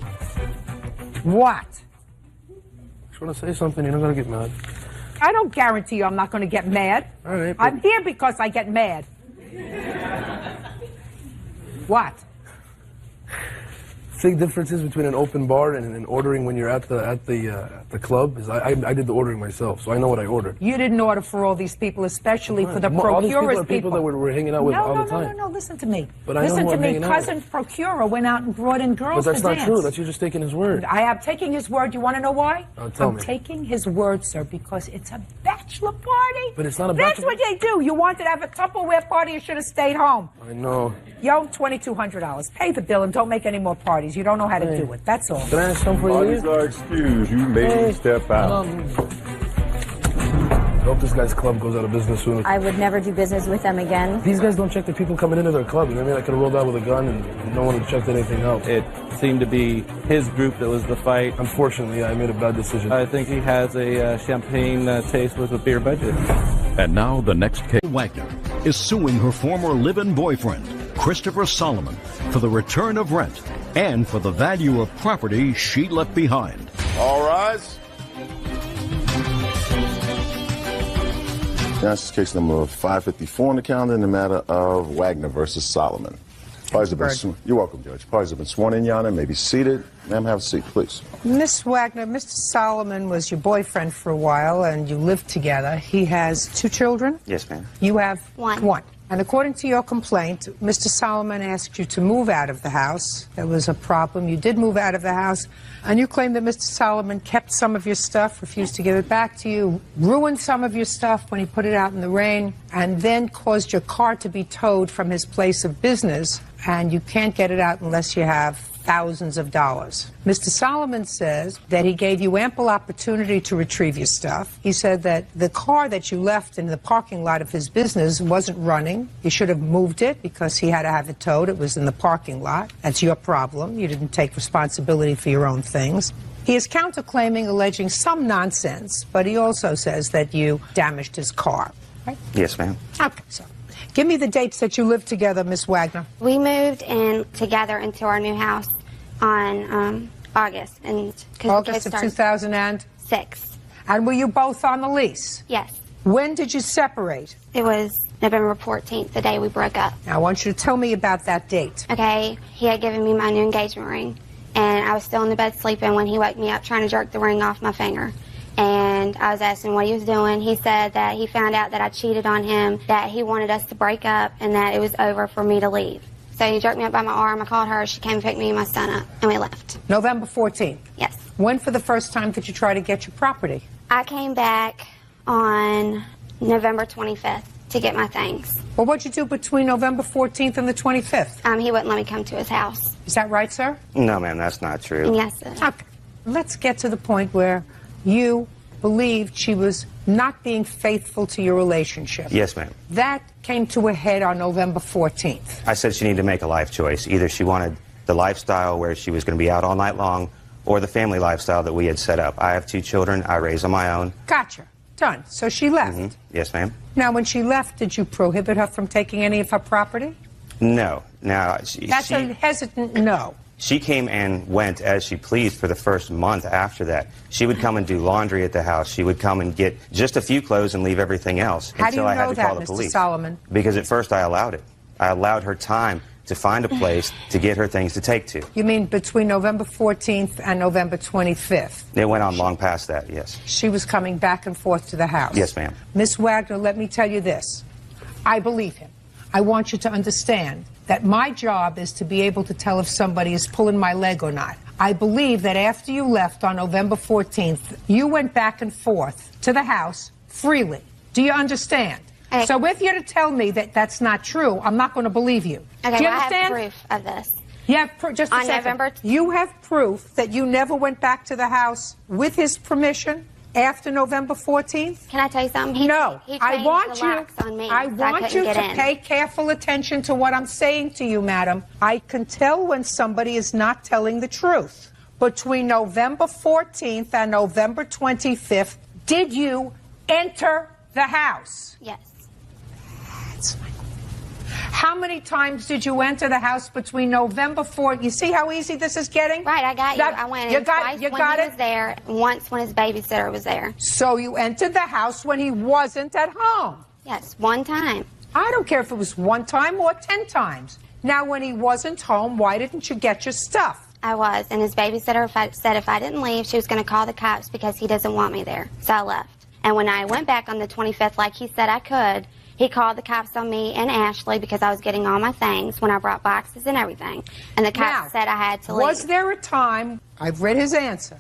What? Just want to say something. You're not going to get mad. I don't guarantee you I'm not going to get mad. All right. I'm here because I get mad. What? Big differences between an open bar and ordering when you're at the club is I did the ordering myself, so I know what I ordered. You didn't order for all these people, especially for the All these procurers. people that we're hanging out with all the time. No, listen to me. But I know listen who to I'm me. hanging out Cousin procurer went out and brought in girls But that's to not dance. true. That's you just taking his word. I am taking his word. You want to know why? Tell I'm me. taking his word, sir, because it's a bachelor party. But it's not a That's bachelor. what they do. You wanted to have a Tupperware party, you should have stayed home. I know. You owe $2,200. Pay the bill and don't make any more parties. You don't know how to do it. That's all. Can I ask something for Parties you? are excused. You may step out. I hope this guy's club goes out of business soon. I would never do business with them again. These guys don't check the people coming into their club. You know what I mean? I could have rolled out with a gun and no one had checked anything out. It seemed to be his group that was the fight. Unfortunately, I made a bad decision. I think he has a champagne taste with a beer budget. And now the next case. Wagner is suing her former live-in boyfriend, Christopher Solomon, for the return of rent and for the value of property she left behind. All rise. Now, this is case number 554 on the calendar in the matter of Wagner versus Solomon. Parties have been You're welcome, Judge. Parties have been sworn in, Your Honor. May be seated. Ma'am, have a seat, please. Miss Wagner, Mr. Solomon was your boyfriend for a while, and you lived together. He has 2 children? Yes, ma'am. You have One. And according to your complaint, Mr. Solomon asked you to move out of the house. There was a problem. You did move out of the house, and you claim that Mr. Solomon kept some of your stuff, refused to give it back to you, ruined some of your stuff when he put it out in the rain, and then caused your car to be towed from his place of business and you can't get it out unless you have thousands of dollars. Mr. Solomon says that he gave you ample opportunity to retrieve your stuff. He said that the car that you left in the parking lot of his business wasn't running. You should have moved it because he had to have it towed. It was in the parking lot. That's your problem. You didn't take responsibility for your own things. He is counterclaiming, alleging some nonsense, but he also says that you damaged his car. Right? Yes, ma'am. Okay, so give me the dates that you lived together, Miss Wagner. We moved in together into our new house on August. August of 2006. And were you both on the lease? Yes. When did you separate? It was November 14th, the day we broke up. Now, I want you to tell me about that date. Okay, he had given me my new engagement ring, and I was still in the bed sleeping when he woke me up trying to jerk the ring off my finger. And I was asking what he was doing. He said that he found out that I cheated on him, that he wanted us to break up, and that it was over for me to leave. So he jerked me up by my arm. I called her. She came and picked me and my son up, and we left. November 14th? Yes. When for the first time did you try to get your property? I came back on November 25th to get my things. Well, what'd you do between November 14th and the 25th? He wouldn't let me come to his house. Is that right, sir? No, ma'am, that's not true. Yes, sir. Okay. Let's get to the point where you believed she was not being faithful to your relationship. Yes, ma'am. That came to a head on November 14th. I said she needed to make a life choice. Either she wanted the lifestyle where she was going to be out all night long, or the family lifestyle that we had set up. I have 2 children. I raise on my own. Gotcha. Done. So she left. Yes, ma'am. Now, when she left, did you prohibit her from taking any of her property? No. Now, That's a hesitant no. She came and went as she pleased for the first month after that. She would come and do laundry at the house. She would come and get just a few clothes and leave everything else until I had to call the police. Mr. Solomon? Because at first I allowed it. I allowed her time to find a place to get her things to take to. You mean between November 14th and November 25th? It went on long past that, yes. She was coming back and forth to the house? Yes, ma'am. Miss Wagner, let me tell you this. I believe him. I want you to understand that my job is to be able to tell if somebody is pulling my leg or not. I believe that after you left on November 14th, you went back and forth to the house freely. Do you understand? Okay. So if you're to tell me that that's not true, I'm not going to believe you. Okay, Do you well, understand? I have proof of this. You have just a On second. November You have proof that you never went back to the house with his permission after November 14th? Can I tell you something? No. He I changed want the you. locks on me, I so want couldn't you get to in. pay careful attention to what I'm saying to you, madam. I can tell when somebody is not telling the truth. Between November 14th and November 25th, did you enter the house? Yes. How many times did you enter the house between November 4th? You see how easy this is getting? Right, I got you. I went in twice when he was there, and once when his babysitter was there. So you entered the house when he wasn't at home? Yes, one time. I don't care if it was one time or 10 times. Now, when he wasn't home, why didn't you get your stuff? I was, and his babysitter said if I didn't leave, she was going to call the cops because he doesn't want me there. So I left. And when I went back on the 25th, like he said I could, he called the cops on me and Ashley because I was getting all my things when I brought boxes and everything. And the cops said I had to leave. Was there a time, I've read his answer,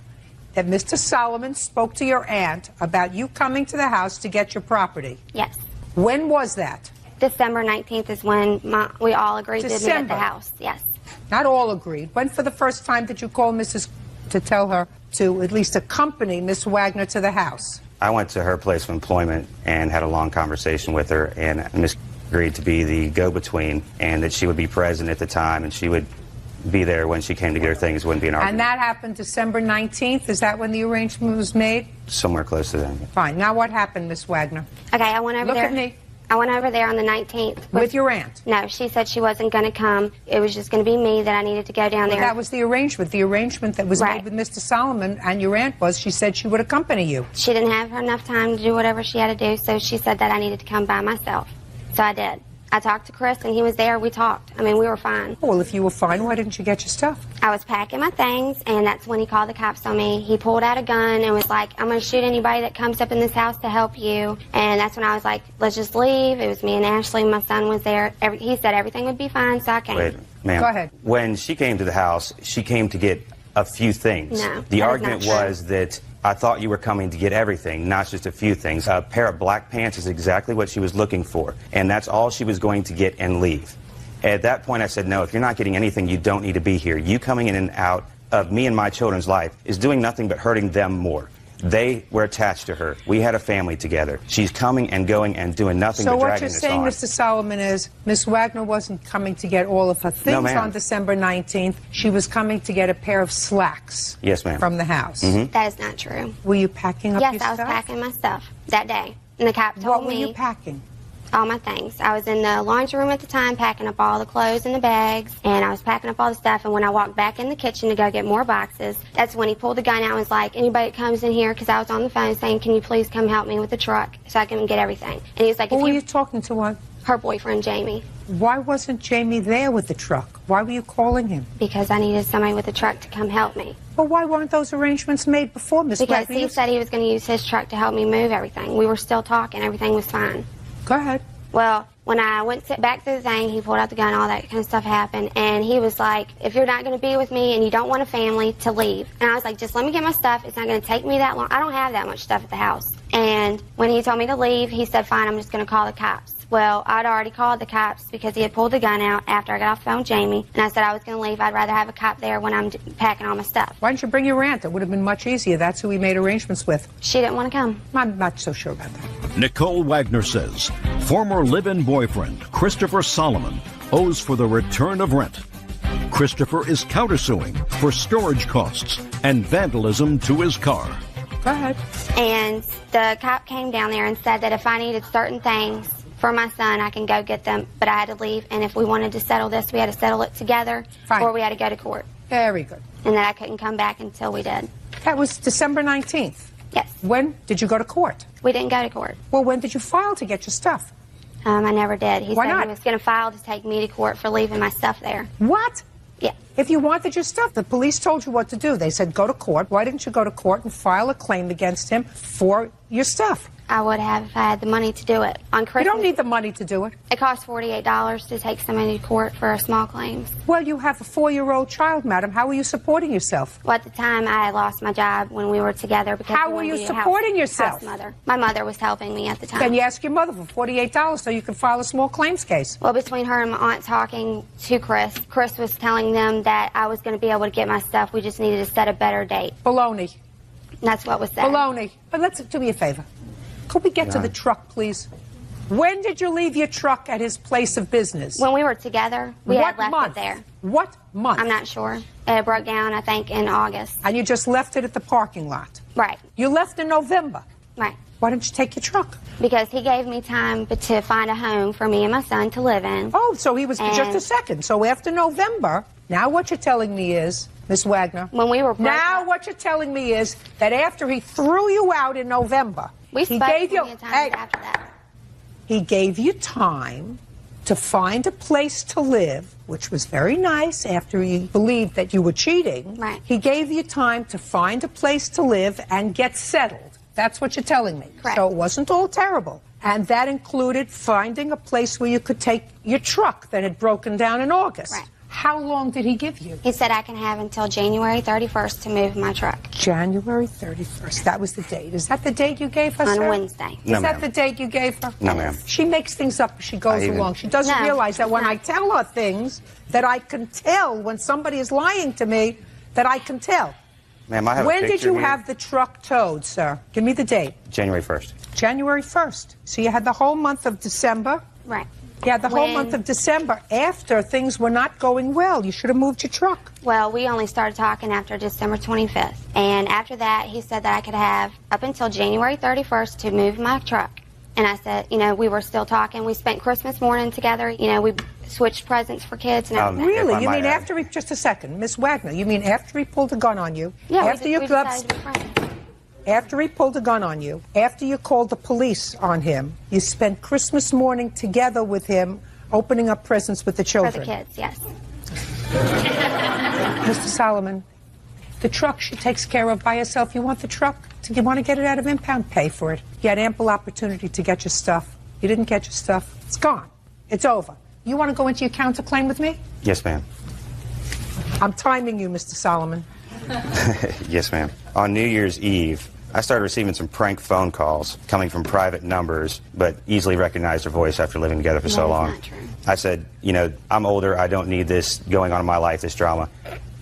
that Mr. Solomon spoke to your aunt about you coming to the house to get your property? Yes. When was that? December 19th is when we all agreed to meet at the house. Yes. Not all agreed. When for the first time did you call Mrs. to tell her to at least accompany Miss Wagner to the house? I went to her place of employment and had a long conversation with her, and Miss agreed to be the go-between, and that she would be present at the time, and she would be there when she came to get her things. It wouldn't be an argument. And that happened December 19th? Is that when the arrangement was made? Somewhere close to that. Fine. Now what happened, Miss Wagner? Okay, I went over Look there. at me. I went over there on the 19th. With your aunt? No, she said she wasn't going to come. It was just going to be me that I needed to go down there. That was the arrangement. The arrangement that was made with Mr. Solomon and your aunt was she said she would accompany you. She didn't have enough time to do whatever she had to do, so she said that I needed to come by myself. So I did. I talked to Chris, and he was there. We talked. I mean, we were fine. Well, if you were fine, why didn't you get your stuff? I was packing my things, and that's when he called the cops on me. He pulled out a gun and was like, I'm going to shoot anybody that comes up in this house to help you. And that's when I was like, let's just leave. It was me and Ashley. My son was there. He said everything would be fine, so I came. Wait, ma'am. Go ahead. When she came to the house, she came to get a few things. No, the that is argument not true. was that I thought you were coming to get everything, not just a few things. A pair of black pants is exactly what she was looking for, and that's all she was going to get and leave. At that point, I said, no, if you're not getting anything, you don't need to be here. You coming in and out of me and my children's life is doing nothing but hurting them more. They were attached to her. We had a family together. She's coming and going and doing nothing but dragging us on. So what you're saying, Mr. Solomon, is Miss Wagner wasn't coming to get all of her things on December 19th. She was coming to get a pair of slacks from the house. That is not true. Were you packing up your Yes, stuff? I was packing my stuff that day. And the cop told me... What were you packing? All my things. I was in the laundry room at the time packing up all the clothes in the bags, and I was packing up all the stuff, and when I walked back in the kitchen to go get more boxes, that's when he pulled the gun out and was like, anybody that comes in here, because I was on the phone saying, can you please come help me with the truck so I can get everything. And he was like, Who were you talking to on? Her boyfriend, Jamie. Why wasn't Jamie there with the truck? Why were you calling him? Because I needed somebody with a truck to come help me. Well, why weren't those arrangements made before, Miss Because Wagner? he said he was going to use his truck to help me move everything. We were still talking. Everything was fine. Go ahead. Well, when I went back through the thing, he pulled out the gun, all that kind of stuff happened, and he was like, if you're not going to be with me and you don't want a family, to leave. And I was like, just let me get my stuff. It's not going to take me that long. I don't have that much stuff at the house. And when he told me to leave, he said, fine, I'm just going to call the cops. Well, I'd already called the cops because he had pulled the gun out after I got off the phone with Jamie, and I said I was going to leave. I'd rather have a cop there when I'm packing all my stuff. Why didn't you bring your aunt? It would have been much easier. That's who we made arrangements with. She didn't want to come. I'm not so sure about that. Nicole Wagner says former live-in boyfriend Christopher Solomon owes for the return of rent. Christopher is countersuing for storage costs and vandalism to his car. Go ahead. And the cop came down there and said that if I needed certain things for my son, I can go get them, but I had to leave, and if we wanted to settle this, we had to settle it together, or we had to go to court. Very good. And that I couldn't come back until we did. That was December 19th. Yes. When did you go to court? We didn't go to court. Well, when did you file to get your stuff? I never did. He Why said not? he was going to file to take me to court for leaving my stuff there. What? Yeah. If you wanted your stuff, the police told you what to do. They said go to court. Why didn't you go to court and file a claim against him for your stuff? I would have if I had the money to do it. On Christmas, You don't need the money to do it. It costs $48 to take somebody to court for a small claims. Well, you have a 4-year-old child, madam. How are you supporting yourself? Well, at the time, I had lost my job when we were together. Because How were you supporting yourself? House mother. My mother was helping me at the time. Then you ask your mother for $48 so you can file a small claims case. Well, between her and my aunt talking to Chris was telling them that I was going to be able to get my stuff. We just needed to set a better date. Baloney. That's what was said. Baloney. But let's do me a favor. Could we get to the truck, please? When did you leave your truck at his place of business? When we were together, we had left it there. What month? I'm not sure. It broke down, I think, in August. And you just left it at the parking lot? Right. You left in November? Right. Why didn't you take your truck? Because he gave me time to find a home for me and my son to live in. Oh, so he was, just a second. So after November, now what you're telling me is, Miss Wagner, when we were now what you're telling me is that after he threw you out in November, he gave you after that. He gave you time to find a place to live, which was very nice after he believed that you were cheating. Right. He gave you time to find a place to live and get settled. That's what you're telling me. Correct. So it wasn't all terrible. And that included finding a place where you could take your truck that had broken down in August. Right. How long did he give you? He said I can have until January 31st to move my truck. January 31st. That was the date. Is that the date you gave her, On sir? Wednesday. Is that the date you gave her? No, ma'am. She makes things up as she goes along. She doesn't realize that when I tell her things that I can tell when somebody is lying to me, that I can tell. Ma'am, I have a When did picture you here. have the truck towed, sir? Give me the date. January 1st. January 1st. So you had the whole month of December. Right. Yeah, the whole month of December after things were not going well. You should have moved your truck. Well, we only started talking after December 25th. And after that, he said that I could have up until January 31st to move my truck. And I said, you know, we were still talking. We spent Christmas morning together. You know, we switched presents for kids and everything. Really? You mean after he, just a second, Miss Wagner, you mean after he pulled a gun on you? Yeah, after we decided to be friends. After he pulled a gun on you, after you called the police on him, you spent Christmas morning together with him, opening up presents with the children. For the kids, yes. Mr. Solomon, the truck she takes care of by herself. You want the truck? You want to get it out of impound? Pay for it. You had ample opportunity to get your stuff. You didn't get your stuff. It's gone. It's over. You want to go into your counterclaim with me? Yes, ma'am. I'm timing you, Mr. Solomon. Yes, ma'am. On New Year's Eve, I started receiving some prank phone calls coming from private numbers, but easily recognized her voice after living together for so long. I said, you know, I'm older, I don't need this going on in my life, this drama.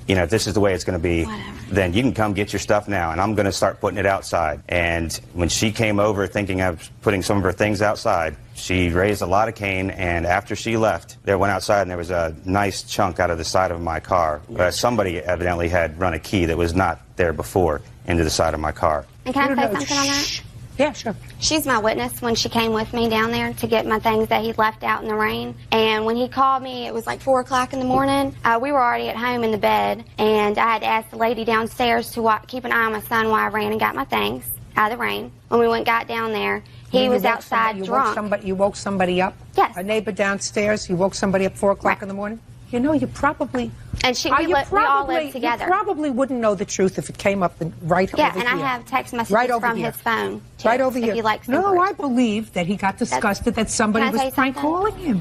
You know, if this is the way it's going to be, then you can come get your stuff now, and I'm going to start putting it outside. And when she came over thinking of putting some of her things outside, she raised a lot of cane, and after she left, they went outside, and there was a nice chunk out of the side of my car. Somebody evidently had run a key that was not there before into the side of my car. And can I say something on that? Yeah, sure. She's my witness when she came with me down there to get my things that he left out in the rain. And when he called me, it was like 4 o'clock in the morning. We were already at home in the bed, and I had to ask the lady downstairs to keep an eye on my son while I ran and got my things out of the rain. When we got down there, he was outside drunk. You woke somebody up? Yes. A neighbor downstairs, you woke somebody up 4 o'clock in the morning? You know, you probably... And we all lived together. You probably wouldn't know the truth if it came up right over here. Yeah, and I have text messages from his phone, too, right over here. If he likes no, I believe that he got disgusted that somebody was prank calling him.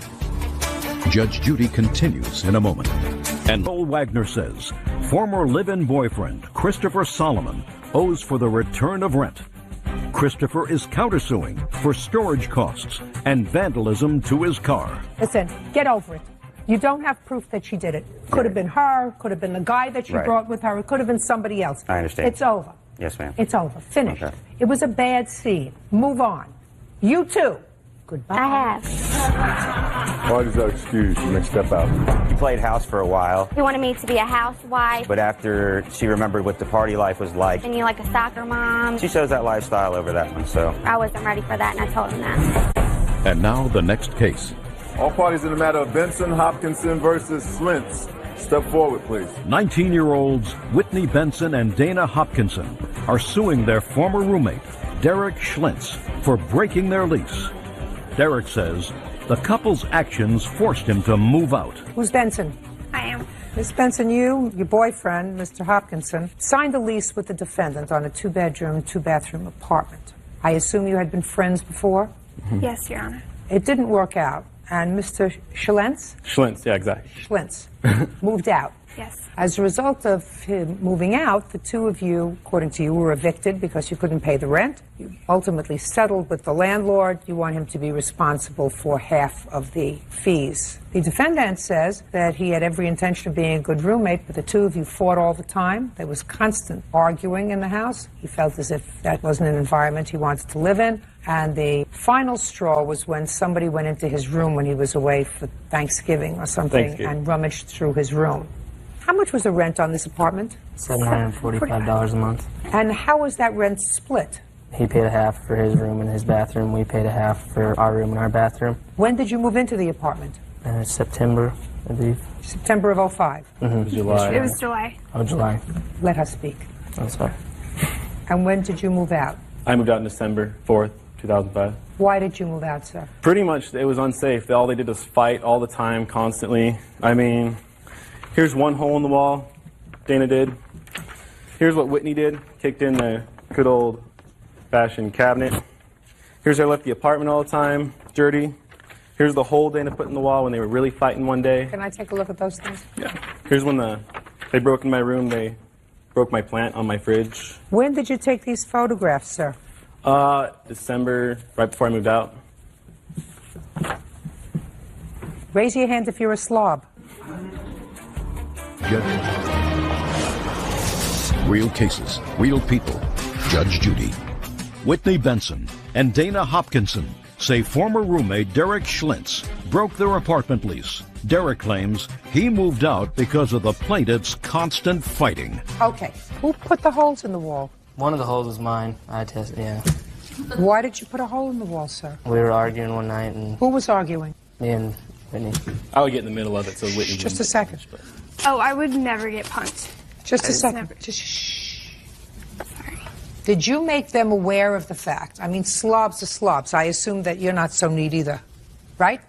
Judge Judy continues in a moment. And Noel Wagner says former live-in boyfriend Christopher Solomon owes for the return of rent. Christopher is countersuing for storage costs and vandalism to his car. Listen, get over it. You don't have proof that she did it. Could have been her, could have been the guy that she brought with her, it could have been somebody else. I understand. It's over. Yes, ma'am. It's over. Finished. Okay. It was a bad scene. Move on. You too. Goodbye. I have. Parties are excused. You may step out. He played house for a while. He wanted me to be a housewife. But after she remembered what the party life was like, And you like a soccer mom. she chose that lifestyle over that one, so. I wasn't ready for that, and I told him that. And now the next case. All parties in the matter of Benson Hopkinson versus Slintz. Step forward, please. 19-year-olds Whitney Benson and Dana Hopkinson are suing their former roommate, Derek Schlintz, for breaking their lease. Derek says the couple's actions forced him to move out. Who's Benson? I am. Miss Benson, your boyfriend, Mr. Hopkinson, signed a lease with the defendant on a 2-bedroom, 2-bathroom apartment. I assume you had been friends before? Yes, Your Honor. It didn't work out. And Mr. Schlintz? Schlintz, yeah, exactly. Schlintz moved out. Yes. As a result of him moving out, the two of you, according to you, were evicted because you couldn't pay the rent. You ultimately settled with the landlord. You want him to be responsible for half of the fees. The defendant says that he had every intention of being a good roommate, but the two of you fought all the time. There was constant arguing in the house. He felt as if that wasn't an environment he wanted to live in. And the final straw was when somebody went into his room when he was away for Thanksgiving or something and rummaged through his room. How much was the rent on this apartment? $745 a month. And how was that rent split? He paid a half for his room and his bathroom. We paid a half for our room and our bathroom. When did you move into the apartment? September, I believe. September of 05? July. It was July. Oh, July. Let her speak. I'm sorry. And when did you move out? I moved out in December 4th, 2005. Why did you move out, sir? Pretty much, it was unsafe. All they did was fight all the time, constantly. I mean, here's one hole in the wall Dana did. Here's what Whitney did. Kicked in the good old-fashioned cabinet. Here's where I left the apartment all the time, dirty. Here's the hole Dana put in the wall when they were really fighting one day. Can I take a look at those things? Yeah. Here's when they broke in my room. They broke my plant on my fridge. When did you take these photographs, sir? December, right before I moved out. Raise your hand if you're a slob. Real cases, real people. Judge Judy. Whitney Benson and Dana Hopkinson say former roommate Derek Schlintz broke their apartment lease. Derek claims he moved out because of the plaintiff's constant fighting. Okay. Who put the holes in the wall? One of the holes was mine. I tested, yeah. Why did you put a hole in the wall, sir? We were arguing one night and... Who was arguing? Me and Whitney. I would get in the middle of it so Whitney Just a second. Oh, I would never get punched. Just a second. Just shh. Sorry. Did you make them aware of the fact? I mean, slobs are slobs. I assume that you're not so neat either, right?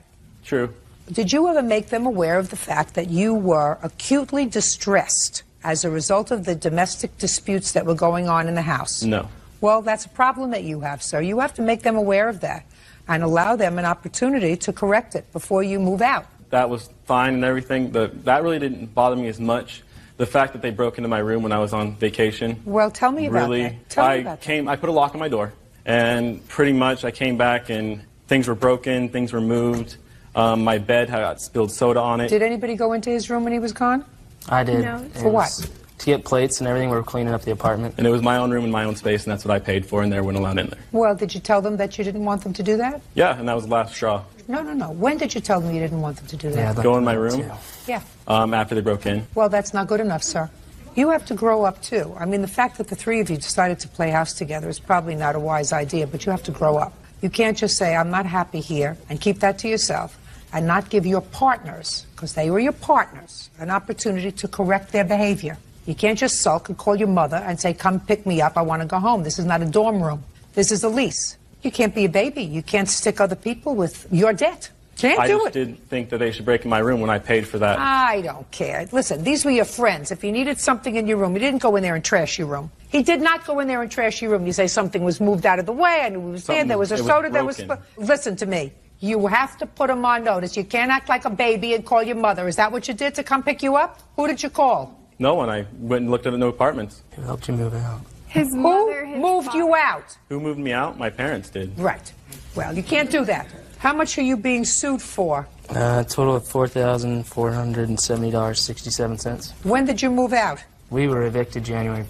True. Did you ever make them aware of the fact that you were acutely distressed as a result of the domestic disputes that were going on in the house? No. Well, that's a problem that you have, sir. You have to make them aware of that and allow them an opportunity to correct it before you move out. That was fine and everything. That really didn't bother me as much. The fact that they broke into my room when I was on vacation. Well, tell me about really, that. Tell me about that. I put a lock on my door, and pretty much I came back and things were broken, things were moved. My bed had spilled soda on it. Did anybody go into his room when he was gone? I did. No. For what? To get plates and everything. We were cleaning up the apartment. And it was my own room and my own space, and that's what I paid for, and they weren't allowed in there. Well, did you tell them that you didn't want them to do that? Yeah, and that was the last straw. No. When did you tell them you didn't want them to do that? Go in my room. Yeah. After they broke in. Well, that's not good enough, sir. You have to grow up, too. I mean, the fact that the three of you decided to play house together is probably not a wise idea, but you have to grow up. You can't just say, I'm not happy here, and keep that to yourself, and not give your partners, because they were your partners, an opportunity to correct their behavior. You can't just sulk and call your mother and say, come pick me up, I want to go home. This is not a dorm room. This is a lease. You can't be a baby. You can't stick other people with your debt. Can't I do just it. didn't think that they should break in my room when I paid for that. I don't care. Listen, these were your friends. If you needed something in your room, you didn't go in there and trash your room. He did not go in there and trash your room. You say something was moved out of the way, I knew it was there. There was a soda that was... Listen to me. You have to put him on notice. You can't act like a baby and call your mother. Is that what you did to come pick you up? Who did you call? No one. I went and looked at the new apartments. Who helped you move out? His mother, Who moved you out? Who moved me out? My parents did. Right. Well, you can't do that. How much are you being sued for? A total of $4,470.67. When did you move out? We were evicted January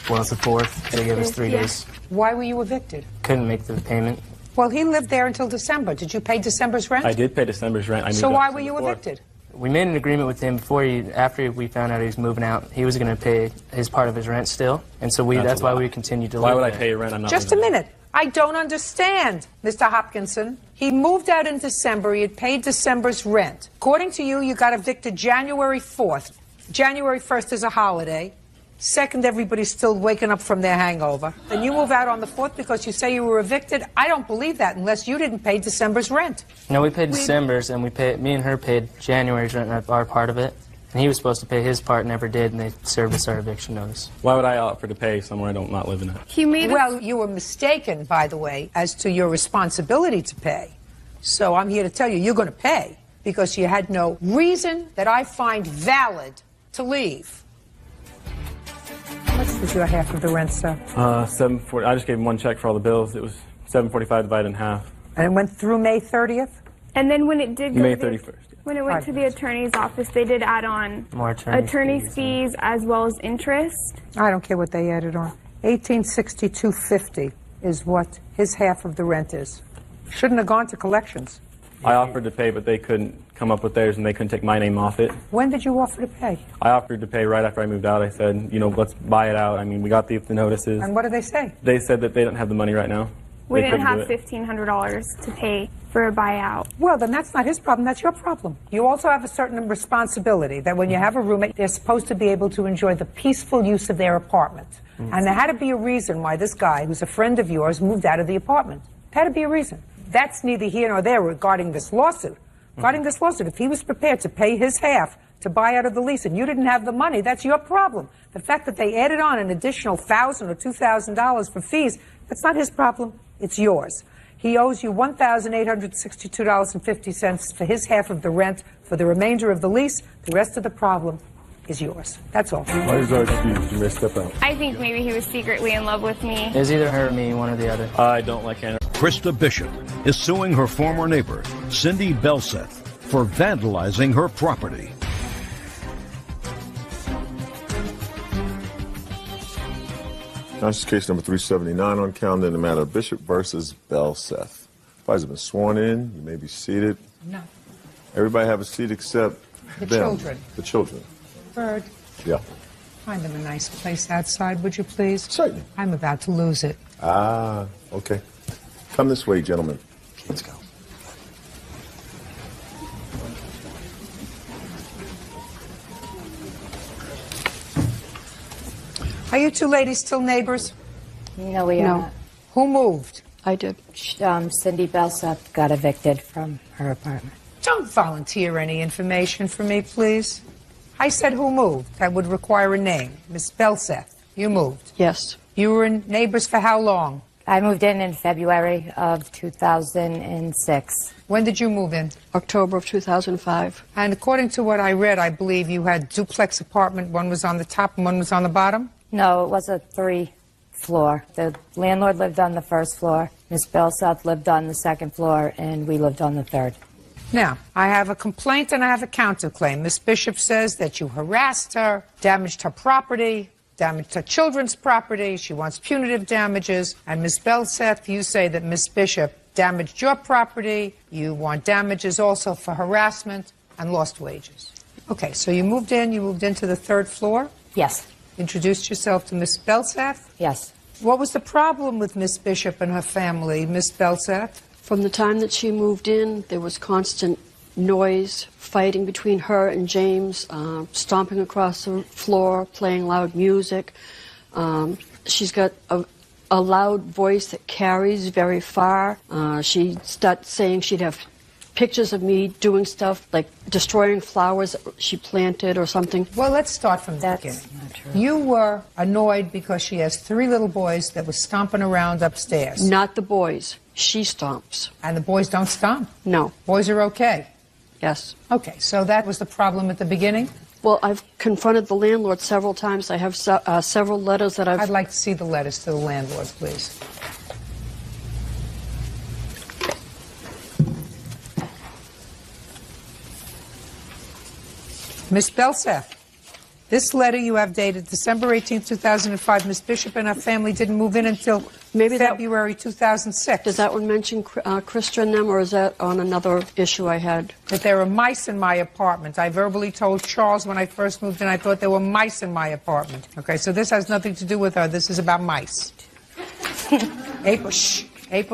4th. They gave us 3 days. Why were you evicted? Couldn't make the payment. Well, he lived there until December. Did you pay December's rent? I did pay December's rent. So why were you evicted? We made an agreement with him after we found out he was moving out. He was going to pay his part of his rent still, and so that's why we continued to live there. Why would I pay rent? I'm not Just a minute. I don't understand, Mr. Hopkinson. He moved out in December. He had paid December's rent. According to you, you got evicted January 4th. January 1st is a holiday. 2nd, everybody's still waking up from their hangover. Then you move out on the 4th because you say you were evicted. I don't believe that unless you didn't pay December's rent. No, we paid December's, and me and her paid January's rent, our part of it. And he was supposed to pay his part, never did, and they served us our eviction notice. Why would I offer to pay somewhere I don't not live in at? Well, you were mistaken, by the way, as to your responsibility to pay. So I'm here to tell you, you're going to pay because you had no reason that I find valid to leave. How much was your half of the rent, sir? $740. I just gave him one check for all the bills. It was $745 divided in half. And it went through May 30th? And then when it did go May to 31st. when it went to the attorney's office, they did add on more attorney's fees as well as interest. I don't care what they added on. $1,862.50 is what his half of the rent is. Shouldn't have gone to collections. I offered to pay, but they couldn't come up with theirs, and they couldn't take my name off it. When did you offer to pay? I offered to pay right after I moved out. I said, let's buy it out. I mean, we got the notices. And what did they say? They said that they didn't have the money right now. We didn't have $1,500 to pay for a buyout. Well, then that's not his problem. That's your problem. You also have a certain responsibility that when you have a roommate, they're supposed to be able to enjoy the peaceful use of their apartment. And there had to be a reason why this guy, who's a friend of yours, moved out of the apartment. There had to be a reason. That's neither here nor there regarding this lawsuit. Regarding this lawsuit, if he was prepared to pay his half to buy out of the lease and you didn't have the money, that's your problem. The fact that they added on an additional $1,000 or $2,000 for fees, that's not his problem. It's yours. He owes you $1,862.50 for his half of the rent for the remainder of the lease. The rest of the problem is yours. That's all. Why is our excuse? You may step out. I think maybe he was secretly in love with me. It was either her or me, one or the other. I don't like Hannah. Krista Bishop is suing her former neighbor, Cindy Belseth, for vandalizing her property. This is case number 379 on calendar in the matter of Bishop versus Belseth. Parties have been sworn in. You may be seated. No. Everybody have a seat except The them. children. The children. Bird, Yeah. find them a nice place outside, would you please? Certainly. I'm about to lose it. Ah, okay. Come this way, gentlemen. Let's go. Are you two ladies still neighbors? No, we are not. Who moved? I did. Cindy Belseth got evicted from her apartment. Don't volunteer any information for me, please. I said who moved. That would require a name. Miss Belseth, you moved. Yes. You were neighbors for how long? I moved in February of 2006. When did you move in? October of 2005. And according to what I read, I believe you had duplex apartment. One was on the top and one was on the bottom? No, it was a 3-floor. The landlord lived on the first floor, Miss Belseth lived on the second floor, and we lived on the third. Now, I have a complaint and I have a counterclaim. Miss Bishop says that you harassed her, damaged her property, damaged her children's property. She wants punitive damages. And Miss Belseth, you say that Miss Bishop damaged your property. You want damages also for harassment and lost wages. Okay, so you moved into the third floor? Yes. Introduced yourself to Miss Belseth? Yes. What was the problem with Miss Bishop and her family, Miss Belseth? From the time that she moved in, there was constant noise, fighting between her and James, stomping across the floor, playing loud music. She's got a loud voice that carries very far. She started saying she'd have pictures of me doing stuff like destroying flowers that she planted or something. Well, let's start from the beginning. You were annoyed because she has 3 little boys that were stomping around upstairs. Not the boys. She stomps. And the boys don't stomp? No. Boys are okay? Yes. Okay, so that was the problem at the beginning? Well, I've confronted the landlord several times. I have several letters that I'd like to see the letters to the landlord, please. Miss Belseth, this letter you have dated December 18, 2005. Miss Bishop and her family didn't move in until February 2006. Does that one mention Krista and them, or is that on another issue I had? That there were mice in my apartment. I verbally told Charles when I first moved in, I thought there were mice in my apartment. Okay, so this has nothing to do with her. This is about mice. April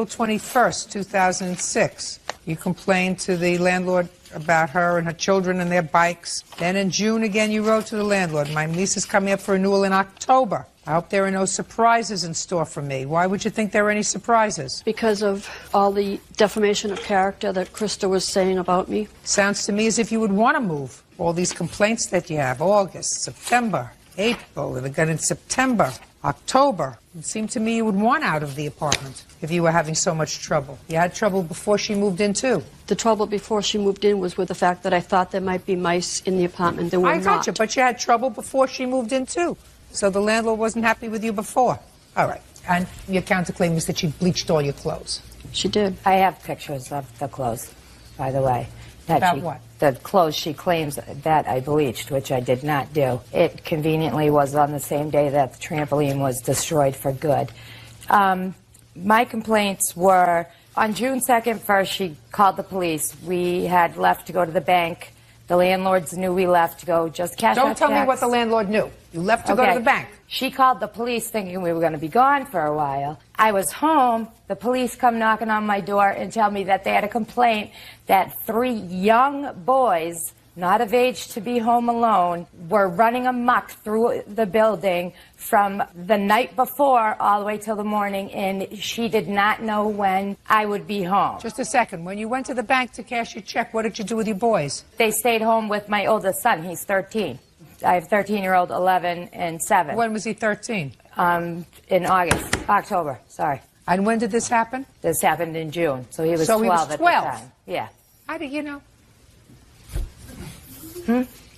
21st, 2006. You complained to the landlord about her and her children and their bikes. Then in June again you wrote to the landlord, my lease is coming up for renewal in October. I hope there are no surprises in store for me. Why would you think there are any surprises? Because of all the defamation of character that Krista was saying about me. Sounds to me as if you would want to move. All these complaints that you have, August, September, April, and again in September, October. It seemed to me you would want out of the apartment if you were having so much trouble. You had trouble before she moved in, too. The trouble before she moved in was with the fact that I thought there might be mice in the apartment. There were not. I got you, but you had trouble before she moved in, too. So the landlord wasn't happy with you before. All right. And your counterclaim is that she bleached all your clothes. She did. I have pictures of the clothes, by the way. About what? The clothes she claims that I bleached, which I did not do. It conveniently was on the same day that the trampoline was destroyed for good. My complaints were, on June 2nd, first, she called the police. We had left to go to the bank. The landlords knew we left to go just cash out Don't tell me checks. what the landlord knew. You left to go to the bank. She called the police thinking we were going to be gone for a while. I was home. The police come knocking on my door and tell me that they had a complaint that 3 young boys, not of age to be home alone, were running amok through the building from the night before all the way till the morning, and she did not know when I would be home. Just a second. When you went to the bank to cash your check, what did you do with your boys? They stayed home with my oldest son. He's 13. I have 13-year-old, 11, and 7. When was he 13? In October, sorry. And when did this happen? This happened in June, so he was 12 he was 12 at the time. Yeah. How do you know?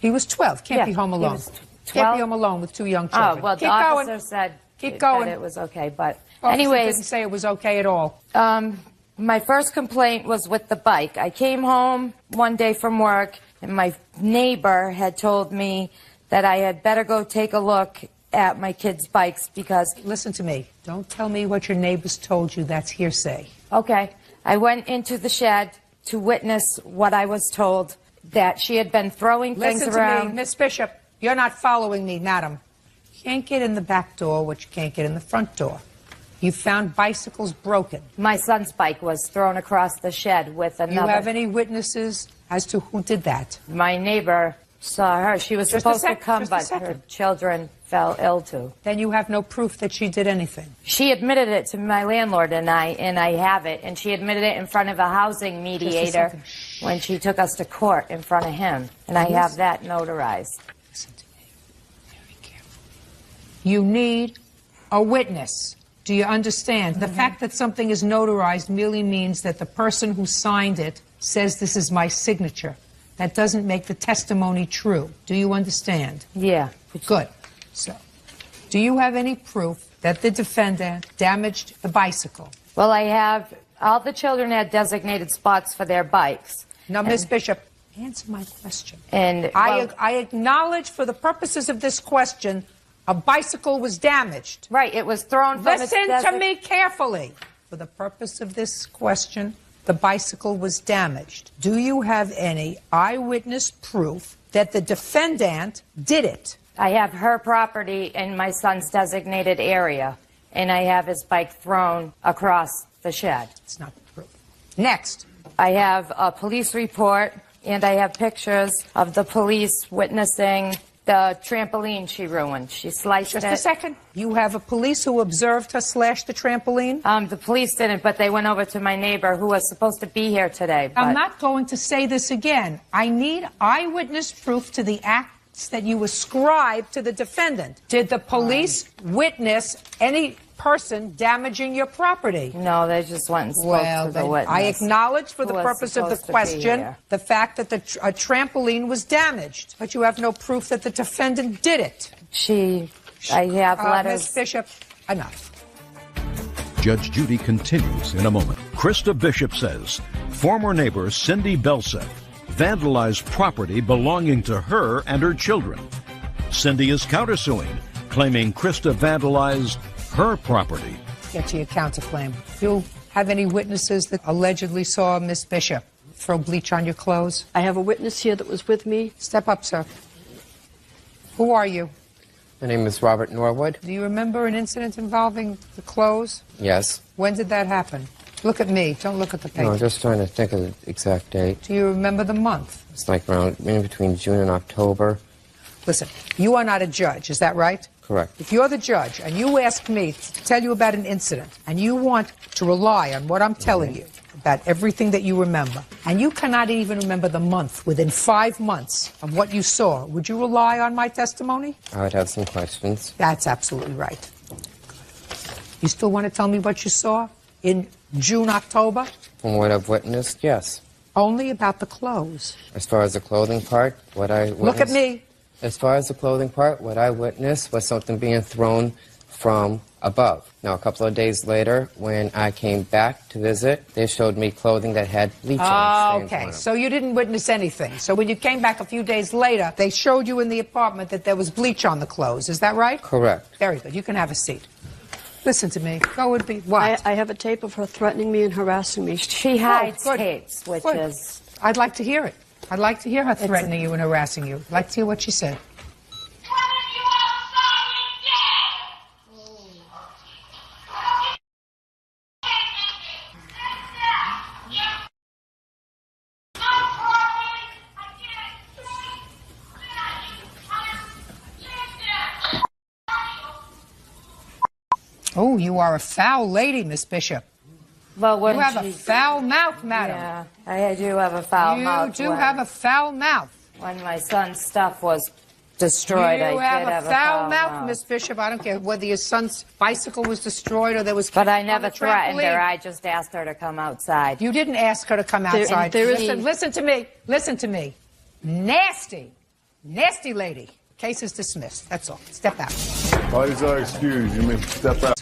He was 12. Can't be home alone. Can't be home alone with 2 young children. Oh, well, Keep the officer going. said Keep going. that it was okay, but Officer anyways. didn't say it was okay at all. My first complaint was with the bike. I came home one day from work, and my neighbor had told me that I had better go take a look at my kids' bikes because... Listen to me. Don't tell me what your neighbors told you. That's hearsay. Okay. I went into the shed to witness what I was told, that she had been throwing things around. Listen to me, Miss Bishop. You're not following me, madam. You can't get in the back door what you can't get in the front door. You found bicycles broken. My son's bike was thrown across the shed with another... You have any witnesses as to who did that? My neighbor saw her. She was supposed to come, but her children fell ill too. Then you have no proof that she did anything. She admitted it to my landlord, and I have it. And she admitted it in front of a housing mediator when she took us to court in front of him. And I have that notarized. Listen to me very carefully. You need a witness. Do you understand? The fact that something is notarized merely means that the person who signed it says this is my signature. That doesn't make the testimony true. Do you understand? Yeah. Good. So, do you have any proof that the defendant damaged the bicycle? Well, I have, all the children had designated spots for their bikes. Now, Ms. Bishop, answer my question. And I acknowledge for the purposes of this question, a bicycle was damaged. Right, it was thrown from its Listen to me carefully. For the purpose of this question, the bicycle was damaged. Do you have any eyewitness proof that the defendant did it? I have her property in my son's designated area, and I have his bike thrown across the shed. It's not proof. Next. I have a police report, and I have pictures of the police witnessing the trampoline she ruined. She sliced it. Just a second. You have a police who observed her slash the trampoline? The police didn't, but they went over to my neighbor who was supposed to be here today. I'm not going to say this again. I need eyewitness proof to the acts that you ascribe to the defendant. Did the police witness any person damaging your property? No, they just went and spoke to the witness. I acknowledge for the purpose of the question the fact that a trampoline was damaged, but you have no proof that the defendant did it. I have letters. Ms. Bishop, enough. Judge Judy continues in a moment. Krista Bishop says former neighbor Cindy Belseth vandalized property belonging to her and her children. Cindy is countersuing, claiming Krista vandalized her property. Get to your counterclaim. Do you have any witnesses that allegedly saw Miss Bishop throw bleach on your clothes? I have a witness here that was with me. Step up, sir. Who are you? My name is Robert Norwood. Do you remember an incident involving the clothes? Yes. When did that happen? Look at me. Don't look at the paper. No, I'm just trying to think of the exact date. Do you remember the month? It's like around in between June and October. Listen, you are not a judge, is that right? Correct. If you're the judge and you ask me to tell you about an incident and you want to rely on what I'm telling you about everything that you remember, and you cannot even remember the month within 5 months of what you saw, would you rely on my testimony? I would have some questions. That's absolutely right. You still want to tell me what you saw in June, October? From what I've witnessed, yes. Only about the clothes. As far as the clothing part, what I witnessed... Look at me. As far as the clothing part, what I witnessed was something being thrown from above. Now, a couple of days later, when I came back to visit, they showed me clothing that had bleach on it. Okay, so you didn't witness anything. So when you came back a few days later, they showed you in the apartment that there was bleach on the clothes. Is that right? Correct. Very good. You can have a seat. Listen to me. Go and be what? I have a tape of her threatening me and harassing me. She hides tapes, which is... I'd like to hear it. I'd like to hear her threatening you and harassing you. I'd like to hear what she said. Oh, you are a foul lady, Miss Bishop. Well, you have a foul mouth, madam. Yeah, I do have a foul mouth. You do have a foul mouth. When my son's stuff was destroyed, I did have a foul mouth, Miss Bishop. I don't care whether your son's bicycle was destroyed or there was... But I never threatened her. I just asked her to come outside. You didn't ask her to come outside. Listen to me. Listen to me. Nasty. Nasty lady. Case is dismissed. That's all. Step out. Parties are excused. You may step out.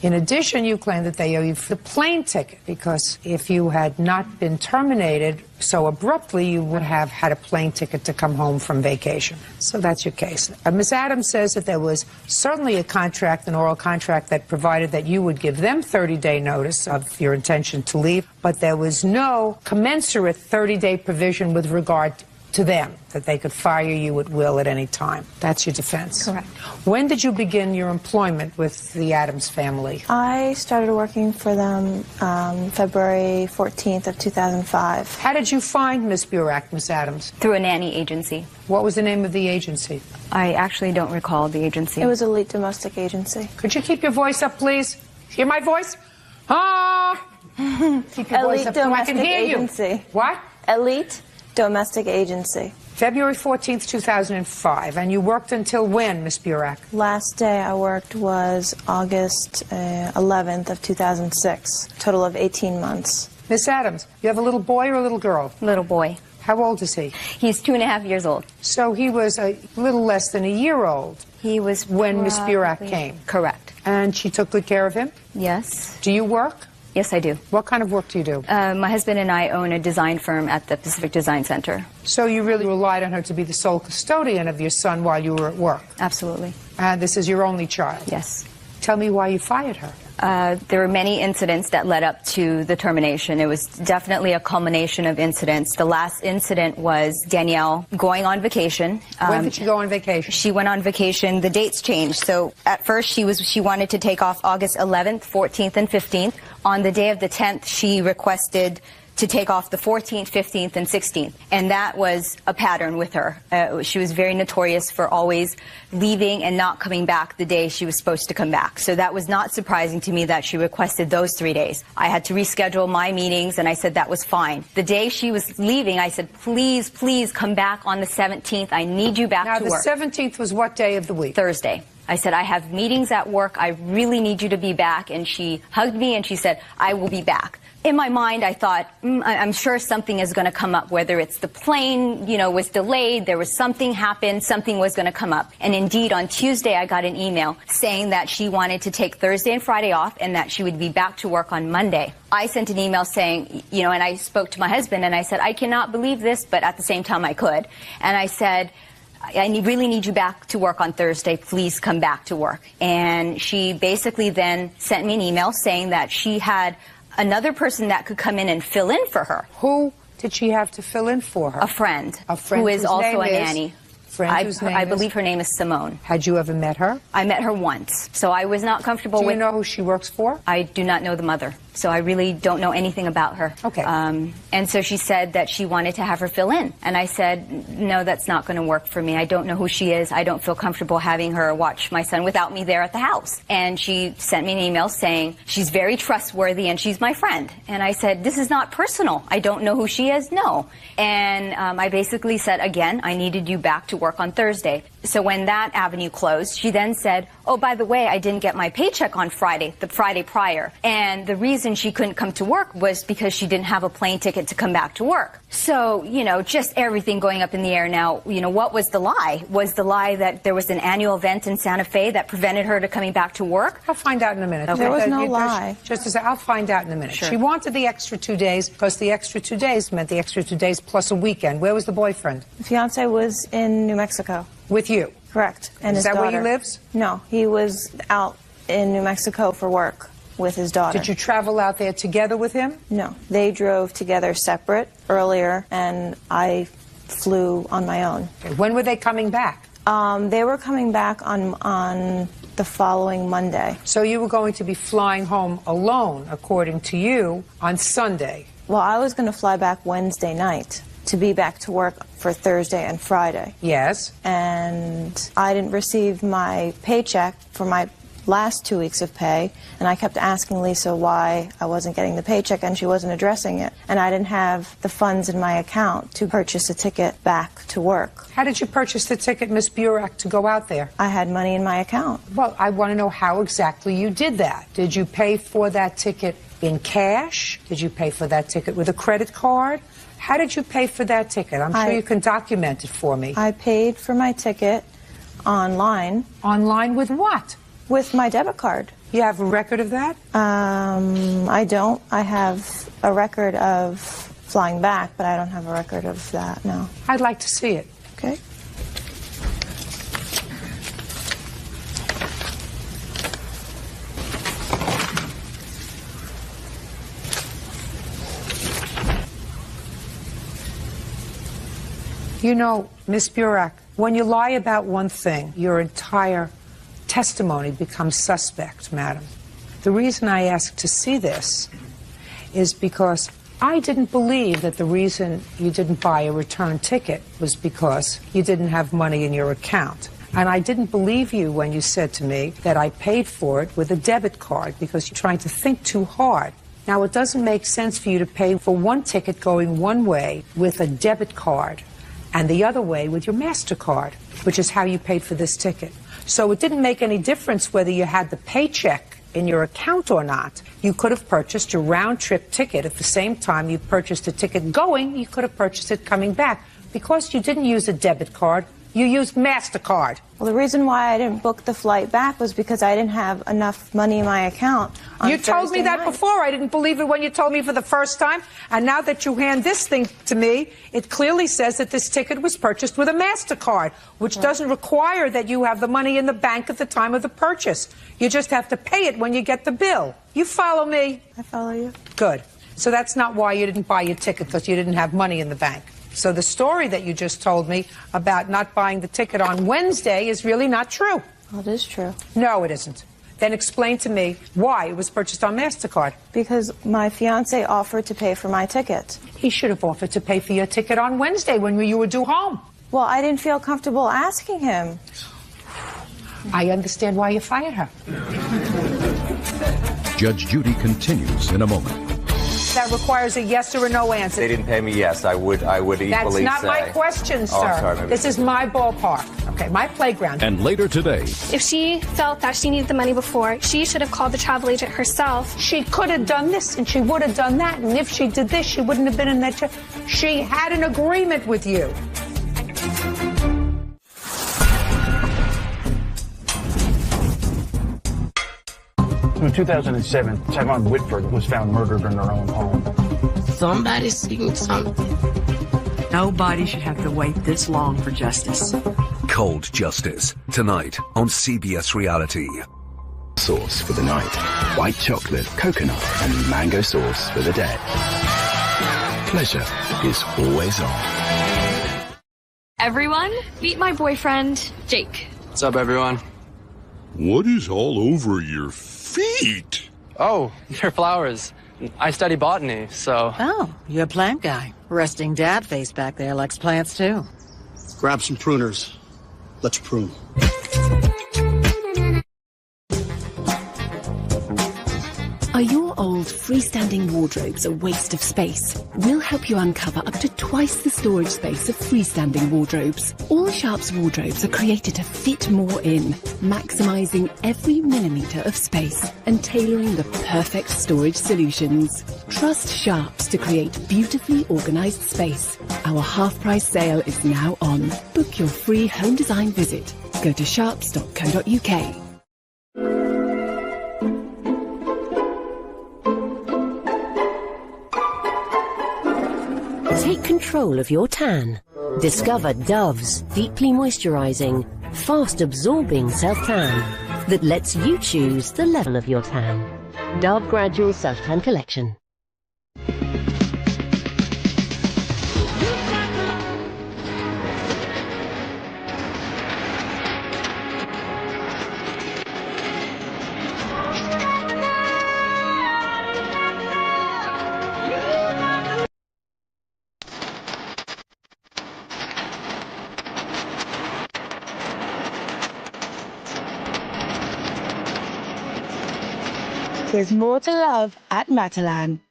In addition, you claim that they owe you the plane ticket because if you had not been terminated so abruptly, you would have had a plane ticket to come home from vacation. So that's your case. Ms. Adams says that there was certainly a contract, an oral contract, that provided that you would give them 30-day notice of your intention to leave, but there was no commensurate 30-day provision with regard to them, that they could fire you at will at any time. That's your defense. Correct. When did you begin your employment with the Adams family? I started working for them February 14th of 2005. How did you find Miss Burak, Miss Adams? Through a nanny agency. What was the name of the agency? I actually don't recall the agency. It was Elite Domestic Agency. Could you keep your voice up, please? Hear my voice? Ah! Keep your voice up so I can hear Agency. you. What? Elite Domestic agency. February 14th, 2005. And you worked until when, Miss Burak? Last day I worked was August 11th of 2006. Total of 18 months. Miss Adams, you have a little boy or a little girl? Little boy. How old is he? He's 2.5 years old. So he was a little less than a year old. He was when Miss Burak came. Correct. And she took good care of him? Yes. Do you work? Yes, I do. What kind of work do you do? My husband and I own a design firm at the Pacific Design Center. So you really relied on her to be the sole custodian of your son while you were at work? Absolutely. And this is your only child? Yes. Tell me why you fired her. There were many incidents that led up to the termination. It was definitely a culmination of incidents. The last incident was Danielle going on vacation. When did she go on vacation? She went on vacation. The dates changed. So at first she wanted to take off August 11th, 14th, and 15th. On the day of the 10th, she requested to take off the 14th, 15th, and 16th. And that was a pattern with her. She was very notorious for always leaving and not coming back the day she was supposed to come back. So that was not surprising to me that she requested those 3 days. I had to reschedule my meetings, and I said that was fine. The day she was leaving, I said, please, please come back on the 17th. I need you back to work. Now, the 17th was what day of the week? Thursday. I said, I have meetings at work. I really need you to be back. And she hugged me and she said, I will be back. In my mind, I thought, I'm sure something is going to come up, whether it's the plane, was delayed, there was something happened, something was going to come up. And indeed, on Tuesday, I got an email saying that she wanted to take Thursday and Friday off and that she would be back to work on Monday. I sent an email saying, and I spoke to my husband and I said, I cannot believe this, but at the same time I could. And I said, I really need you back to work on Thursday. Please come back to work. And she basically then sent me an email saying that she had another person that could come in and fill in for her. Who did she have to fill in for her? A friend. A friend who is whose also name a is? nanny. I believe her name is Simone. Had you ever met her? I met her once. So I was not comfortable with... Do you know who she works for? I do not know the mother. So I really don't know anything about her. Okay. And so she said that she wanted to have her fill in. And I said, no, that's not going to work for me. I don't know who she is. I don't feel comfortable having her watch my son without me there at the house. And she sent me an email saying she's very trustworthy and she's my friend. And I said, this is not personal. I don't know who she is. No. And I basically said, again, I needed you back to work on Thursday. So when that avenue closed, she then said, oh, by the way, I didn't get my paycheck on Friday, the Friday prior. And the reason she couldn't come to work was because she didn't have a plane ticket to come back to work. So, just everything going up in the air now. What was the lie? Was the lie that there was an annual event in Santa Fe that prevented her to coming back to work? I'll find out in a minute. Okay. There was no lie. Just to say, I'll find out in a minute. Sure. She wanted the extra 2 days because the extra 2 days meant the extra 2 days plus a weekend. Where was the boyfriend? The fiance was in New Mexico. With you? Correct. And Is his that where daughter. he lives? No, he was out in New Mexico for work with his daughter. Did you travel out there together with him? No. They drove together separate earlier, and I flew on my own. Okay. When were they coming back? They were coming back on the following Monday. So you were going to be flying home alone, according to you, on Sunday. Well, I was going to fly back Wednesday night to be back to work for Thursday and Friday. Yes. And I didn't receive my paycheck for my last 2 weeks of pay, and I kept asking Lisa why I wasn't getting the paycheck, and she wasn't addressing it. And I didn't have the funds in my account to purchase a ticket back to work. How did you purchase the ticket, Miss Burak, to go out there? I had money in my account. Well, I want to know how exactly you did that. Did you pay for that ticket in cash? Did you pay for that ticket with a credit card? How did you pay for that ticket? I'm sure you can document it for me. I paid for my ticket online. Online with what? With my debit card. You have a record of that? I don't. I have a record of flying back, but I don't have a record of that, no. I'd like to see it. Okay. Miss Burak, when you lie about one thing, your entire testimony becomes suspect, madam. The reason I asked to see this is because I didn't believe that the reason you didn't buy a return ticket was because you didn't have money in your account. And I didn't believe you when you said to me that I paid for it with a debit card because you're trying to think too hard. Now, it doesn't make sense for you to pay for one ticket going one way with a debit card and the other way with your MasterCard, which is how you paid for this ticket. So it didn't make any difference whether you had the paycheck in your account or not. You could have purchased a round-trip ticket at the same time you purchased a ticket going. You could have purchased it coming back. Because you didn't use a debit card, you used MasterCard. Well, the reason why I didn't book the flight back was because I didn't have enough money in my account. You told me that before. I didn't believe it when you told me for the first time. And now that you hand this thing to me, it clearly says that this ticket was purchased with a MasterCard, which doesn't require that you have the money in the bank at the time of the purchase. You just have to pay it when you get the bill. You follow me? I follow you. Good. So that's not why you didn't buy your ticket, because you didn't have money in the bank. So the story that you just told me about not buying the ticket on Wednesday is really not true. Well, it is true. No, it isn't. Then explain to me why it was purchased on MasterCard. Because my fiancé offered to pay for my ticket. He should have offered to pay for your ticket on Wednesday when you were due home. Well, I didn't feel comfortable asking him. I understand why you fired her. Judge Judy continues in a moment. That requires a yes or a no answer. They didn't pay me, yes. I would equally say. That's not my question, sir. Oh, sorry, this is my ballpark. Okay, my playground. And later today. If she felt that she needed the money before, she should have called the travel agent herself. She could have done this and she would have done that. And if she did this, she wouldn't have been in that. She had an agreement with you. In 2007, Tyrone Whitford was found murdered in her own home. Somebody's seen something. Nobody should have to wait this long for justice. Cold Justice, tonight on CBS Reality. Sauce for the night, white chocolate, coconut, and mango sauce for the day. Pleasure is always on. Everyone, meet my boyfriend, Jake. What's up, everyone? What is all over your feet? Oh, they're flowers. I study botany, so... Oh, you're a plant guy. Resting dad face back there likes plants, too. Grab some pruners. Let's prune. Are your old freestanding wardrobes a waste of space? We'll help you uncover up to twice the storage space of freestanding wardrobes. All Sharp's wardrobes are created to fit more in, maximizing every millimeter of space and tailoring the perfect storage solutions. Trust Sharp's to create beautifully organized space. Our half-price sale is now on. Book your free home design visit. Go to sharps.co.uk. Take control of your tan. Discover Dove's deeply moisturizing, fast-absorbing self-tan that lets you choose the level of your tan. Dove Gradual Self-Tan Collection. There's more to love at Matalan.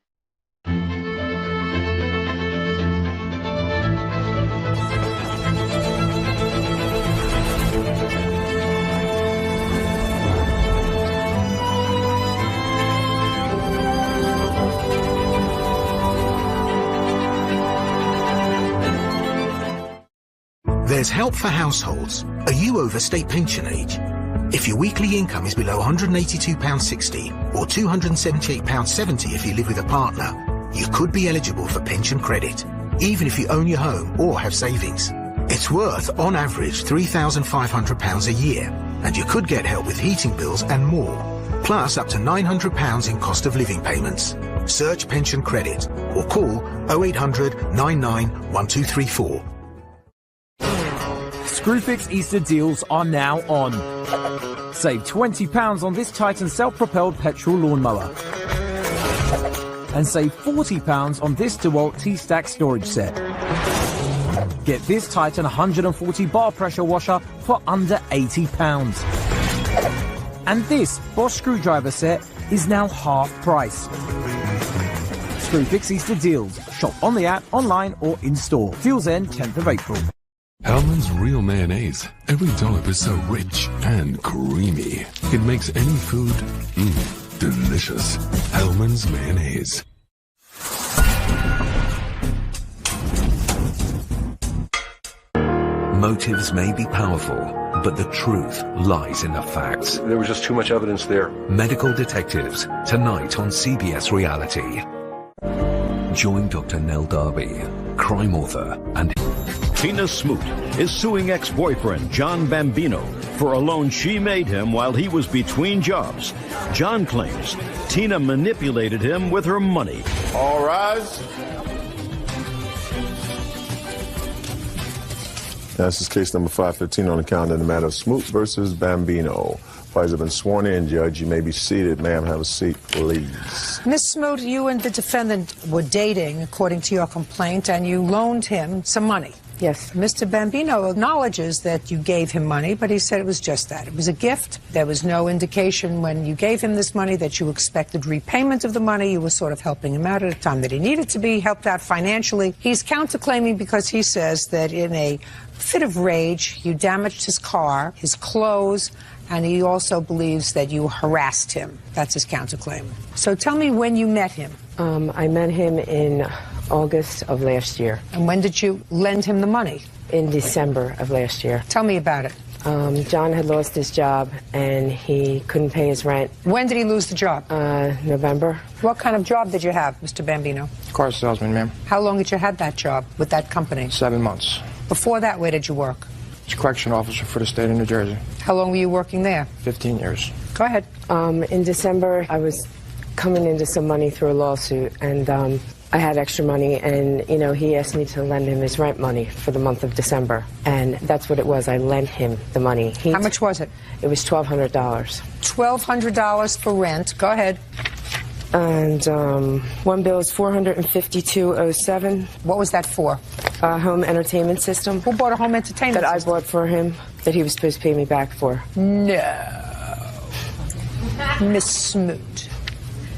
There's help for households. Are you over state pension age? If your weekly income is below £182.60 or £278.70 if you live with a partner, you could be eligible for pension credit, even if you own your home or have savings. It's worth, on average, £3,500 a year, and you could get help with heating bills and more, plus up to £900 in cost of living payments. Search pension credit or call 0800 99 1234. Screwfix Easter deals are now on. Save £20 on this Titan self-propelled petrol lawnmower. And save £40 on this DeWalt T-Stack storage set. Get this Titan 140 bar pressure washer for under £80. And this Bosch screwdriver set is now half price. through Fix Easter deals. Shop on the app, online or in-store. Deals end 10th of April. Hellmann's Real Mayonnaise. Every dollop is so rich and creamy. It makes any food, delicious. Hellmann's Mayonnaise. Motives may be powerful, but the truth lies in the facts. There was just too much evidence there. Medical Detectives, tonight on CBS Reality. Join Dr. Nell Darby, crime author and... Tina Smoot is suing ex-boyfriend John Bambino for a loan she made him while he was between jobs. John claims Tina manipulated him with her money. All rise. This is case number 515 on the calendar in the matter of Smoot versus Bambino. Parties have been sworn in. Judge, you may be seated. Ma'am, have a seat, please. Miss Smoot, you and the defendant were dating, according to your complaint, and you loaned him some money. Yes. Mr. Bambino acknowledges that you gave him money, but he said it was just that. It was a gift. There was no indication when you gave him this money that you expected repayment of the money. You were sort of helping him out at a time that he needed to be helped out financially. He's counterclaiming because he says that in a fit of rage, you damaged his car, his clothes, and he also believes that you harassed him. That's his counterclaim. So tell me when you met him. I met him in August of last year. And when did you lend him the money? In December of last year. Tell me about it. John had lost his job and he couldn't pay his rent. When did he lose the job? November. What kind of job did you have, Mr. Bambino? Car salesman, ma'am. How long had you had that job with that company? 7 months. Before that, where did you work? As a correction officer for the state of New Jersey. How long were you working there? 15 years. Go ahead. In December, I was coming into some money through a lawsuit, and I had extra money, and, you know, he asked me to lend him his rent money for the month of December, and that's what it was. I lent him the money. How much was it? It was $1,200. $1,200 for rent. Go ahead. And one bill is $452.07. What was that for? A home entertainment system. Who bought a home entertainment that system? I bought for him, that he was supposed to pay me back for. No. Miss Smoot,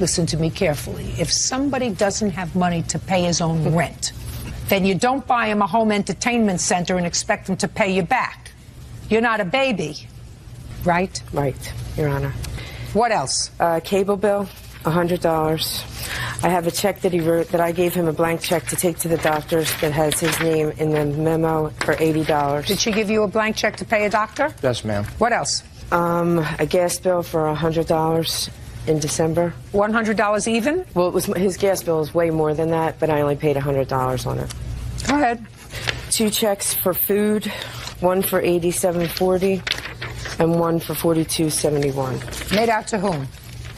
listen to me carefully. If somebody doesn't have money to pay his own rent, then you don't buy him a home entertainment center and expect him to pay you back. You're not a baby, right? Right, Your Honor. What else? Cable bill. $100. I have a check that he wrote, that I gave him a blank check to take to the doctors that has his name in the memo for $80. Did she give you a blank check to pay a doctor? Yes, ma'am. What else? A gas bill for $100 in December. $100 even? Well, it was, his gas bill is way more than that, but I only paid $100 on it. Go ahead. 2 checks for food, one for $87.40 and one for $42.71. Made out to whom?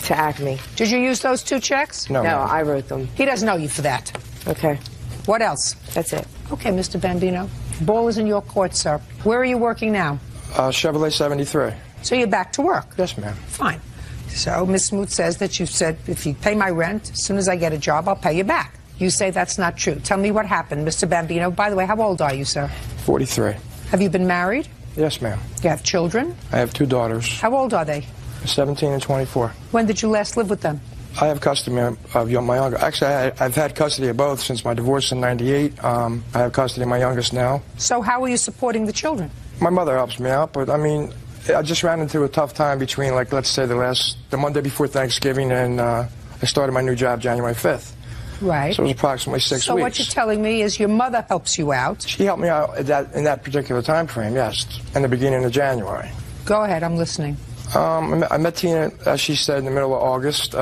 To Acme. Did you use those 2 checks? No, I wrote them. He doesn't know you for that. Okay. What else? That's it. Okay, Mr. Bambino. Ball is in your court, sir. Where are you working now? Chevrolet 73. So you're back to work? Yes, ma'am. Fine. So Ms. Smoot says that you said, if you pay my rent, as soon as I get a job, I'll pay you back. You say that's not true. Tell me what happened, Mr. Bambino. By the way, how old are you, sir? 43. Have you been married? Yes, ma'am. You have children? I have 2 daughters. How old are they? 17 and 24. When did you last live with them? I have custody of my younger. Actually, I've had custody of both since my divorce in '98. I have custody of my youngest now. So how are you supporting the children? My mother helps me out, but I mean, I just ran into a tough time between, like, let's say the Monday before Thanksgiving, and I started my new job January 5th. Right. So it was approximately 6 weeks. So what you're telling me is your mother helps you out. She helped me out in that particular time frame, yes, in the beginning of January. Go ahead, I'm listening. I met Tina, as she said, in the middle of August.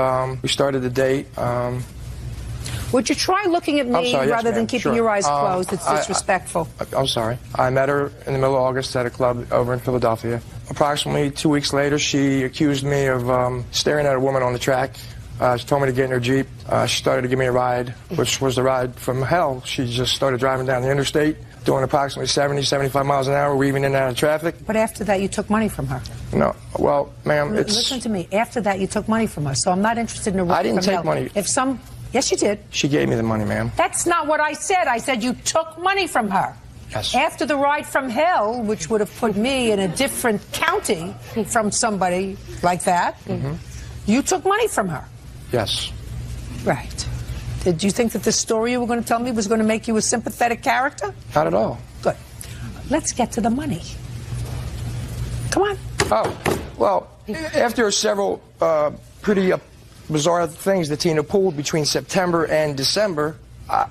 We started the date. Would you try looking at me rather than keeping your eyes closed? It's disrespectful. I'm sorry. I met her in the middle of August at a club over in Philadelphia. Approximately 2 weeks later, she accused me of staring at a woman on the track. She told me to get in her Jeep. She started to give me a ride, which was the ride from hell. She just started driving down the interstate, doing approximately 70, 75 miles an hour, weaving in and out of traffic. But after that, you took money from her. No. Well, ma'am, Listen to me. After that, you took money from her, so I'm not interested in a ride. I didn't take money. Yes, you did. She gave me the money, ma'am. That's not what I said. I said you took money from her. Yes. After the ride from hell, which would have put me in a different county from somebody like that, you took money from her. Yes. Right. Did you think that the story you were going to tell me was going to make you a sympathetic character? Not at all. Good. Let's get to the money. Come on. Oh, well, after several pretty bizarre things that Tina pulled between September and December,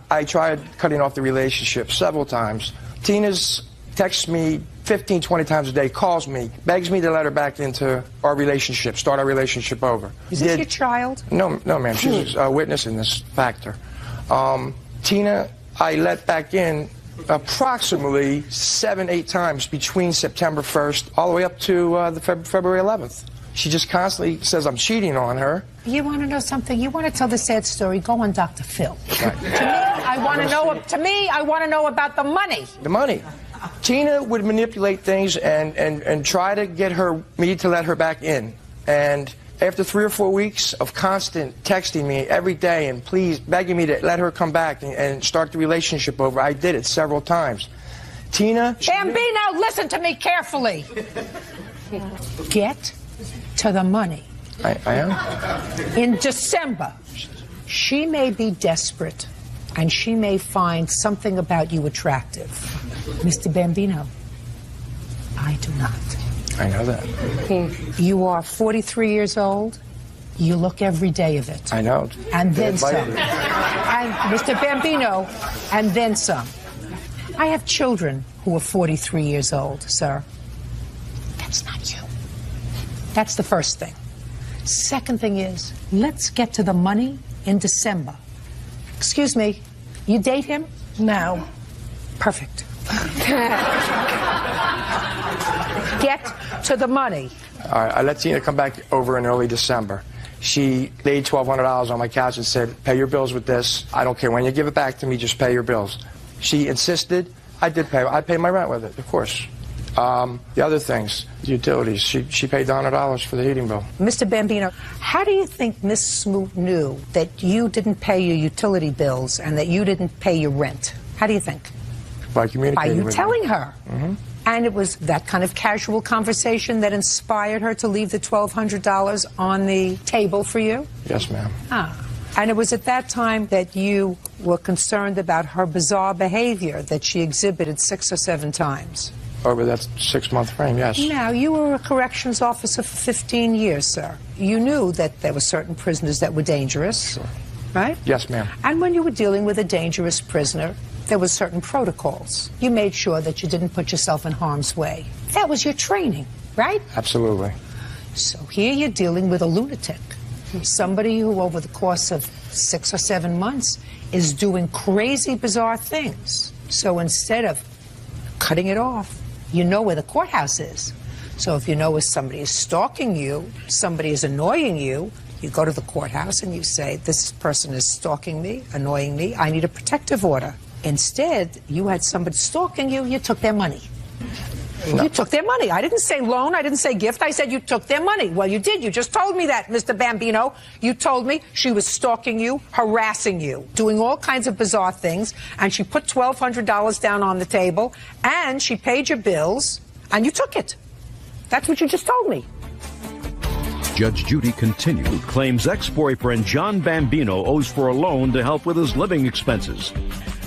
I tried cutting off the relationship several times. Tina's texts me 15, 20 times a day, calls me, begs me to let her back into our relationship, start our relationship over. Is this your child? No, ma'am. She's a witness in this factor. Tina, I let back in approximately 7, 8 times between September 1st all the way up to the February 11th. She just constantly says I'm cheating on her. You want to know something? You want to tell the sad story? Go on Dr. Phil. Right. I want to know about the money. The money. Tina would manipulate things and try to get me to let her back in. And after 3 or 4 weeks of constant texting me every day and please begging me to let her come back and start the relationship over, I did it several times. Tina... Bambino, listen to me carefully. Get to the money. I am. In December, she may be desperate and she may find something about you attractive. Mr. Bambino, I do not. I know that. You are 43 years old. You look every day of it. I know. And then some. And Mr. Bambino, and then some. I have children who are 43 years old, sir. That's not you. That's the first thing. Second thing is, let's get to the money in December. Excuse me, you date him? No. Perfect. Get to the money. All right, I let Tina come back over in early December. She laid $1,200 on my couch and said, pay your bills with this. I don't care when you give it back to me, just pay your bills. She insisted. I did pay. I paid my rent with it, of course. The other things, utilities, she paid $100 for the heating bill. Mr. Bambino, how do you think Miss Smoot knew that you didn't pay your utility bills and that you didn't pay your rent? How do you think? By communicating By you with telling me. her. Mm-hmm. And it was that kind of casual conversation that inspired her to leave the $1,200 on the table for you? Yes, ma'am. Ah. And it was at that time that you were concerned about her bizarre behavior that she exhibited 6 or 7 times. Over that 6-month frame, yes. Now, you were a corrections officer for 15 years, sir. You knew that there were certain prisoners that were dangerous, sure. Right? Yes, ma'am. And when you were dealing with a dangerous prisoner, there were certain protocols. You made sure that you didn't put yourself in harm's way. That was your training, right? Absolutely. So here you're dealing with a lunatic, somebody who over the course of 6 or 7 months is doing crazy, bizarre things. So instead of cutting it off, you know where the courthouse is. So if you know if somebody is stalking you, somebody is annoying you, you go to the courthouse and you say, this person is stalking me, annoying me, I need a protective order. Instead, you had somebody stalking you, you took their money. No. You took their money. I didn't say loan, I didn't say gift, I said you took their money. Well, you did. You just told me that, Mr. Bambino. You told me she was stalking you, harassing you, doing all kinds of bizarre things, and she put $1,200 down on the table, and she paid your bills, and you took it. That's what you just told me. Judge Judy continued, claims ex-boyfriend John Bambino owes for a loan to help with his living expenses.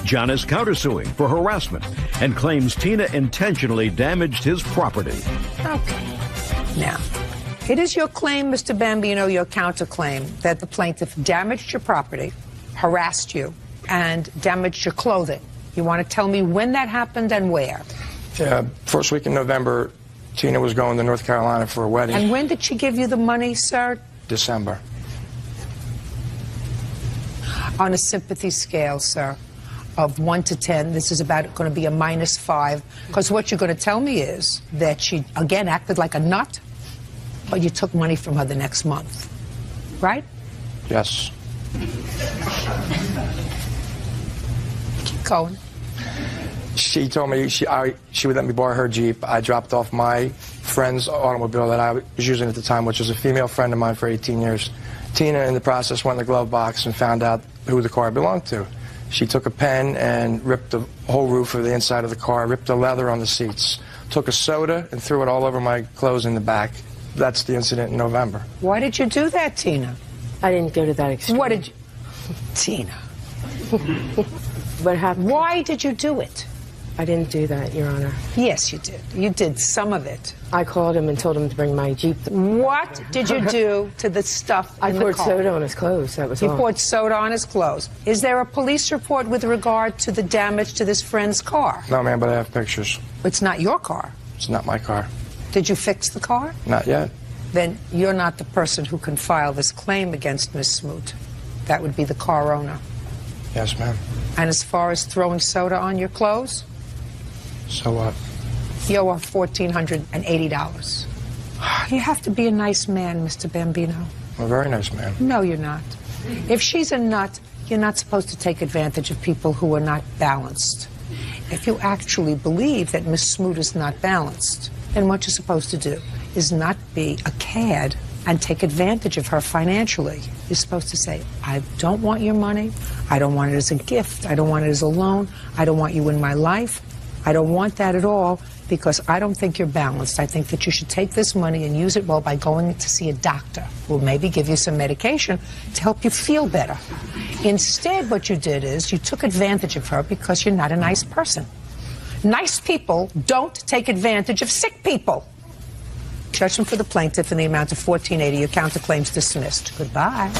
John is countersuing for harassment and claims Tina intentionally damaged his property. Okay. Now, it is your claim, Mr. Bambino, your counterclaim, that the plaintiff damaged your property, harassed you, and damaged your clothing. You want to tell me when that happened and where? Yeah, first week in November, Tina was going to North Carolina for a wedding. And when did she give you the money, sir? December. On a sympathy scale, sir, of 1 to 10, this is about going to be a -5, because what you're going to tell me is that she, again, acted like a nut, but you took money from her the next month, right? Yes. Keep going. She told me she would let me borrow her Jeep. I dropped off my friend's automobile that I was using at the time, which was a female friend of mine for 18 years. Tina, in the process, went in the glove box and found out who the car belonged to. She took a pen and ripped the whole roof of the inside of the car, ripped the leather on the seats, took a soda and threw it all over my clothes in the back. That's the incident in November. Why did you do that, Tina? I didn't go to that extreme. What did you... Tina. What happened? Why did you do it? I didn't do that, Your Honor. Yes, you did. You did some of it. I called him and told him to bring my Jeep. What did you do to the stuff in the car? I poured soda on his clothes, that was all. You poured soda on his clothes. Is there a police report with regard to the damage to this friend's car? No, ma'am, but I have pictures. It's not your car. It's not my car. Did you fix the car? Not yet. Then you're not the person who can file this claim against Miss Smoot. That would be the car owner. Yes, ma'am. And as far as throwing soda on your clothes? So what? You owe her $1,480. You have to be a nice man, Mr. Bambino. I'm a very nice man. No, you're not. If she's a nut, you're not supposed to take advantage of people who are not balanced. If you actually believe that Miss Smoot is not balanced, then what you're supposed to do is not be a cad and take advantage of her financially. You're supposed to say, I don't want your money. I don't want it as a gift. I don't want it as a loan. I don't want you in my life. I don't want that at all because I don't think you're balanced. I think that you should take this money and use it well by going to see a doctor who will maybe give you some medication to help you feel better. Instead, what you did is you took advantage of her because you're not a nice person. Nice people don't take advantage of sick people. Judgment for the plaintiff in the amount of $1,480. Your counterclaim's dismissed. Goodbye.